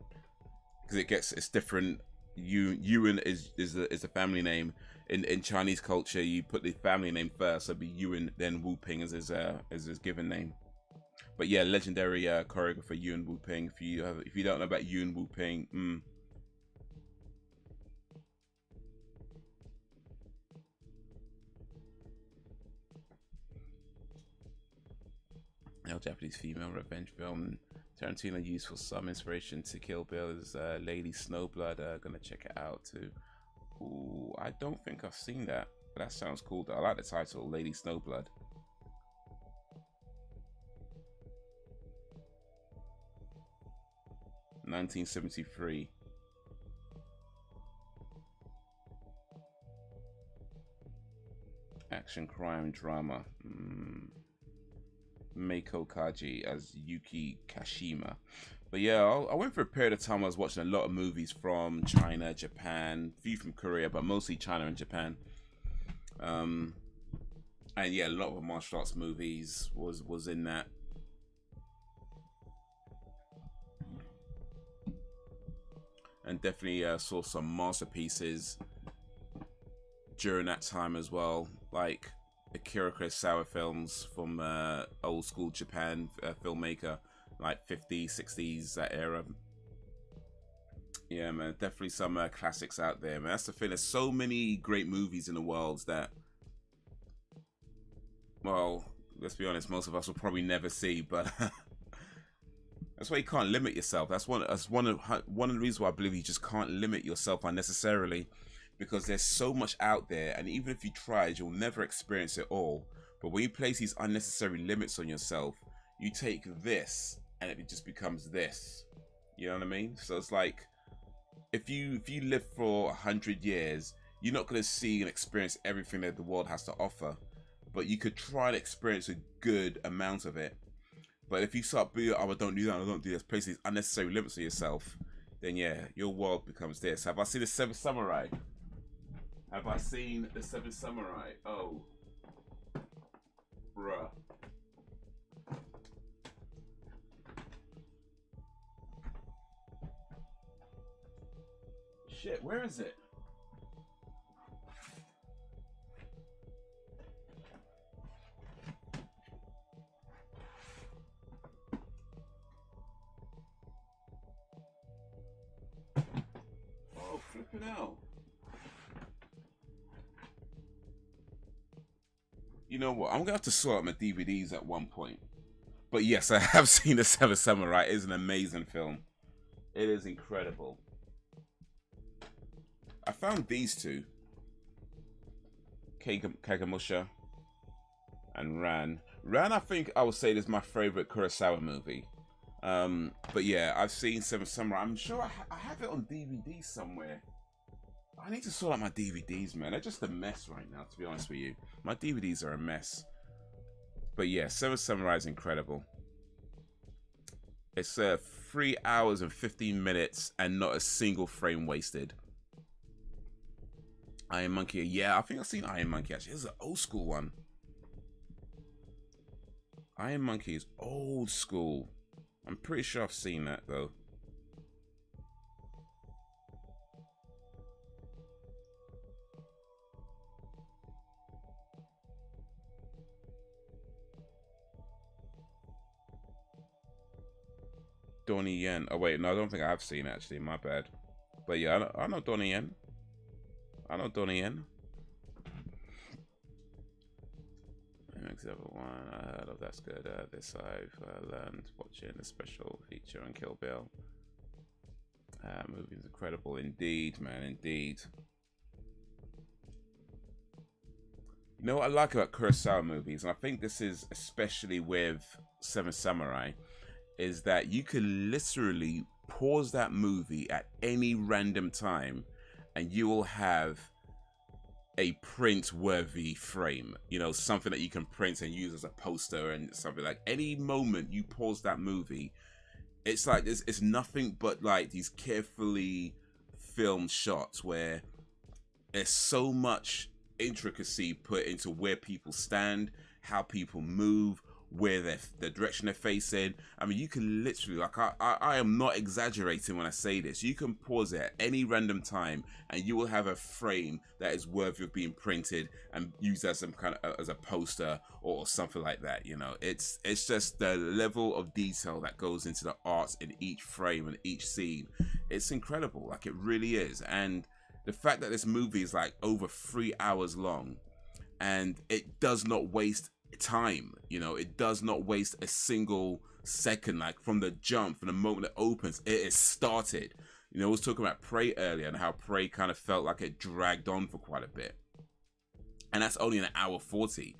because it's different Yuan is a family name. In Chinese culture, you put the family name first, so it'd be Yuan, then Wu Ping as his given name. But yeah, legendary choreographer Yuan Wu Ping. If you don't know about Yuan Wu Ping, Japanese female revenge film. Tarantino used for some inspiration to Kill Bill is Lady Snowblood. Gonna check it out too. Ooh, I don't think I've seen that. But that sounds cool though. I like the title, Lady Snowblood. (1973). Action, crime, drama. Meiko Kaji as Yuki Kashima. But yeah, I went for a period of time I was watching a lot of movies from China, Japan, a few from Korea, but mostly China and Japan. And yeah, a lot of martial arts movies was in that. And definitely saw some masterpieces during that time as well, like Akira Kurosawa films from old school Japan filmmaker, like 50s, 60s, that era. Yeah, man, definitely some classics out there, man. That's the thing. There's so many great movies in the world that, well, let's be honest, most of us will probably never see, but that's why you can't limit yourself. That's one of the reasons why I believe you just can't limit yourself unnecessarily, because there's so much out there, and even if you tried, you'll never experience it all. But when you place these unnecessary limits on yourself, you take this and it just becomes this. You know what I mean? So it's like, if you live for 100 years, you're not going to see and experience everything that the world has to offer, but you could try to experience a good amount of it. But if you start being, oh, I don't do that, I don't do this, place these unnecessary limits on yourself, then yeah, your world becomes this. Have I seen the Seventh Samurai? Have I seen the Seventh Samurai? Oh, bruh. Shit, where is it? Oh, flipping out. You know what? I'm gonna have to sort out my DVDs at one point. But yes, I have seen The Seventh Samurai. It is an amazing film. It is incredible. I found these two, Kagemusha and Ran. Ran, I think I would say is my favorite Kurosawa movie. But yeah, I've seen Seventh Samurai. I'm sure I have it on DVD somewhere. I need to sort out my DVDs, man. They're just a mess right now, to be honest with you. My DVDs are a mess. But yeah, Seventh Samurai is incredible. It's 3 hours and 15 minutes and not a single frame wasted. Iron Monkey, yeah, I think I've seen Iron Monkey actually. This is an old school one. Iron Monkey is old school. I'm pretty sure I've seen that though. Donnie Yen. Oh wait, no, I don't think I've seen it actually. My bad. But yeah, I know Donnie Yen. I know Donnie Yen. Example one, I heard of. That's good. This I've learned watching the special feature on Kill Bill. Movie's incredible indeed, man, indeed. You know what I like about Kurosawa movies, and I think this is especially with Seven Samurai, is that you can literally pause that movie at any random time and you will have a print-worthy frame. You know, something that you can print and use as a poster and something. Like, any moment you pause that movie, it's like, it's nothing but like these carefully filmed shots where there's so much intricacy put into where people stand, how people move, where the direction they're facing. I mean, you can literally, like, I am not exaggerating when I say this. You can pause it at any random time and you will have a frame that is worthy of being printed and used as some kind of as a poster or something like that. You know, it's just the level of detail that goes into the art in each frame and each scene. It's incredible, like it really is. And the fact that this movie is like over 3 hours long and it does not waste time, you know, it does not waste a single second. Like from the jump, from the moment it opens, it is started. You know, I was talking about Prey earlier and how Prey kind of felt like it dragged on for quite a bit, and that's only an hour 40.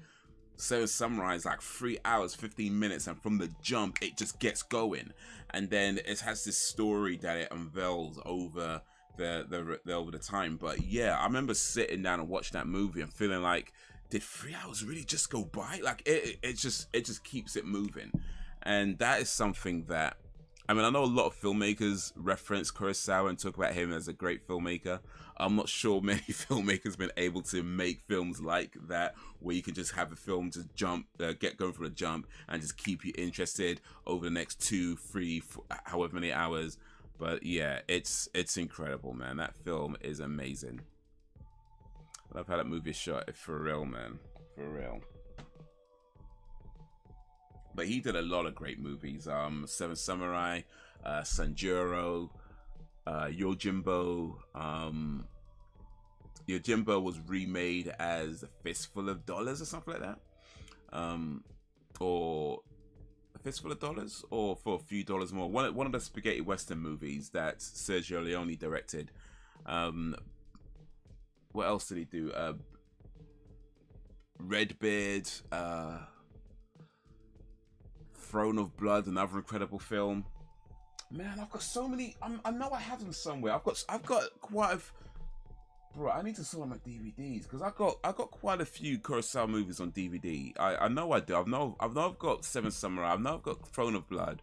Seven Samurai is like 3 hours 15 minutes, and from the jump it just gets going, and then it has this story that it unveils over the time. But yeah, I remember sitting down and watching that movie and feeling like, did 3 hours really just go by? Like it just keeps it moving. And that is something that, I mean, I know a lot of filmmakers reference Corsair and talk about him as a great filmmaker. I'm not sure many filmmakers been able to make films like that, where you can just have a film just jump, get going from a jump, and just keep you interested over the next 2, 3, 4, however many hours. But yeah, it's incredible, man. That film is amazing. I love how that movie is shot. For real, man. For real. But he did a lot of great movies. Seven Samurai, Sanjuro, Yojimbo. Yojimbo was remade as A Fistful of Dollars or something like that. Or A Fistful of Dollars, or For a Few Dollars More. One of the spaghetti western movies that Sergio Leone directed. What else did he do? Redbeard, Throne of Blood, another incredible film. Man, I've got so many. I know I have them somewhere. I've got quite a. Bro, I need to sort my DVDs because I've got quite a few Kurosawa movies on DVD. I know I do. I've got Seven Samurai. I know I've got Throne of Blood.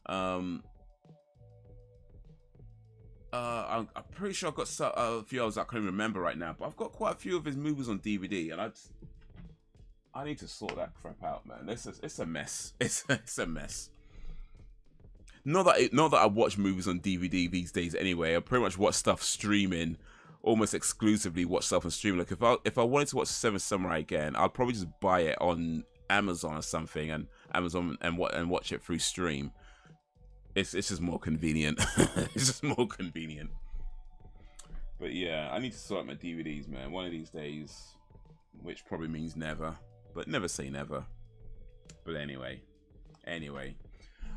I'm pretty sure I've got a few others I can't even remember right now, but I've got quite a few of his movies on DVD, and I need to sort that crap out, man. It's a mess. It's a mess. Not that I watch movies on DVD these days anyway. I pretty much watch stuff streaming, almost exclusively watch stuff on streaming. Like if I wanted to watch Seven Samurai again, I'd probably just buy it on Amazon or something, and watch it through stream. It's just more convenient. It's just more convenient. But yeah, I need to sort out my DVDs, man. One of these days, which probably means never, but never say never. But anyway.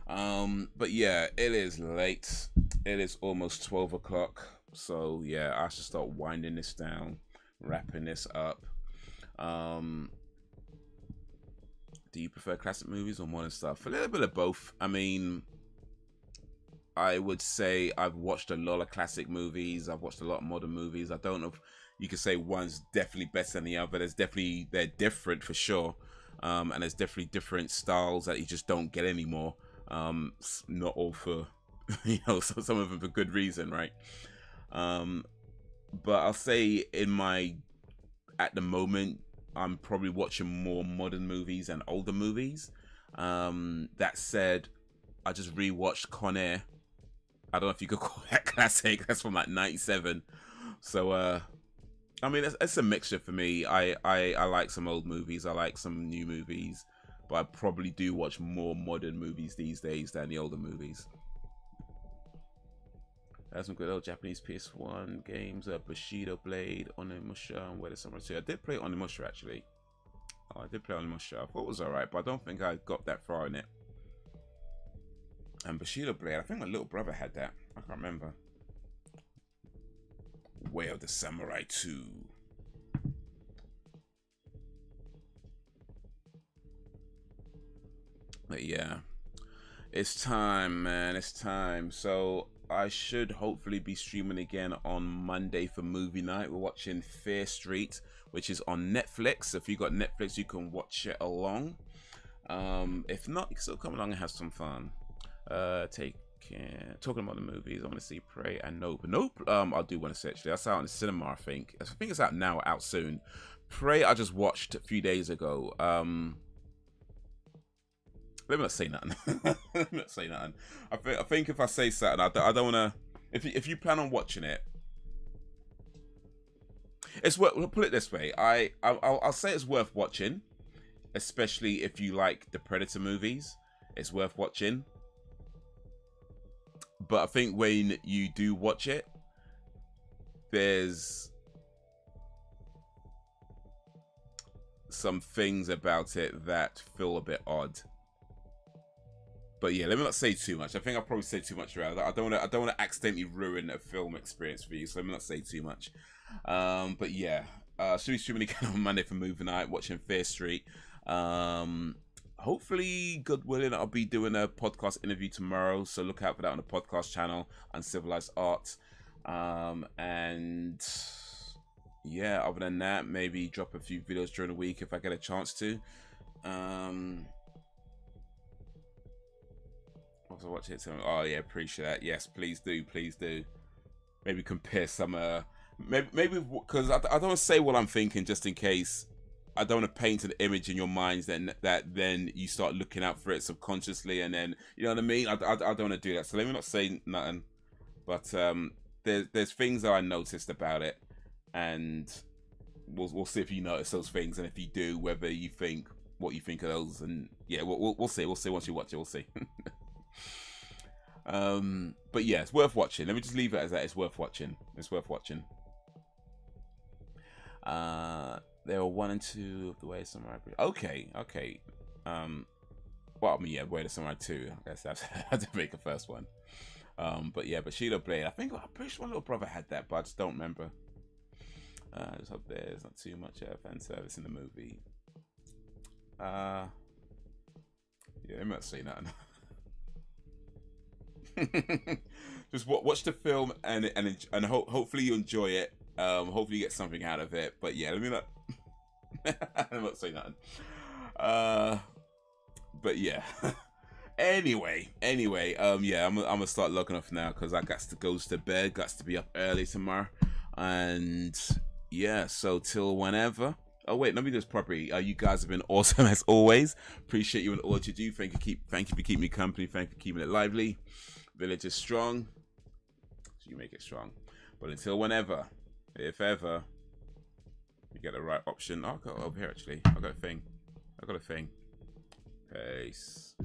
But yeah, it is late. It is almost 12 o'clock. So yeah, I should start winding this down, wrapping this up. Do you prefer classic movies or modern stuff? A little bit of both. I mean, I would say I've watched a lot of classic movies. I've watched a lot of modern movies. I don't know if you could say one's definitely better than the other. They're different for sure. And there's definitely different styles that you just don't get anymore. Not all for, so some of them for good reason, right? But I'll say at the moment, I'm probably watching more modern movies and older movies. That said, I just rewatched Con Air. I don't know if you could call that classic. That's from like 97. So, I mean, it's a mixture for me. I like some old movies. I like some new movies. But I probably do watch more modern movies these days than the older movies. There's some good old Japanese PS1 games. Bushido Blade, Onimusha, and Where the Summer 2. I did play Onimusha, actually. Oh, I did play Onimusha. I thought it was alright, but I don't think I got that far in it. And Bushido Blade, I think my little brother had that. I can't remember. Way of the Samurai 2. But yeah, it's time, man. It's time. So I should hopefully be streaming again on Monday for movie night. We're watching Fear Street, which is on Netflix. If you got Netflix, you can watch it along. If not, you can still come along and have some fun. Talking about the movies, I want to see Prey and Nope. I do want to see, actually. That's out in the cinema, I think. I think it's out now, out soon. Prey I just watched a few days ago. Let me not say nothing. Let me not say nothing. I think if I say something, I don't want to. If you plan on watching it, it's worth. We'll put it this way. I'll say it's worth watching, especially if you like the Predator movies. It's worth watching. But I think when you do watch it, there's some things about it that feel a bit odd. But yeah, let me not say too much. I think I'll probably say too much around that. I don't want to accidentally ruin a film experience for you, so let me not say too much. But yeah, should be streaming again on Monday for movie night, watching Fear Street. Hopefully, good willing, I'll be doing a podcast interview tomorrow, so look out for that on the podcast channel, Uncivilized Art. And yeah, other than that, maybe drop a few videos during the week if I get a chance to. Also watch it. Oh yeah, appreciate that. Yes, please do, please do. Maybe compare some. Maybe because I don't want to say what I'm thinking, just in case. I don't want to paint an image in your minds then you start looking out for it subconsciously, and then you know what I mean. I don't want to do that. So let me not say nothing. But there's things that I noticed about it, and we'll see if you notice those things, and if you do, whether you think what you think of those, and yeah, we'll see. We'll see once you watch it. We'll see. But yeah, it's worth watching. Let me just leave it as that. It's worth watching. It's worth watching. There were 1 and 2 of the Way of Samurai. Okay. Well, I mean, yeah, Way of Samurai 2. I guess I had to make a first one. But yeah, Bushido Blade. I'm pretty sure my little brother had that, but I just don't remember. I just hope there's not too much fan service in the movie. Yeah, they might say nothing. Just watch the film and hopefully you enjoy it. Hopefully you get something out of it. But yeah, let me not. I'm not saying nothing. But yeah. Anyway, yeah, I'm gonna start logging off now because I got to go to bed. Got to be up early tomorrow, and yeah. So till whenever. Oh wait, let me do this properly. You guys have been awesome as always. Appreciate you and all that you do. Thank you for keeping me company. Thank you for keeping it lively. Village is strong, so you make it strong. But until whenever, if ever, you get the right option. Oh, I got it over here actually. I got a thing. Peace.